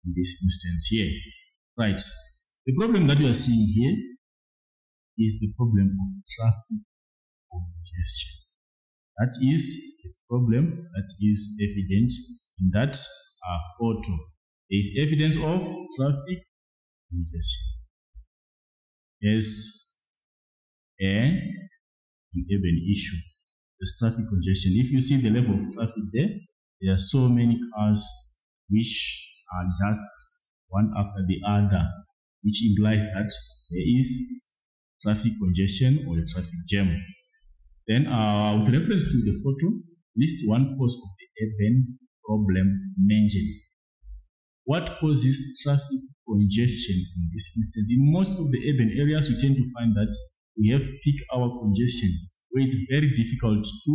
in this instance here. Right, The problem that you are seeing here is the problem of traffic congestion. That is a problem that is evident in that photo. There is evidence of traffic congestion as an urban issue. There's traffic congestion. If you see the level of traffic there are so many cars which are just one after the other, which implies that there is traffic congestion or a traffic jam. Then, with reference to the photo, list one cause of the urban problem mentioned. What causes traffic congestion in this instance? In most of the urban areas, we tend to find that we have peak hour congestion, where it's very difficult to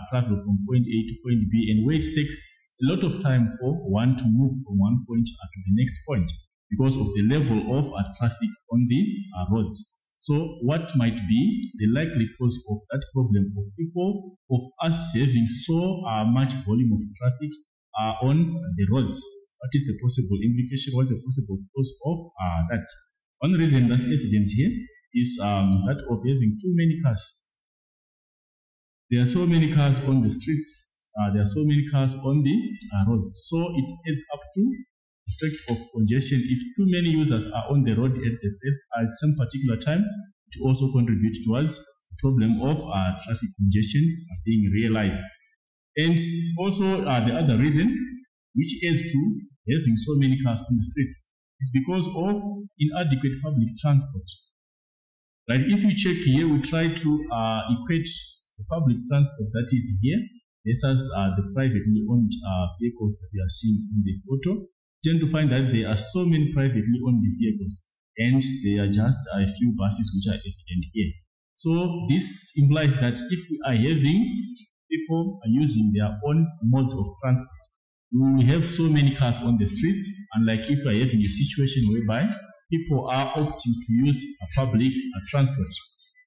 travel from point A to point B, and where it takes a lot of time for one to move from one point to the next point because of the level of traffic on the roads. So what might be the likely cause of that problem of people, of us having so much volume of traffic on the roads? What is the possible implication? What is the possible cause of that? One reason that's evidence here is that of having too many cars. There are so many cars on the streets. There are so many cars on the roads. So it adds up to effect of congestion. If too many users are on the road at some particular time, it also contributes towards the problem of traffic congestion being realized. And also the other reason, which adds to having so many cars on the streets, is because of inadequate public transport. Right? If you check here, we try to equate the public transport that is here versus the privately owned vehicles that we are seeing in the photo. Tend to find that there are so many privately owned vehicles and there are just a few buses which are evident here. So this implies that if we are having people are using their own modes of transport, we have so many cars on the streets, unlike if we are having a situation whereby people are opting to use a public transport.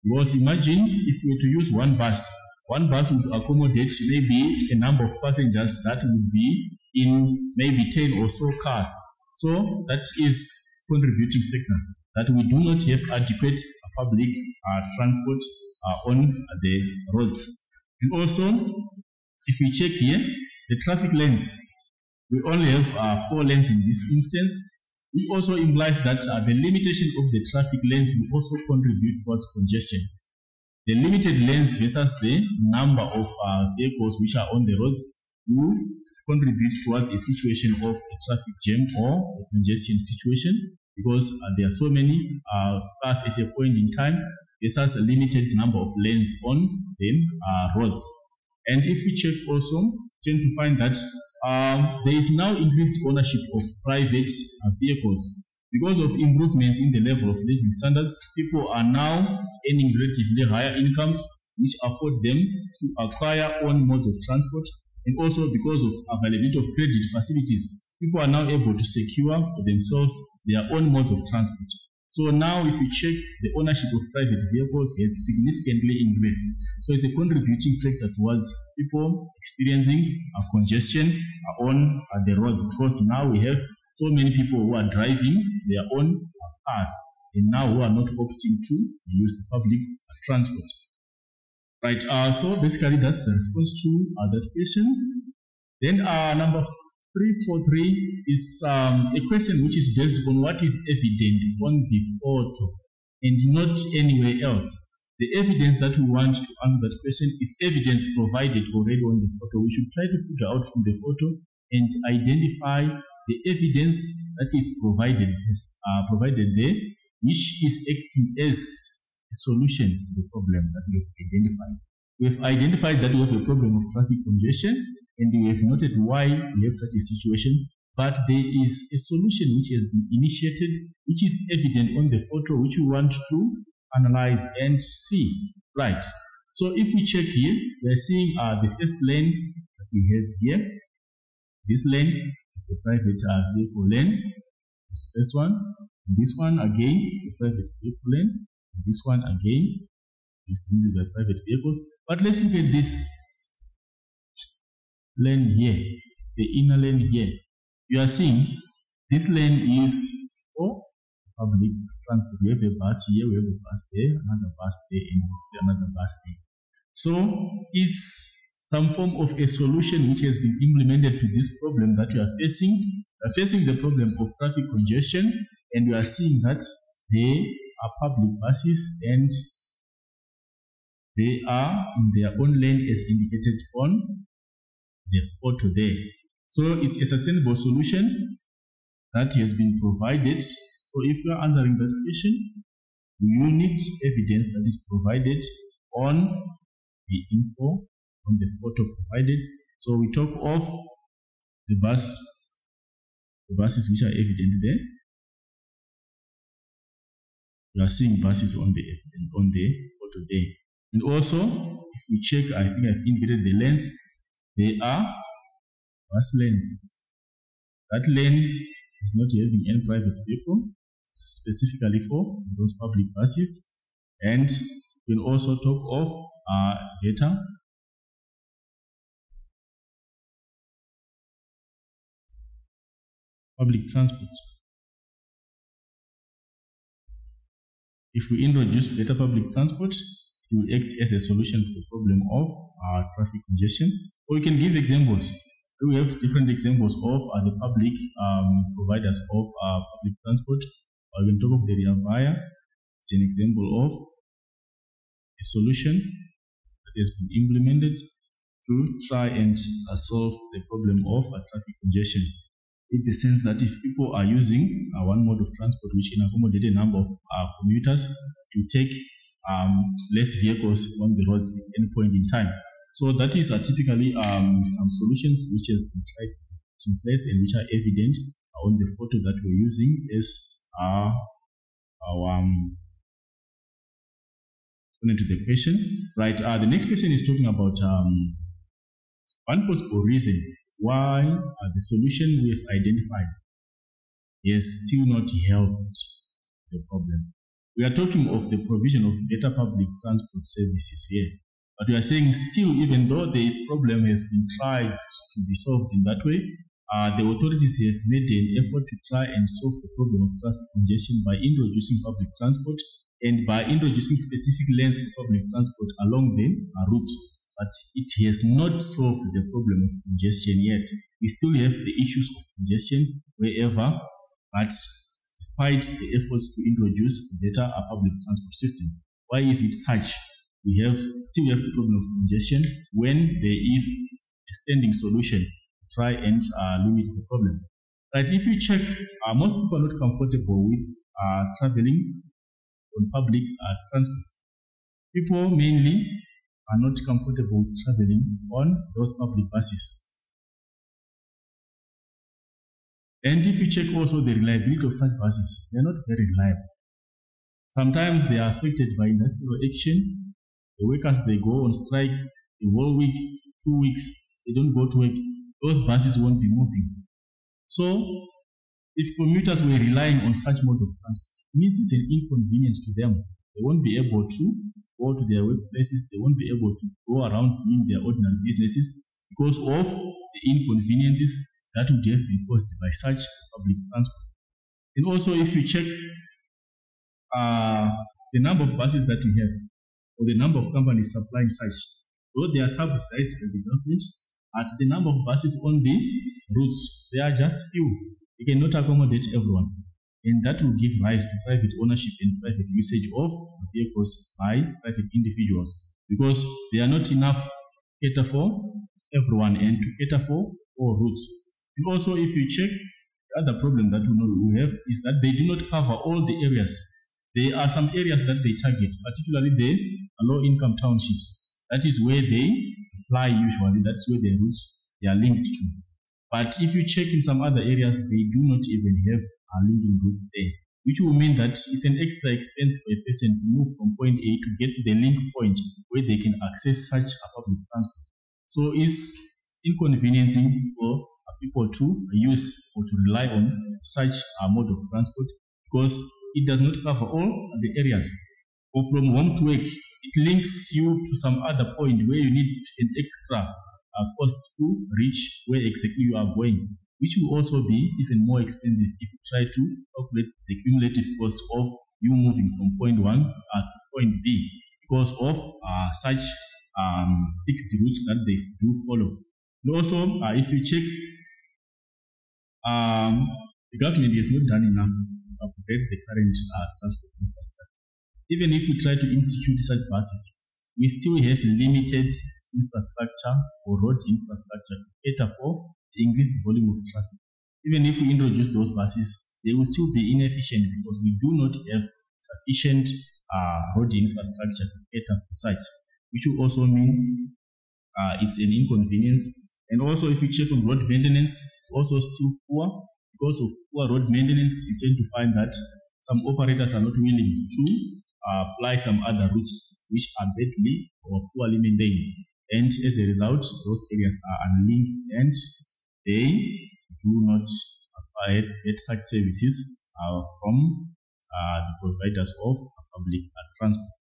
Because imagine if we were to use one bus would accommodate maybe a number of passengers that would be in maybe 10 or so cars. So that is contributing factor that we do not have adequate public transport on the roads. And also, if we check here, the traffic lanes, we only have 4 lanes in this instance, which also implies that the limitation of the traffic lanes will also contribute towards congestion. The limited lanes versus the number of vehicles which are on the roads will contribute towards a situation of a traffic jam or a congestion situation, because there are so many cars at a point in time versus a limited number of lanes on the roads. And if we check also, tend to find that there is now increased ownership of private vehicles. Because of improvements in the level of living standards, people are now earning relatively higher incomes, which afford them to acquire own modes of transport. And also because of availability of credit facilities, people are now able to secure for themselves their own modes of transport. So now if you check, the ownership of private vehicles has significantly increased. So it's a contributing factor towards people experiencing congestion on the roads, because now we have so many people who are driving their own cars and now who are not opting to use the public transport. Right, so basically that's the response to that question. Then number 343 is a question which is based on what is evident on the photo and not anywhere else. The evidence that we want to answer that question is evidence provided already on the photo. We should try to figure out from the photo and identify the evidence that is provided there, which is acting as a solution to the problem that we have identified. We have identified that we have a problem of traffic congestion, and we have noted why we have such a situation, but there is a solution which has been initiated, which is evident on the photo, which we want to analyze and see. Right. So if we check here, we are seeing the first lane that we have here. This lane is a private vehicle lane. This first one. And this one again is a private vehicle lane. And this one again is the private vehicles. But let's look at this lane here, the inner lane here. You are seeing this lane is for public transport. We have a bus here, we have a bus there, another bus there, and another bus there. So it's some form of a solution which has been implemented to this problem that we are facing. We are facing the problem of traffic congestion, and we are seeing that there are public buses and they are in their own lane as indicated on the photo there. So it's a sustainable solution that has been provided. So if you are answering that question, you need evidence that is provided on the info on the photo provided. So we talk of the buses which are evident there. You are seeing buses on the photo there. And also, if we check, I think I've indicated the lanes. They are bus lanes. That lane is not having any private vehicle, specifically for those public buses. And we'll also talk of data. Public transport. If we introduce better public transport, it will act as a solution to the problem of traffic congestion. Or we can give examples. We have different examples of the public providers of public transport. We can talk of the Via. It's an example of a solution that has been implemented to try and solve the problem of traffic congestion. In the sense that if people are using one mode of transport which can accommodate a number of commuters to take less vehicles on the roads at any point in time. So that is typically some solutions which has been tried in place and which are evident on the photo that we're using as our to the question. Right, the next question is talking about one possible reason why the solution we have identified has still not helped the problem. We are talking of the provision of better public transport services here. But we are saying still, even though the problem has been tried to be solved in that way, the authorities have made an effort to try and solve the problem of traffic congestion by introducing public transport and by introducing specific lanes for public transport along the routes. But it has not solved the problem of congestion yet. We still have the issues of congestion wherever, but despite the efforts to introduce a better public transport system. Why is it such? We still have the problem of congestion when there is a standing solution to try and limit the problem. Right, if you check, most people are not comfortable with traveling on public transport. People mainly are not comfortable with traveling on those public buses. And if you check also the reliability of such buses, they are not very reliable. Sometimes they are affected by industrial action. The workers, they go on strike a whole week, 2 weeks, they don't go to work. Those buses won't be moving. So, if commuters were relying on such mode of transport, it means it's an inconvenience to them. They won't be able to go to their workplaces, they won't be able to go around doing their ordinary businesses because of the inconveniences that would have been caused by such public transport. And also, if you check the number of buses that we have, or the number of companies supplying such, though they are subsidized by the government, at the number of buses on the routes, they are just few. They cannot accommodate everyone. And that will give rise to private ownership and private usage of vehicles by private individuals because they are not enough to cater for everyone and to cater for all routes. And also, if you check, the other problem that we have is that they do not cover all the areas. There are some areas that they target, particularly the low-income townships. That is where they apply usually. That's where their routes they are linked to. But if you check in some other areas, they do not even have linking routes there, which will mean that it's an extra expense for a person to move from point A to get to the link point where they can access such a public transport. So it's inconveniencing for people to use or to rely on such a mode of transport because it does not cover all the areas. Or from home to work, it links you to some other point where you need an extra cost to reach where exactly you are going. which will also be even more expensive if you try to calculate the cumulative cost of you moving from point 1 to point B because of such fixed routes that they do follow. And also, if you check, the government has not done enough to upgrade the current transport infrastructure. Even if we try to institute such buses, we still have limited infrastructure or road infrastructure to cater for the increased volume of traffic. Even if we introduce those buses, they will still be inefficient because we do not have sufficient road infrastructure to cater for such, which will also mean it's an inconvenience. And also, if you check on road maintenance, it's also still poor. Because of poor road maintenance, you tend to find that some operators are not willing to apply some other routes which are badly or poorly maintained. And as a result, those areas are unlinked and they do not get such services from the providers of public transport.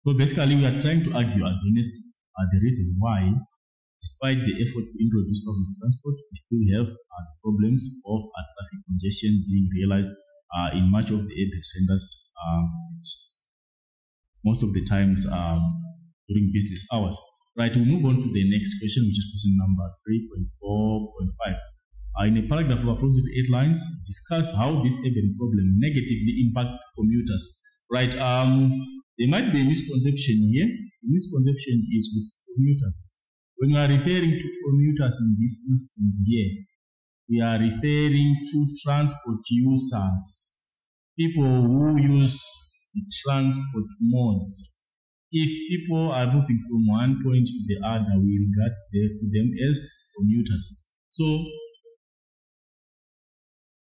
So basically, we are trying to argue against the reason why, despite the effort to introduce public transport, we still have problems of traffic congestion being realized in much of the urban centers, most of the times during business hours. Right, we'll move on to the next question, which is question number 3.4.5. In a paragraph of approximately 8 lines, discuss how this urban problem negatively impacts commuters. Right, there might be a misconception here. The misconception is with commuters. When we are referring to commuters in this instance here, we are referring to transport users, people who use the transport modes. If people are moving from one point to the other, we regard them as commuters. So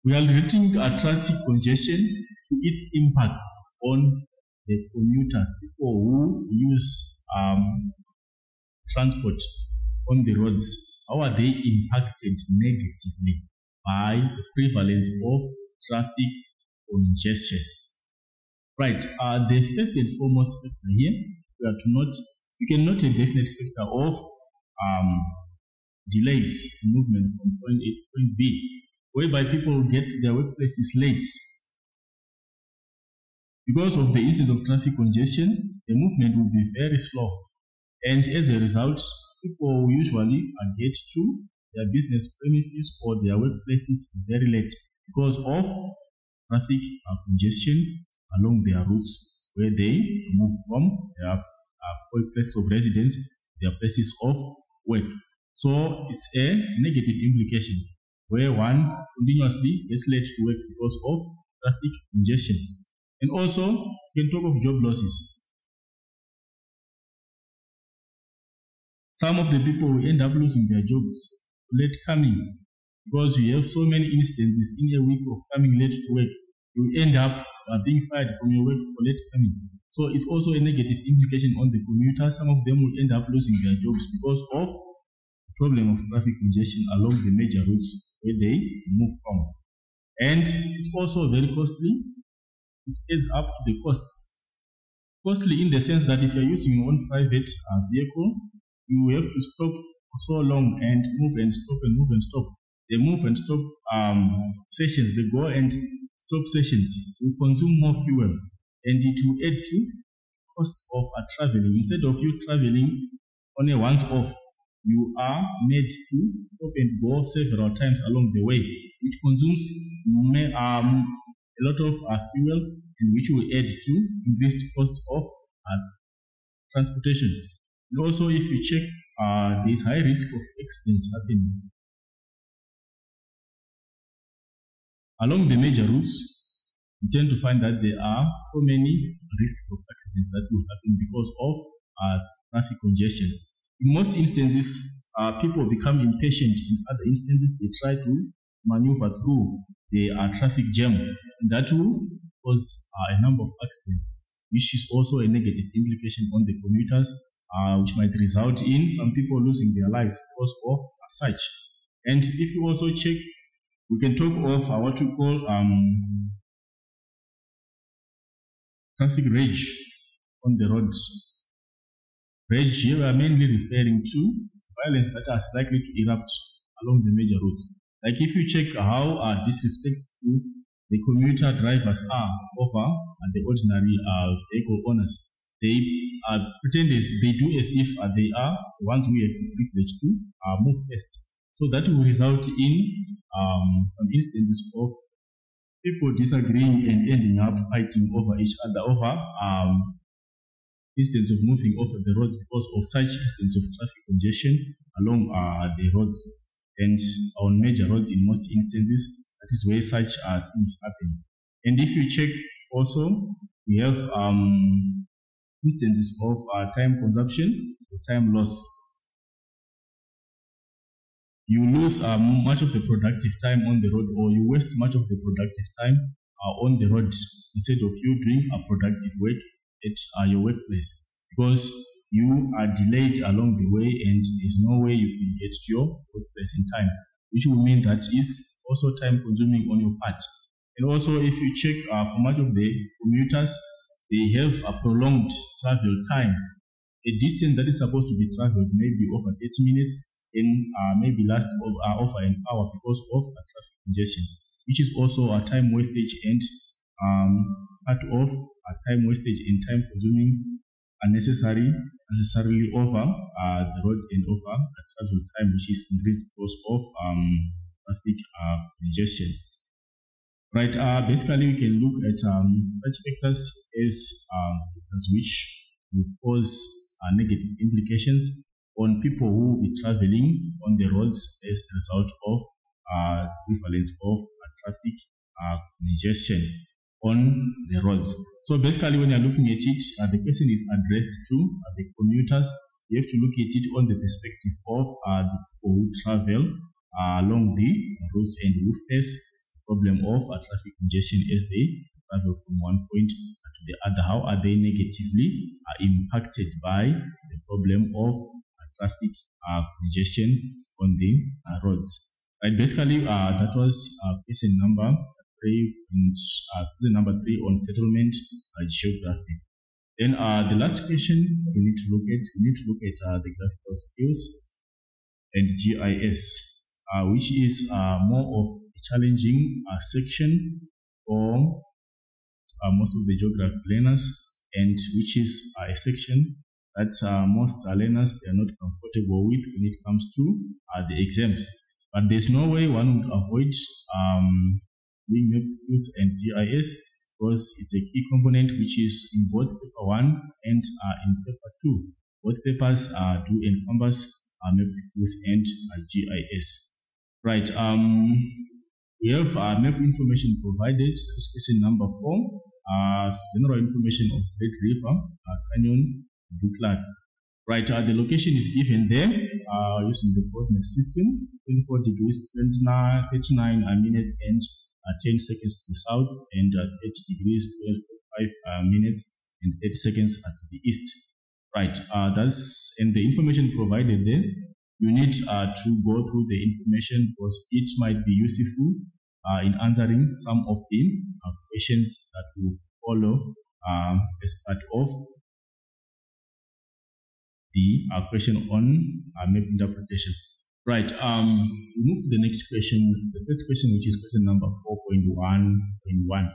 we are relating traffic congestion to its impact on the commuters, people who use transport on the roads. How are they impacted negatively by the prevalence of traffic congestion? Right, the first and foremost factor here, we can note a definite factor of delays in movement from point A to point B, whereby people get their workplaces late. Because of the incidence of traffic congestion, the movement will be very slow, and as a result, people will usually get to their business premises or their workplaces very late because of traffic congestion along their routes where they move from their places of residence, their places of work. So it's a negative implication where one continuously gets late to work because of traffic congestion. And also, we can talk of job losses. Some of the people will end up losing their jobs late coming because we have so many instances in a week of coming late to work. You end up being fired from your work for late coming. So it's also a negative implication on the commuters. Some of them will end up losing their jobs because of the problem of traffic congestion along the major routes where they move from. And it's also very costly. It adds up to the costs. Costly in the sense that if you're using your own private vehicle, you have to stop for so long and move and stop and move and stop. The move and stop sessions, the go and stop sessions will consume more fuel, and it will add to cost of traveling. Instead of you traveling on a once-off, you are made to stop and go several times along the way, which consumes a lot of fuel, and which will add to increased cost of transportation. And also, if you check, there is high risk of accidents happening along the major routes. You tend to find that there are so many risks of accidents that will happen because of traffic congestion. In most instances, people become impatient. In other instances, they try to maneuver through the traffic jam, and that will cause a number of accidents, which is also a negative implication on the commuters, which might result in some people losing their lives because of such. And if you also check, we can talk of what we call traffic rage on the roads. Rage here we are mainly referring to violence that is likely to erupt along the major roads. Like if you check how disrespectful the commuter drivers are over the ordinary vehicle owners, they pretend as they do as if they are the ones who have the privilege to move first. So that will result in some instances of people disagreeing and ending up fighting over each other over instance of moving off of the roads because of such instance of traffic congestion along the roads and on major roads. In most instances, that is where such things happen. And if you check also, we have instances of time consumption or time loss. You lose much of the productive time on the road, or you waste much of the productive time on the road instead of you doing a productive work at your workplace, because you are delayed along the way and there's no way you can get to your workplace in time, which will mean that is also time consuming on your part. And also, if you check for much of the commuters, they have a prolonged travel time. A distance that is supposed to be traveled maybe over 30 minutes and maybe last over an hour because of a traffic congestion, which is also a time wastage and part of a time wastage and time consuming unnecessarily over the road and over the travel time, which is increased because of traffic congestion. Right. Basically, we can look at such factors as which will cause negative implications on people who will be traveling on the roads as a result of prevalence of traffic congestion on the roads. So basically, when you're looking at it, the question is addressed to the commuters. You have to look at it on the perspective of the people who travel along the roads and who face the problem of traffic congestion as they travel from one point to the other. How are they negatively impacted by the problem of traffic congestion on the roads? Right. Basically, that was question number 3 and number 3 on settlement geography. Then the last question we need to look at the graphical skills and GIS, which is more of a challenging section for most of the geography learners, and which is a section that most learners they are not comfortable with when it comes to the exams. But there's no way one would avoid doing map skills and GIS, because it's a key component which is in both paper 1 and in paper 2. Both papers do encompass map skills and GIS. Right. We have map information provided. Question number 4. General information of Red River Canyon Booklet. Right. The location is given there using the coordinate system: 24 degrees, 39 minutes, and 10 seconds to the south, and 30 degrees, 12.5 minutes, and 30 seconds to the east. Right. And the information provided there, you need to go through the information because it might be useful in answering some of the questions that will follow as part of the question on map interpretation. Right. We move to the next question. The first question, which is question number 4.1.1,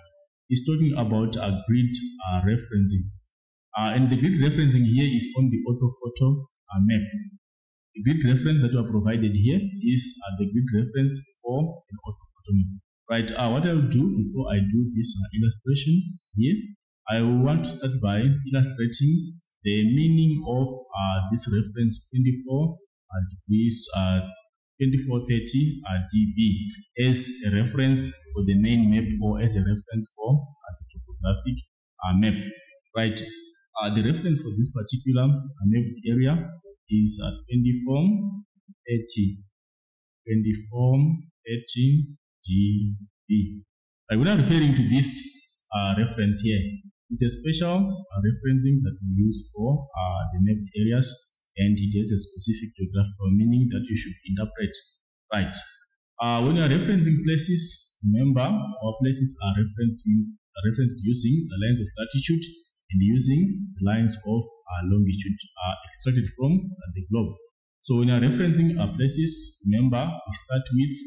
is talking about grid referencing. And the grid referencing here is on the orthophoto map. The grid reference that we are provided here is the grid reference for an orthophoto map. Right. What I'll do before I do this illustration here, I want to start by illustrating the meaning of this reference 24 degrees 2430 dB as a reference for the main map, or as a reference for the topographic map. Right. The reference for this particular mapped area is 2430 dB. When I'm referring to this reference here, it's a special referencing that we use for the mapped areas, and it has a specific geographical meaning that you should interpret. Right. When you are referencing places, remember our places are referenced using the lines of latitude and using the lines of longitude extracted from the globe. So when you are referencing places, remember we start with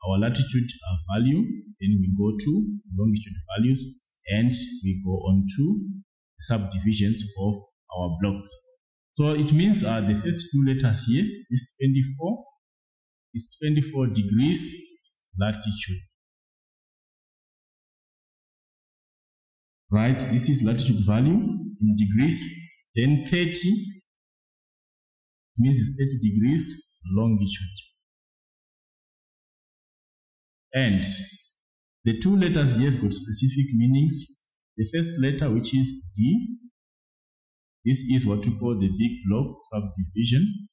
our latitude value, then we go to longitude values, and we go on to the subdivisions of our blocks. So it means the first two letters here is 24 degrees latitude. Right, this is latitude value in degrees. Then 30 means it's 30 degrees longitude. And the two letters here have got specific meanings. The first letter, which is D, this is what we call the big block subdivision.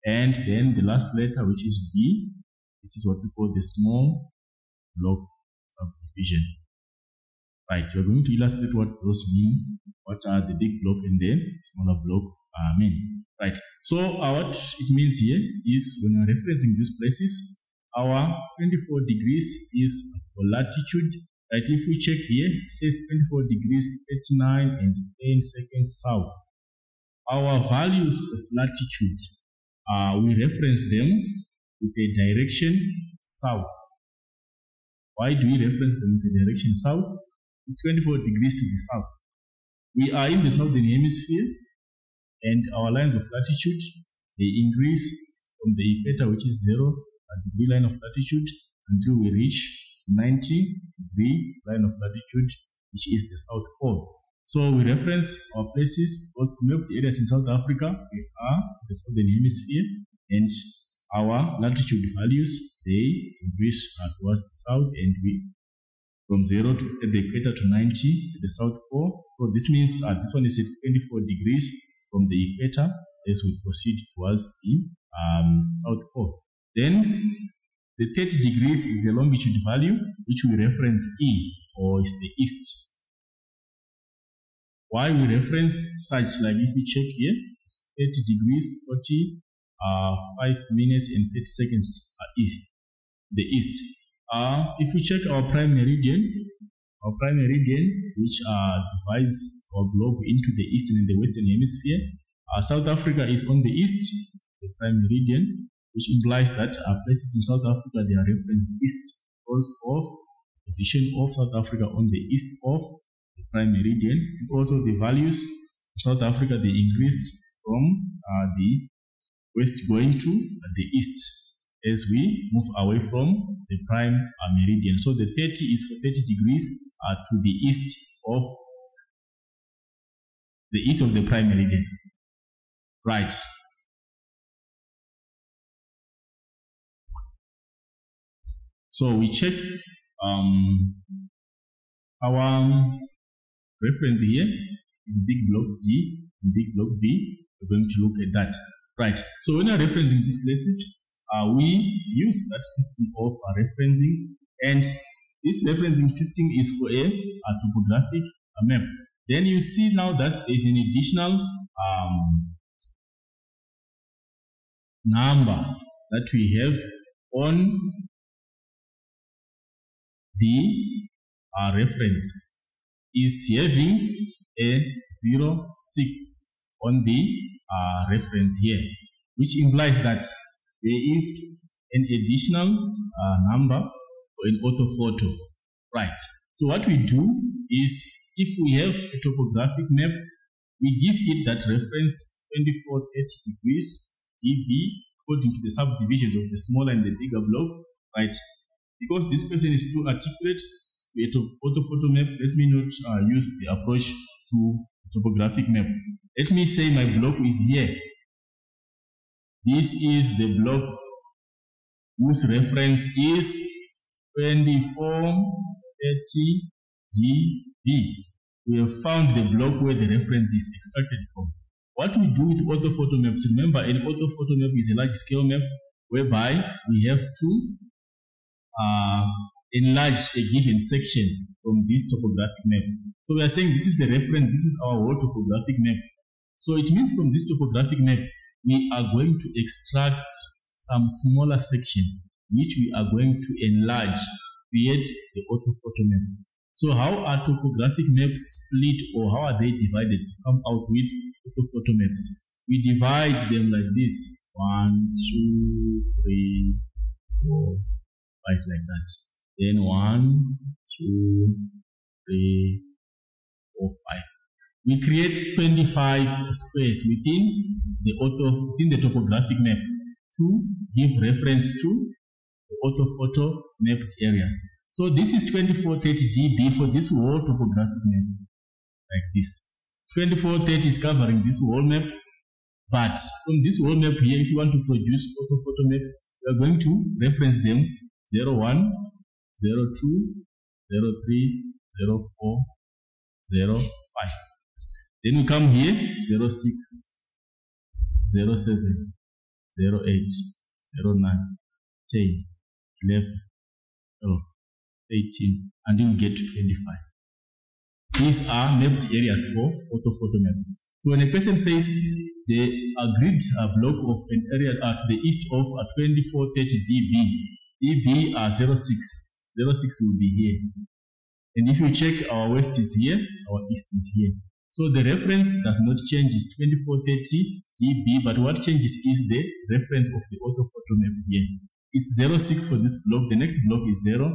And then the last letter, which is B, this is what we call the small block subdivision. Right, we're going to illustrate what those mean, what are the big block and the smaller block mean. Right, so what it means here is when we're referencing these places, our 24 degrees is for latitude. Right, if we check here, it says 24 degrees 39 and 10 seconds south. Our values of latitude, we reference them with a direction south. Why do we reference them with a direction south? It's 24 degrees to the south. We are in the southern hemisphere, and our lines of latitude, they increase from the equator, which is 0 degree line of latitude, until we reach 90-degree line of latitude, which is the South Pole. So we reference our places, because to map the areas in South Africa, we are in the southern hemisphere, and our latitude values, they increase towards the south, and we from 0 to the equator to 90 to the South Pole. So this means this one is at 24 degrees from the equator as we proceed towards the South Pole. Then the 30 degrees is a longitude value which we reference E, or is the east. Why we reference such? Like if we check here, it's 30 degrees 45 minutes and 30 seconds east, the east. If we check our prime meridian, which divides our globe into the eastern and the western hemisphere, South Africa is on the east, the prime meridian, which implies that places in South Africa, they are referenced east because of the position of South Africa on the east of the prime meridian. And also the values in South Africa, they increased from the west going to the east as we move away from the prime meridian. So the 30 is for 30 degrees to the east of the prime meridian. Right. So we check our reference here is big block G and big block B. We're going to look at that. Right. So when we're referencing these places, we use that system of referencing, and this referencing system is for a topographic map. Then you see now that there is an additional number that we have on the reference is having a 06 on the reference here, which implies that there is an additional number for an orthophoto. Right. So what we do is, if we have a topographic map, we give it that reference 2430 degrees dB according to the subdivisions of the smaller and the bigger block. Right. Because this person is too articulate to a orthophoto map, let me not use the approach to topographic map. Let me say my block is here. This is the block whose reference is 2430 GB. We have found the block where the reference is extracted from. What we do with orthophoto maps, remember an orthophoto map is a large scale map whereby we have to enlarge a given section from this topographic map. So we are saying this is the reference, this is our whole topographic map. So it means from this topographic map, we are going to extract some smaller section which we are going to enlarge, create the orthophoto maps. So how are topographic maps split, or how are they divided to come out with orthophoto maps? We divide them like this: 1, 2, 3, 4, 5 like that. Then 1, 2, 3, 4, 5. We create 25 squares within the topographic map to give reference to the orthophoto mapped areas. So this is 2430 dB for this whole topographic map, like this. 2430 is covering this whole map, but from this whole map here, if you want to produce orthophoto maps, we are going to reference them 01, 02, 03, 04, 05. Then we come here 06, 07, 08, 09, 10, 11, 12, 18, and you get to 25. These are mapped areas for orthophoto maps. So when a person says they agreed a block of an area to the east of 2430 dB are 06. 06 will be here. And if you check, our west is here, our east is here. So the reference does not change, it's 2430 dB, but what changes is the reference of the orthophoto map here. It's 06 for this block, the next block is 07,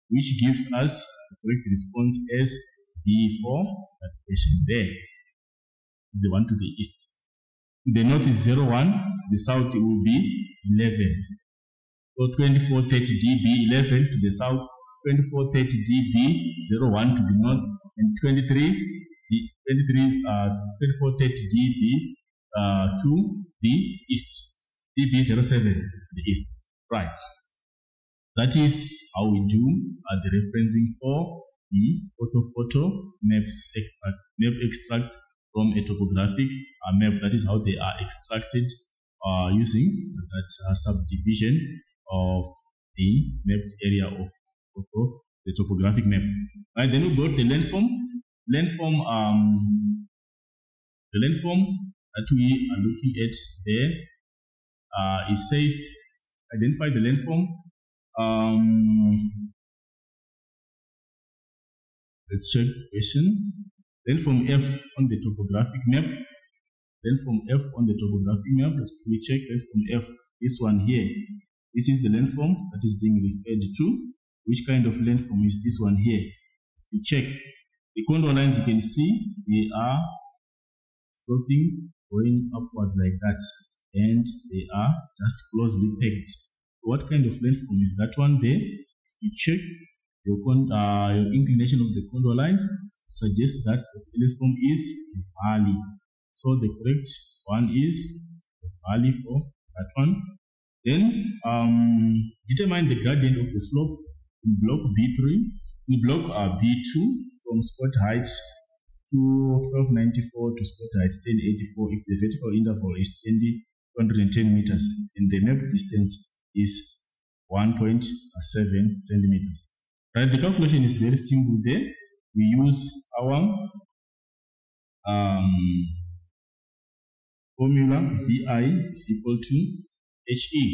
which gives us the correct response as D for that question there. It's the one to the east. The north is 01, the south will be 11. So 2430 dB, 11 to the south, 2430 dB, 01 to the north, and 2430 dB to the east. dB 07 to the east. Right. That is how we do the referencing for the orthophoto maps map extracts from a topographic map. That is how they are extracted using that subdivision of the mapped area of the topographic map. Right, then we got the landform. The landform that we are looking at there, it says identify the landform. Let's check the question. Landform F on the topographic map. Landform F on the topographic map. Let's quickly check landform F. This one here. This is the landform that is being referred to. Which kind of landform is this one here? We check. The contour lines you can see, they are sloping, going upwards like that, and they are just closely pegged. What kind of landform is that one there? You check your inclination of the contour lines suggests that the landform is a valley. So the correct one is the valley for that one. Then determine the gradient of the slope in block B3, in block B2 from spot height to 1294 to spot height 1084 if the vertical interval is 210 meters and the map distance is 1.7 centimeters. Right, the calculation is very simple there. We use our formula VI is equal to HE.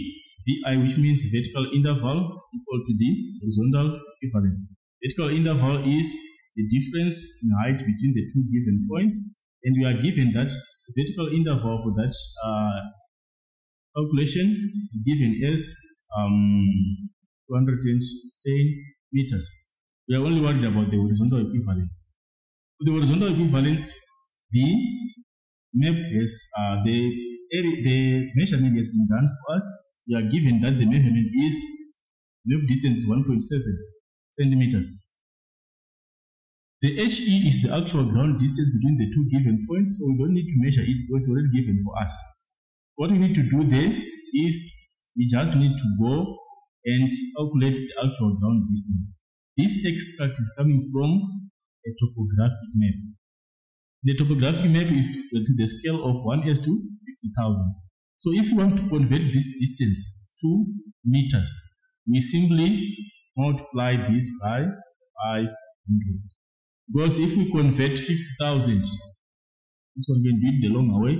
VI, which means vertical interval, is equal to the horizontal equivalence. Vertical interval is the difference in height between the two given points, and we are given that the vertical interval for that calculation is given as 210 meters. We are only worried about the horizontal equivalence. For the horizontal equivalence, the map has the measurement has been done for us. We are given that the measurement is map distance is 1.7 centimeters. The HE is the actual ground distance between the two given points, so we don't need to measure it because it's already given for us. What we need to do then is we just need to go and calculate the actual ground distance. This extract is coming from a topographic map. The topographic map is to the scale of 1:50,000. So if you want to convert this distance to meters, we simply multiply this by 500. Because if we convert 50,000, this one can do it the long way.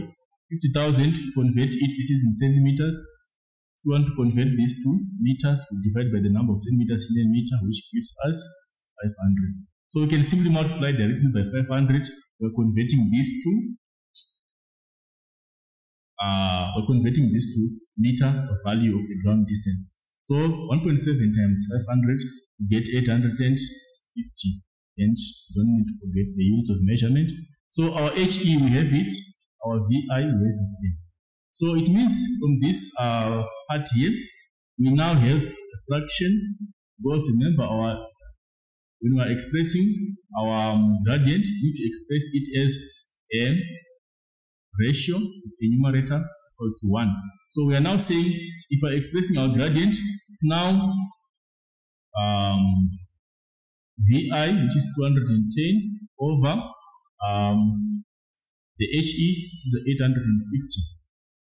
50,000, convert it, this is in centimeters. If we want to convert this to meters, we divide by the number of centimeters in a meter, which gives us 500. So we can simply multiply directly by 500. We're converting this to meter, the value of the ground distance. So 1.7 times 500, you get 850. And don't need to forget the unit of measurement. So our HE, we have it. Our VI, we have it there. So it means from this part here, we now have a fraction. Because remember, when we are expressing our gradient, we need to express it as a ratio, the numerator equal to 1. So we are now saying, if we are expressing our gradient, it's now VI, which is 210 over the HE is 850.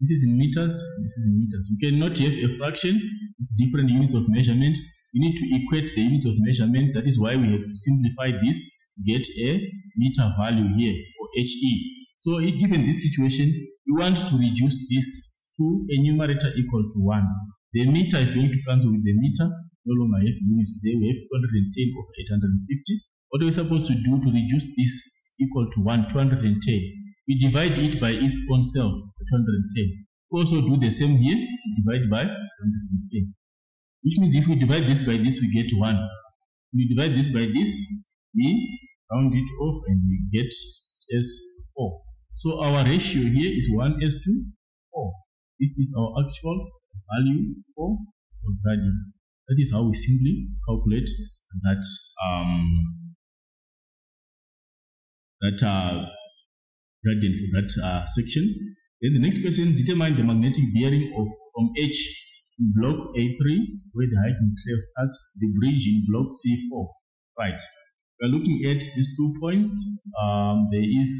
This is in meters, this is in meters. You cannot have a fraction with different units of measurement. You need to equate the units of measurement. That is why we have to simplify this, get a meter value here for HE. So given this situation, we want to reduce this to a numerator equal to 1. The meter is going to cancel with the meter. No longer have units there. We have 210 over 850. What are we supposed to do to reduce this equal to 1, 210? We divide it by its own self, 210. We also do the same here, divide by 210. Which means if we divide this by this, we get 1. If we divide this by this, we round it off and we get as 4. So our ratio here is 1:4. This is our actual value for gradient. That is how we simply calculate that gradient for that section. Then the next question, determine the magnetic bearing from H in block A3, where the hiking trail starts, the bridge in block C4. Right. We are looking at these 2 points. There is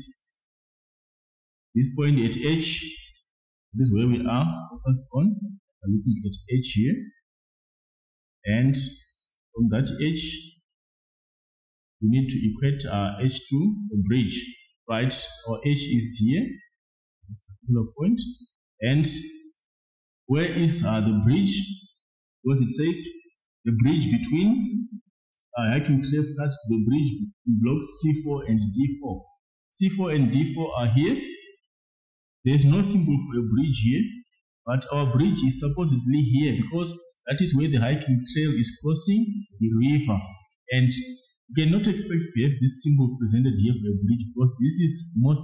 this point at H. This is where we are focused on. We are looking at H here. And from that H, we need to equate H to a bridge. Right, our H is here, this particular point, and where is the bridge? What it says, the bridge between hiking trail starts to the bridge in blocks C4 and D4. C4 and D4 are here. There is no symbol for a bridge here, but our bridge is supposedly here because that is where the hiking trail is crossing the river, and you cannot expect to have this symbol presented here for a bridge because this is most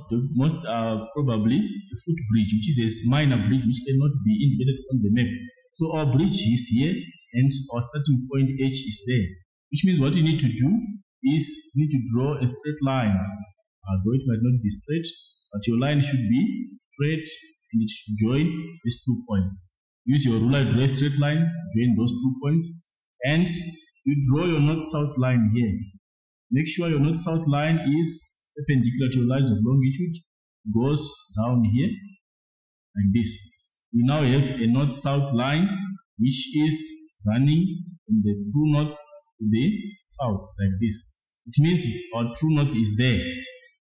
probably a footbridge, which is a minor bridge which cannot be indicated on the map. So our bridge is here and our starting point H is there, which means what you need to do is you need to draw a straight line. Though it might not be straight, but your line should be straight and it should join these 2 points. Use your ruler, draw a straight line, join those 2 points, and you draw your north-south line here. Make sure your north-south line is perpendicular to your lines of longitude, goes down here like this. We now have a north-south line which is running from the true north to the south like this. It means our true north is there.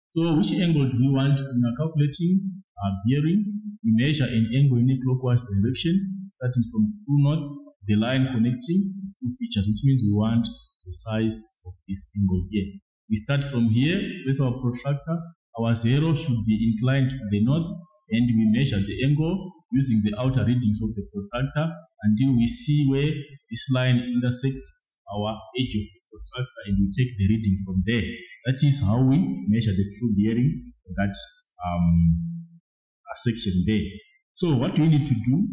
So which angle do we want? When we are calculating our bearing, we measure an angle in a clockwise direction, starting from true north, the line connecting 2 features, which means we want the size of this angle here. We start from here with our protractor. Our 0 should be inclined to the north, and we measure the angle using the outer readings of the protractor until we see where this line intersects our edge of the protractor, and we take the reading from there. That is how we measure the true bearing for that section there. So what do we need to do?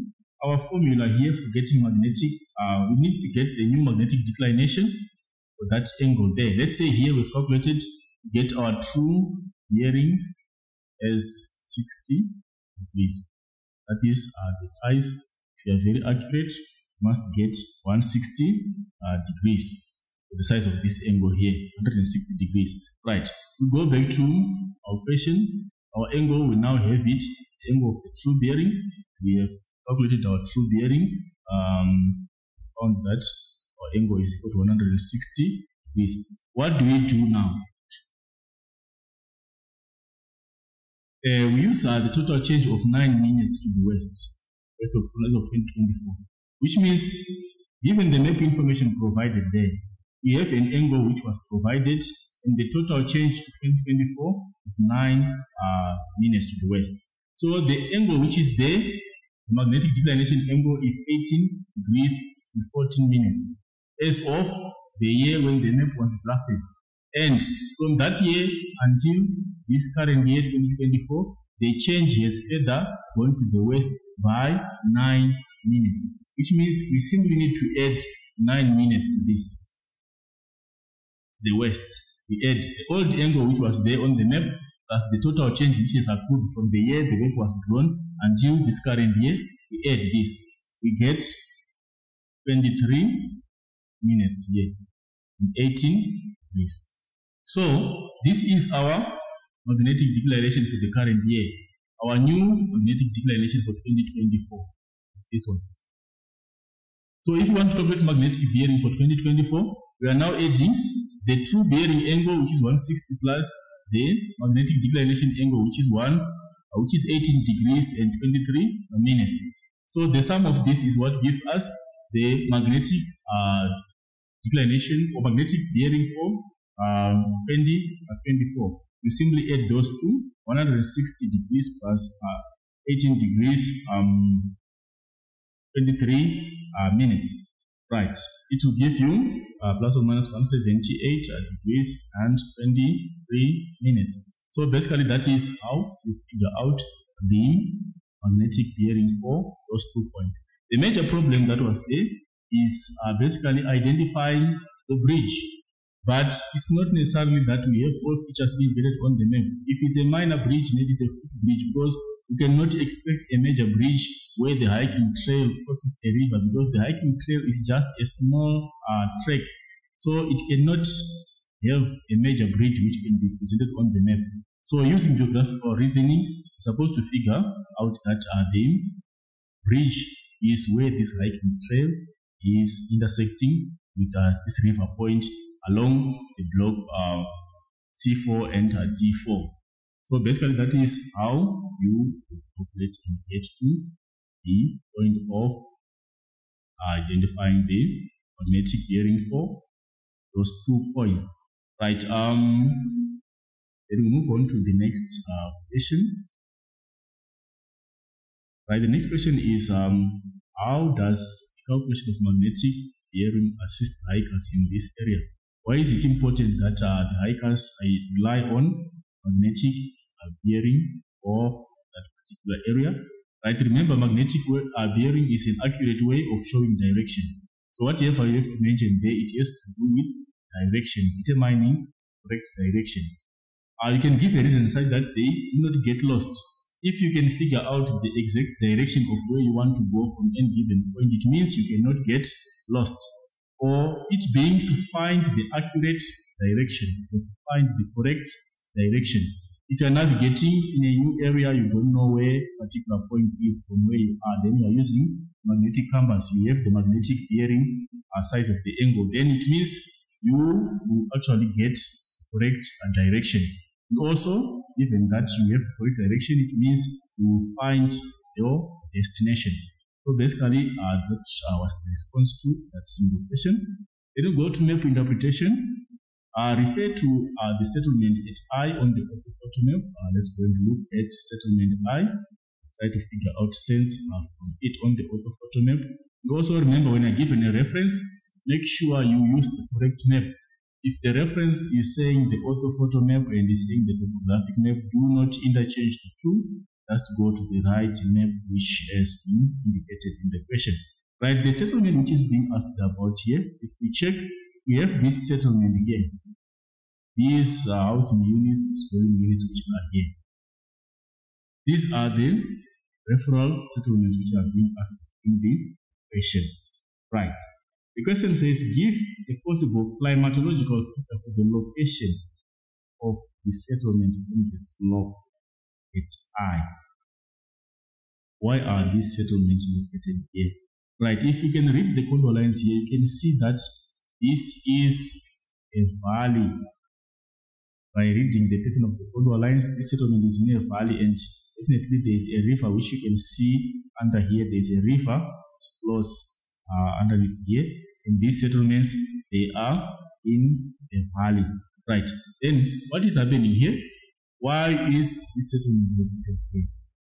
Our formula here for getting magnetic, we need to get the new magnetic declination for that angle there. Let's say here we've calculated, get our true bearing as 60 degrees. That is the size. If you are very accurate, you must get 160 degrees for the size of this angle here, 160 degrees. Right, we go back to our question. Our angle, we now have it, the angle of the true bearing. We have calculated our true bearing, found that our angle is equal to 160 degrees. What do we do now? We use the total change of 9 minutes to the west of 2024, which means given the map information provided there, we have an angle which was provided, and the total change to 2024 is 9 minutes to the west. So the angle which is there, the magnetic declination angle is 18 degrees to 14 minutes as of the year when the map was drafted. And from that year until this current year 2024, the change has further gone to the west by 9 minutes, which means we simply need to add 9 minutes to this. The west, we add the old angle which was there on the map plus the total change which is accrued from the year the map was drawn until this current year. We add this, we get 23 minutes here in 18 days. So this is our magnetic declaration for the current year. Our new magnetic declaration for 2024 is this one. So if you want to calculate magnetic bearing for 2024, we are now adding the true bearing angle, which is 160, plus the magnetic declination angle, which is 18 degrees and 23 minutes. So the sum of this is what gives us the magnetic declination or magnetic bearing for 2024. You simply add those two, 160 degrees plus 18 degrees, 23 minutes. Right, it will give you plus or minus 178 degrees and 23 minutes. So basically that is how you figure out the magnetic bearing for those 2 points. The major problem that was there is basically identifying the bridge, but it's not necessarily that we have all features embedded on the map. If it's a minor bridge, maybe it's a footbridge, because you cannot expect a major bridge where the hiking trail crosses a river, because the hiking trail is just a small trek. So it cannot have a major bridge which can be presented on the map. So using geographical reasoning, we're supposed to figure out that the bridge is where this hiking trail is intersecting with this river point along the block C4 and D4. So basically that is how you calculate and get to the point of identifying the magnetic bearing for those 2 points. Right, then we move on to the next question. Right, the next question is how does calculation of magnetic bearing assist hikers in this area? Why is it important that the hikers rely on magnetic bearing for that particular area? Right, remember magnetic bearing is an accurate way of showing direction. So whatever you have to mention there, it has to do with direction, determining correct direction. You can give a reason inside that they do not get lost. If you can figure out the exact direction of where you want to go from any given point, it means you cannot get lost. Or it being to find the accurate direction, to find the correct direction. If you are navigating in a new area, you don't know where a particular point is from where you are, then you are using magnetic compass. You have the magnetic bearing size of the angle. Then it means you will actually get correct direction. And also, given that you have correct direction, it means you will find your destination. So basically, that was the response to that single question. Then we go to map interpretation. Refer to the settlement at I on the orthophoto map. Let's go and look at settlement I. Try to figure out sense from it on the orthophoto map. And also remember, when I give a reference, make sure you use the correct map. If the reference is saying the orthophoto map and is saying the topographic map, do not interchange the two. Just go to the right map which has been indicated in the question. Right, the settlement which is being asked about here, if we check, we have this settlement again. These housing units, dwelling units which are here. These are the referral settlements which are being asked in the question. Right. The question says, give a possible climatological feature for the location of the settlement on the slope at I. Why are these settlements located here? Right, if you can read the contour lines here, you can see that this is a valley. By reading the pattern of the contour lines, this settlement is near a valley, and definitely there is a river which you can see under here. There is a river close underneath here. And these settlements, they are in a valley. Right, then what is happening here? Why is this settlement located here?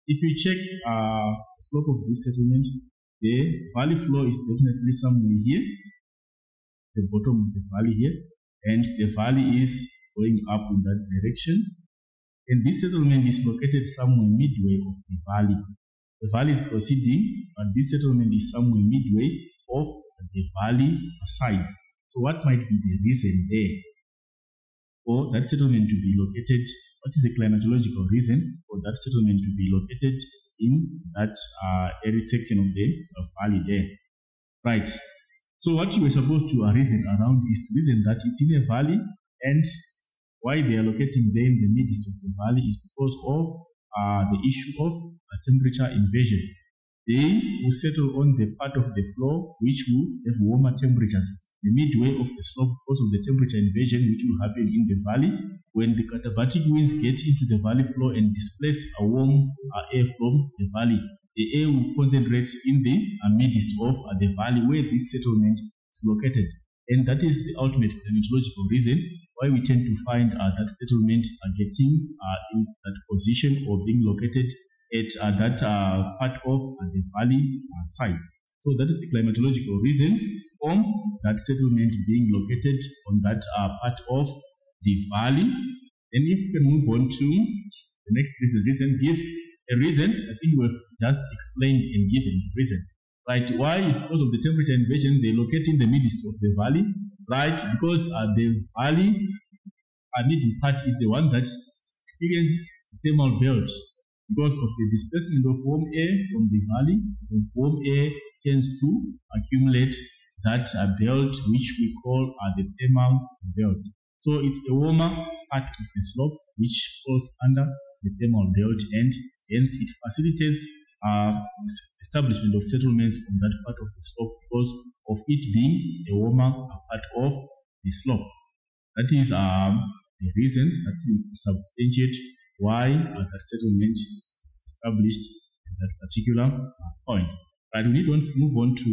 If you check the slope of this settlement, the valley floor is definitely somewhere here, the bottom of the valley here, and the valley is going up in that direction. And this settlement is located somewhere midway of the valley. The valley is proceeding, but this settlement is somewhere midway of the valley side. So what might be the reason there for that settlement to be located? What is the climatological reason for that settlement to be located in that arid section of the valley there? Right. So what you were supposed to reason around is to reason that it's in a valley, and why they are locating there in the midst of the valley is because of the issue of temperature inversion. They will settle on the part of the floor which will have warmer temperatures. The midway of the slope, because of the temperature inversion which will happen in the valley, when the katabatic winds get into the valley floor and displace a warm air from the valley, the air will concentrate in the midst of the valley where this settlement is located. And that is the ultimate climatological reason why we tend to find that settlement getting in that position or being located at that part of the valley side. So that is the climatological reason for that settlement being located on that part of the valley. And if we can move on to the next reason, give a reason. I think we've just explained and given a reason. Right? Why? Is because of the temperature inversion. They locate in the midst of the valley. Right? Because the valley middle part is the one that experiences thermal belt. Because of the displacement of warm air from the valley, the warm air tends to accumulate that belt which we call the thermal belt. So it's a warmer part of the slope which falls under the thermal belt, and hence it facilitates establishment of settlements on that part of the slope because of it being a warmer part of the slope. That is the reason that we substantiate why the settlement is established at that particular point. Right, we need to move on to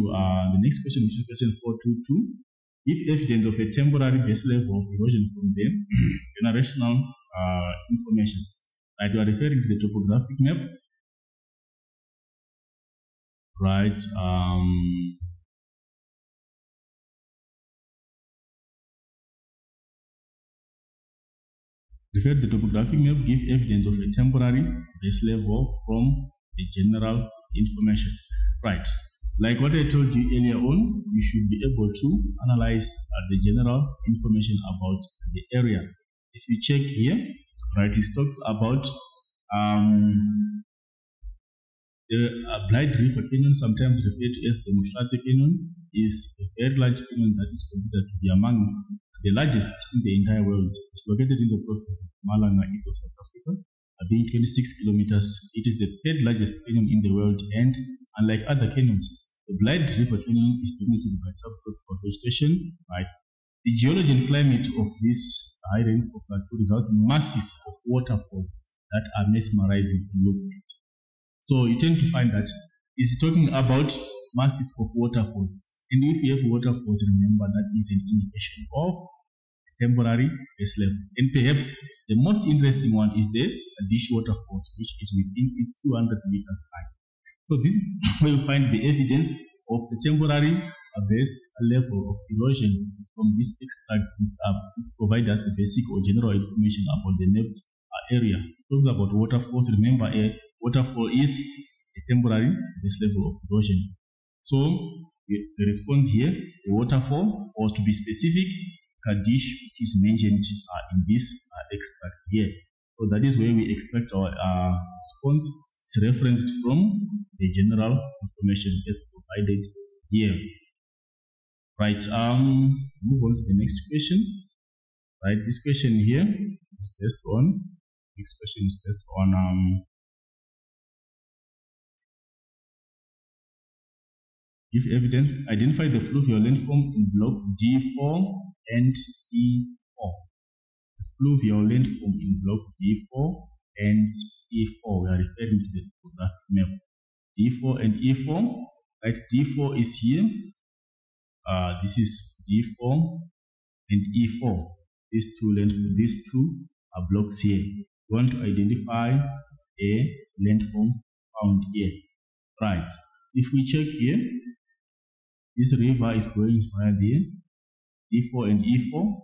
the next question, which is question 422. Give evidence of a temporary base level of erosion from the generational information. Right, we are referring to the topographic map. Right. Refer to the topographic map, give evidence of a temporary base level from the general information. Right. Like what I told you earlier on, you should be able to analyze the general information about the area. If you check here, right, it talks about the Blind River Canyon, sometimes referred to as the Muflatse Canyon, is a very large canyon that is considered to be among the largest in the entire world. It's located in the province of Malanga, east of South Africa, being 26 kilometers. It is the third largest canyon in the world, and unlike other canyons, the Blind River Canyon is dominated by subtropical vegetation. Right? The geology and climate of this high rainfall plateau results in masses of waterfalls that are mesmerizing to look at. So you tend to find that it's talking about masses of waterfalls. And if you have waterfalls, remember that is an indication of temporary base level. And perhaps the most interesting one is the Dish waterfalls, which is within its 200 meters high. So this is where you find the evidence of the temporary base level of erosion from this extract, which provides us the basic or general information about the mapped area. It talks about waterfalls. Remember, a waterfall is a temporary base level of erosion. So the response here, the waterfall, or to be specific, Kadish, which is mentioned in this extract here. So that is where we expect our response. It's referenced from the general information as provided here. Right, move on to the next question. Right, this question here is based on, next question is based on give evidence, identify the fluvial landform in block D4 and E4. The fluvial landform in block D4 and E4, we are referring to the topographic map. D4 and E4, right? D4 is here. This is D4 and E4. These two are blocks here. We want to identify a landform found here. Right. If we check here, this river is going via the D4 and E4.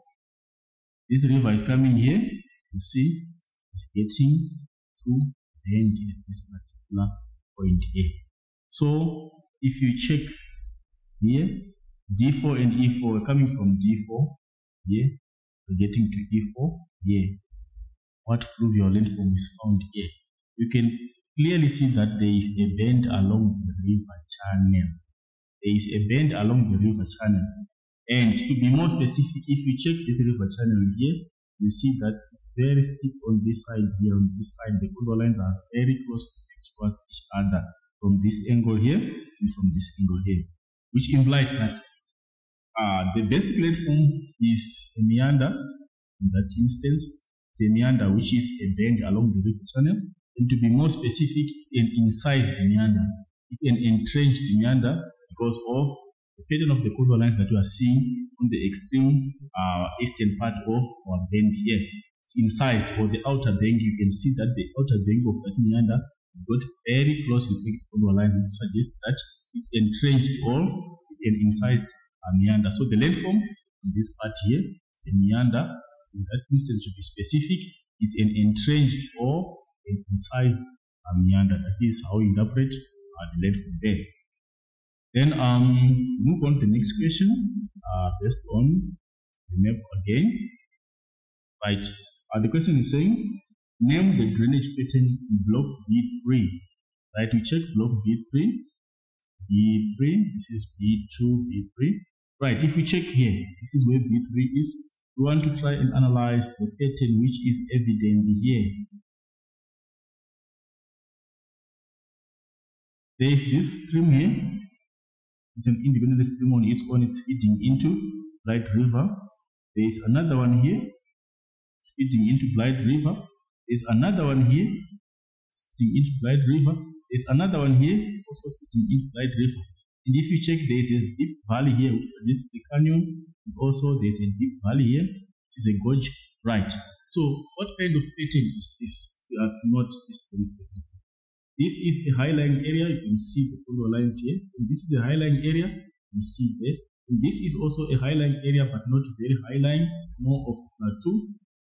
This river is coming here. You see, it's getting to the end at this particular point here. So if you check here, D4 and E4 are coming from D4 here, we're getting to E4 here. What fluvial landform is found here? You can clearly see that there is a bend along the river channel. There is a bend along the river channel. And to be more specific, if you check this river channel here, you see that it's very steep on this side here. On this side, the contour lines are very close towards each other from this angle here and from this angle here, which implies that the basic landform is a meander. In that instance, it's a meander which is a bend along the river channel. And to be more specific, it's an incised meander. It's an entrenched meander because of the pattern of the contour lines that we are seeing on the extreme eastern part of our bend here. It's incised, or the outer bank. You can see that the outer bank of that meander has got very close reflective contour lines, which suggests that it's entrenched or it's an incised meander. So the landform in this part here is a meander. In that instance, to be specific, it's an entrenched or an incised meander. That is how you interpret the landform there. Then move on to the next question based on the map again. Right. The question is saying, name the drainage pattern in block B3. Right, we check block B3. B3, this is B2, B3. Right, if we check here, this is where B3 is. We want to try and analyze the pattern which is evident here. There is this stream here. It's an independent stream on its own. It's feeding into Blight River. There is another one here. It's feeding into Blight River. There's another one here. It's feeding into Blight River. There's another one here, also feeding into Blight River. And if you check, there is a deep valley here, which suggests the canyon. And also, there's a deep valley here, which is a gorge. Right. So, what kind of pattern is this? We have to note this pattern. This is a high-lying area. You can see the contour lines here. And this is a high-lying area. You see that. And this is also a high-lying area, but not very high-lying. It's more of a plateau,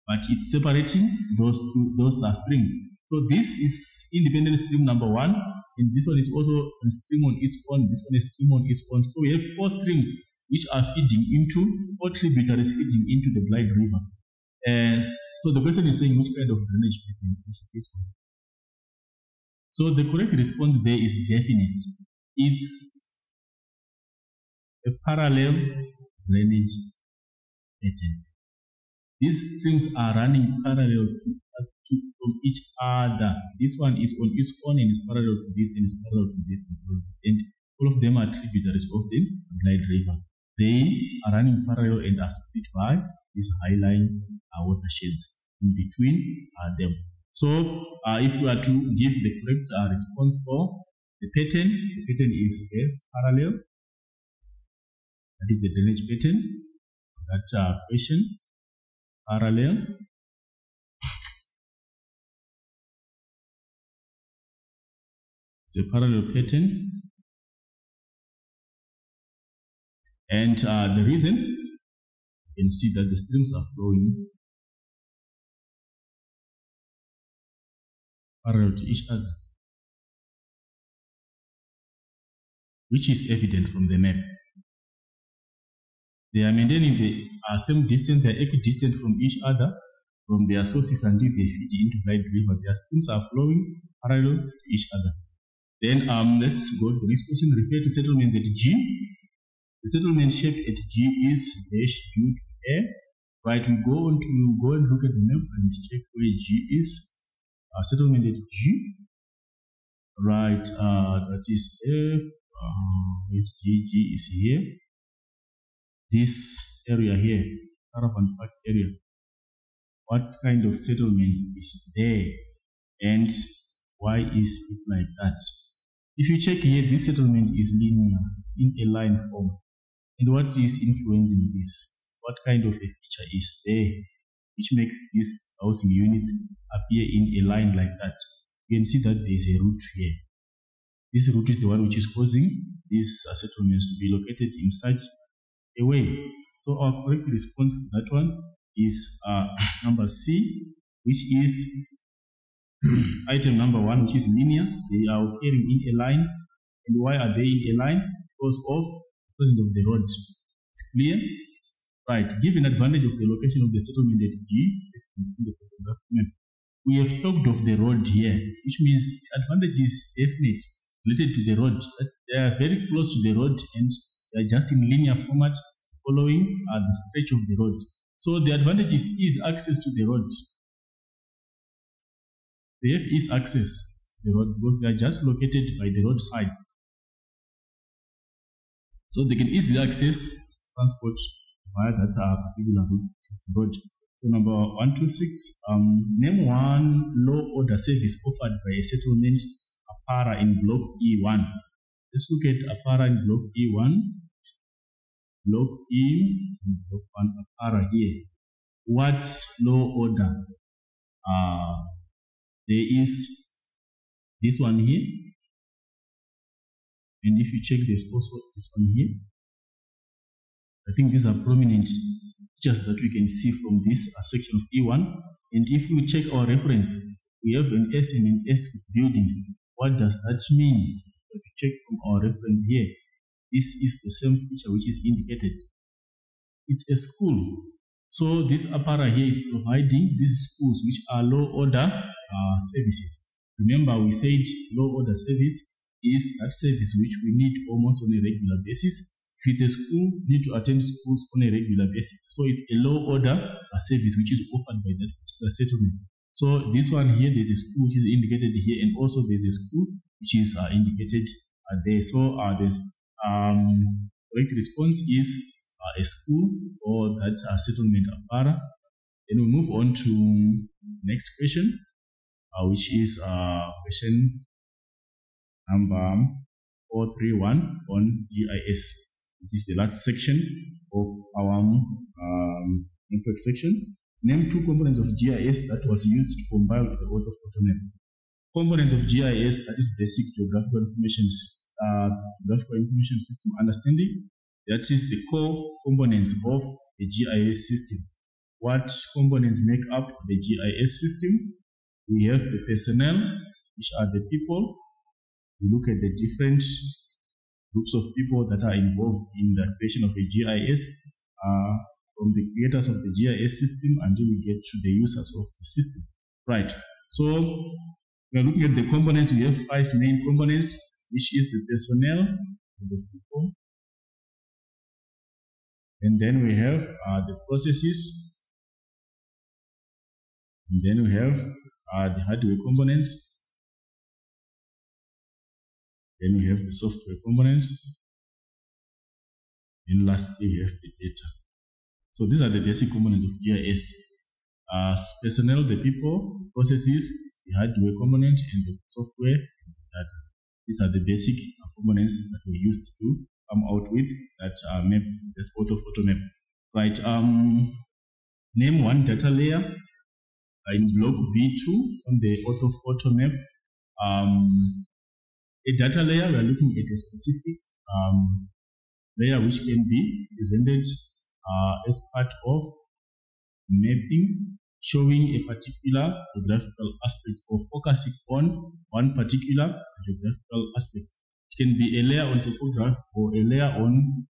but it's separating those streams. So this is independent stream number 1, and this one is also a stream on its own. This one is stream on its own. So we have 4 streams which are feeding into, 4 tributaries feeding into the Blight River. So the question is saying, which kind of drainage pattern is this one? So the correct response there is definite. It's a parallel drainage pattern. These streams are running parallel from each other. This one is on its own and is parallel to this and is parallel to this. And all of them are tributaries of the Blight River. They are running parallel and are split by these high-lying watersheds in between them. So if we are to give the correct response for the pattern is a parallel. That is the drainage pattern. That question, parallel. It's a parallel pattern. And the reason, you can see that the streams are flowing parallel to each other, which is evident from the map. They are maintaining the same distance, they are equidistant from each other, from their sources until they feed into Blight River. Their streams are flowing parallel to each other. Then let's go to the next question. Refer to settlements at G. The settlement shape at G is dash due to A. Right, we go and look at the map and check where G is. Settlement at G. Right, that is F. Where's G? G is here. This area here, Caravan Park area. What kind of settlement is there? And why is it like that? If you check here, this settlement is linear. It's in a line form. And what is influencing this? What kind of a feature is there which makes these housing units appear in a line like that? You can see that there is a route here. This route is the one which is causing these settlements to be located in such a way. So our correct response for that one is number C, which is item number 1, which is linear. They are occurring in a line. And why are they in a line? Because of the presence of the road. It's clear? Right. Given advantage of the location of the settlement at G, in the photograph map, we have talked of the road here, which means the advantage is definite related to the road. They are very close to the road and they are just in linear format following the stretch of the road. So the advantage is access to the road. They have ease access to the road because they are just located by the roadside. So they can easily access transport via that particular route, which is the road. So number 126, name one low order service offered by a settlement Apara in block E1. Let's look at Apara in block E1. Block E, block 1 Apara here. What low order? There is this one here. And if you check, there's also this one here. I think these are prominent features that we can see from this section of E1. And if we check our reference, we have an S and an S with buildings. What does that mean? If we check from our reference here, this is the same feature which is indicated. It's a school. So this Apara here is providing these schools which are low order services. Remember, we said low order service is that service which we need almost on a regular basis. If it's a school, you need to attend schools on a regular basis. So it's a low order service which is offered by that particular settlement. So this one here, there's a school which is indicated here, and also there's a school which is indicated there. So there's correct response is a school or that settlement Apara. Then we move on to next question, which is question number 431 on GIS, which is the last section of our network section. Name two components of GIS that was used to compile the orthophoto map. Components of GIS, that is basic geographical information system understanding. That is the core components of the GIS system. What components make up the GIS system? We have the personnel, which are the people. We look at the different groups of people that are involved in the creation of a GIS, from the creators of the GIS system until we get to the users of the system. Right. So we are looking at the components. We have 5 main components, which is the personnel, the people. And then we have the processes. And then we have the hardware components. Then we have the software components. And lastly, we have the data. So these are the basic components of GIS. Personnel, the people, processes, the hardware component, and the software and the data. These are the basic components that we used to come out with that map, that orthophoto map. Right. Name one data layer in block B2 on the orthophoto map. A data layer, we are looking at a specific layer which can be presented as part of mapping, showing a particular geographical aspect or focusing on one particular geographical aspect. It can be a layer on topography, or a layer on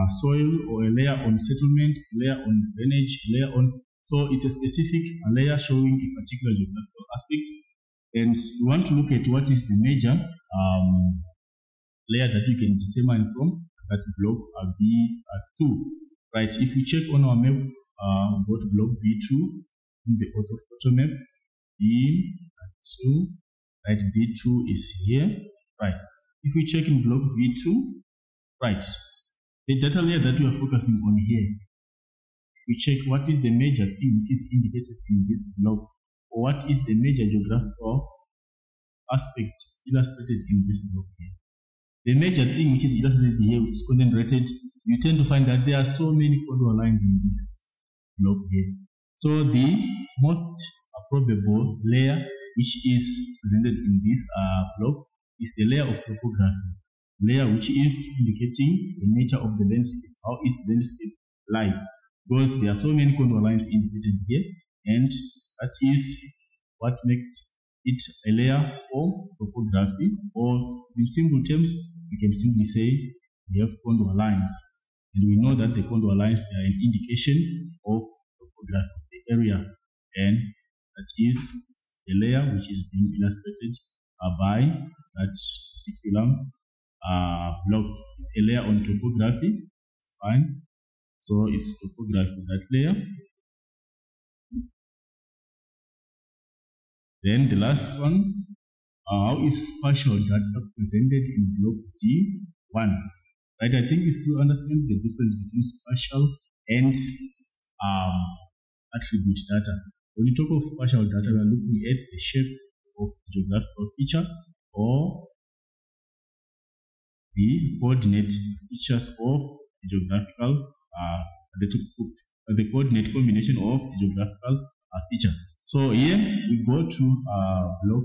soil, or a layer on settlement, a layer on drainage, a layer on. So it's a specific layer showing a particular geographical aspect. And we want to look at what is the major layer that you can determine from that block B2. Right, if we check on our map, go to block B2 in the orthophoto map, B2, right, B2 is here. Right, if we check in block B2, right, the data layer that we are focusing on here, we check what is the major thing which is indicated in this block, or what is the major geographical aspect illustrated in this block here. The major thing which is illustrated here, which is concentrated, you tend to find that there are so many contour lines in this block here. So the most probable layer which is presented in this block is the layer of topography, layer which is indicating the nature of the landscape. How is the landscape like? Because there are so many contour lines indicated here, and that is what makes it a layer of topography, or in simple terms, we can simply say we have contour lines. And we know that the contour lines are an indication of topography of the area, and that is the layer which is being illustrated by that particular block. It's a layer on topography. It's fine. So it's topography, that layer. Then the last one, how is spatial data presented in block D1? Right, I think it's to understand the difference between spatial and attribute data. When we talk of spatial data, we are looking at the shape of the geographical feature or the coordinate features of the geographical, the coordinate combination of the geographical feature. So here we go to block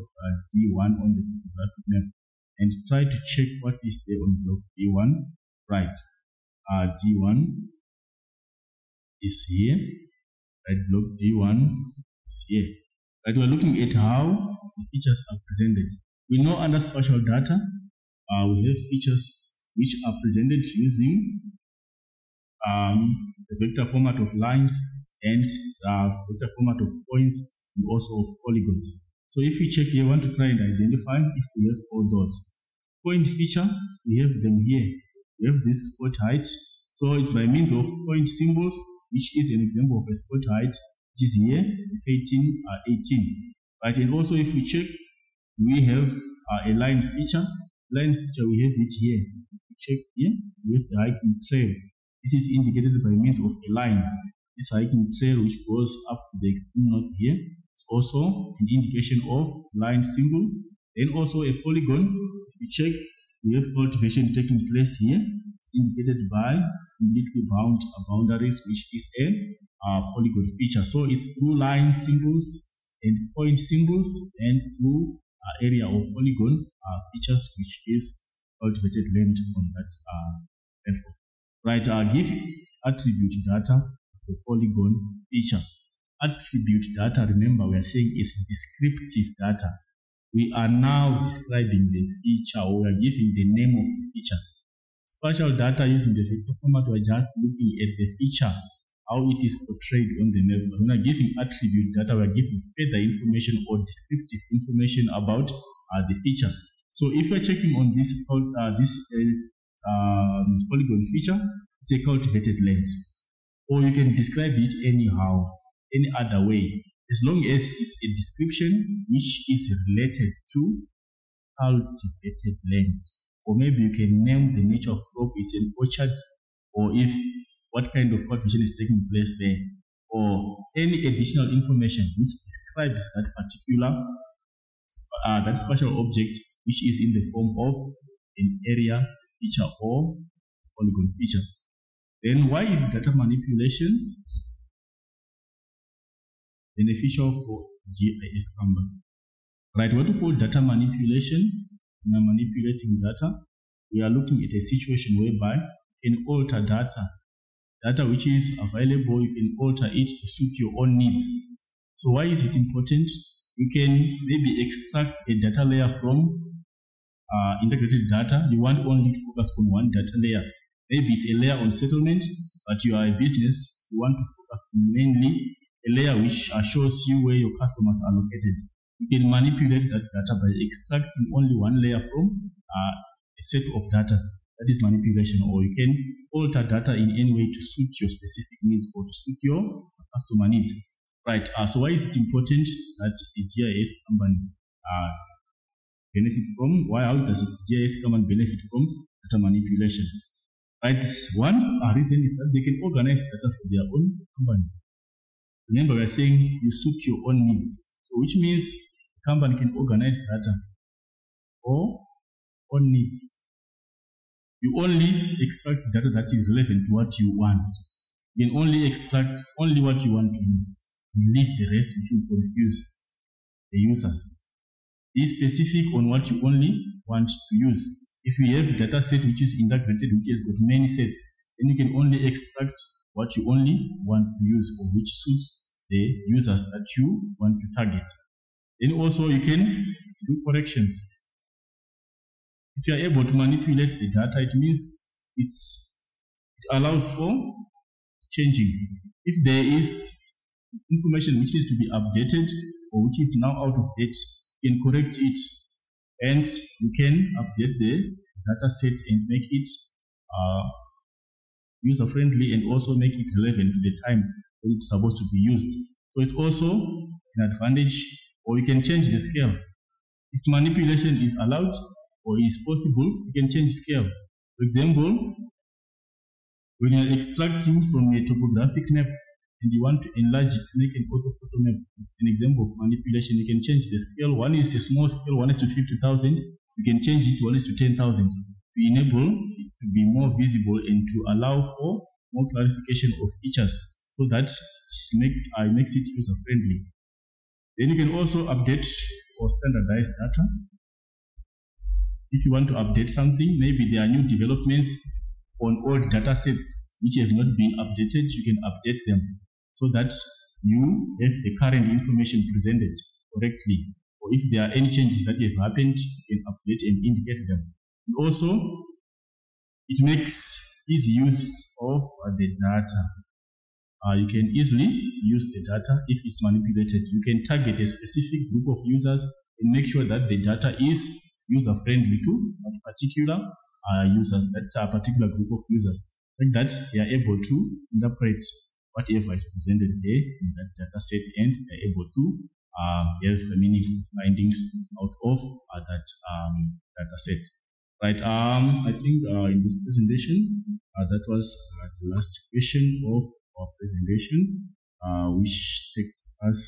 D1 on the topographic map and try to check what is there on block D1. Right, D1 is here. Right, block D1 is here. Right, we're looking at how the features are presented. We know under spatial data, we have features which are presented using the vector format of lines and the vector format of points and also of polygons. So if we check here, we want to try and identify if we have all those. Point feature, we have them here. We have this spot height. So it's by means of point symbols, which is an example of a spot height, which is here, 18, 18. Right, and also if we check, we have a line feature. Line feature, we have it here. If we check here, we have the hiking trail. This is indicated by means of a line. This hiking trail which goes up to the extreme north here, it's also an indication of line symbol. And also a polygon. If we check, we have cultivation taking place here. It's indicated by completely bound boundaries, which is a polygon feature. So it's through line symbols and point symbols and through area of polygon features, which is cultivated land on that level. Right, give attribute data of the polygon feature. Attribute data, remember, we are saying is descriptive data. We are now describing the feature, or we are giving the name of the feature. Spatial data using the vector format, we are just looking at the feature, how it is portrayed on the map. But when we are giving attribute data, we are giving further information or descriptive information about the feature. So if we're checking on this polygon feature, it's a cultivated land, or you can describe it anyhow, any other way, as long as it's a description which is related to cultivated land. Or maybe you can name the nature of crop is an orchard, or if what kind of cultivation is taking place there, or any additional information which describes that particular that spatial object, which is in the form of an area feature or polygon feature. Then why is data manipulation beneficial for GIS company? Right, what we call data manipulation, when we are manipulating data, we are looking at a situation whereby you can alter data which is available, you can alter it to suit your own needs. So why is it important? You can maybe extract a data layer from integrated data. You want only to focus on one data layer. Maybe it's a layer on settlement, but you are a business, you want to focus on mainly a layer which shows you where your customers are located. You can manipulate that data by extracting only one layer from a set of data. That is manipulation. Or you can alter data in any way to suit your specific needs or to suit your customer needs. Right. So why is it important that a GIS company benefits from? How does a GIS company benefit from data manipulation? Right. One reason is that they can organize data for their own company. Remember, we are saying you suit your own needs, so which means the company can organize data for own needs. You only extract data that is relevant to what you want. You can only extract only what you want to use. You leave the rest, which will confuse the users. be specific on what you only want to use. If you have a data set which is integrated, which has got many sets, then you can only extract what you only want to use or which suits the users that you want to target. Then also you can do corrections. If you are able to manipulate the data, it means it allows for changing. If there is information which needs to be updated or which is now out of date, you can correct it, and you can update the data set and make it user friendly and also make it relevant to the time when it's supposed to be used. So it's also an advantage. Or you can change the scale. If manipulation is allowed or is possible, you can change scale. For example, when you're extracting from a topographic map and you want to enlarge it to make an orthophoto map, an example of manipulation, you can change the scale. One is a small scale, one is to 50,000. You can change it to one is to 10,000 to enable it to be more visible and to allow for more clarification of features, so that makes it user friendly. Then you can also update or standardize data. If you want to update something, maybe there are new developments on old data sets which have not been updated, you can update them so that you have the current information presented correctly. Or if there are any changes that have happened, you can update and indicate them. And also, it makes easy use of the data. You can easily use the data if it's manipulated. You can target a specific group of users and make sure that the data is user-friendly to that particular users, that particular group of users, like that they are able to interpret whatever is presented there in that data set, and they are able to have meaningful findings out of that data set. Right, I think in this presentation, that was the last question of our presentation, which takes us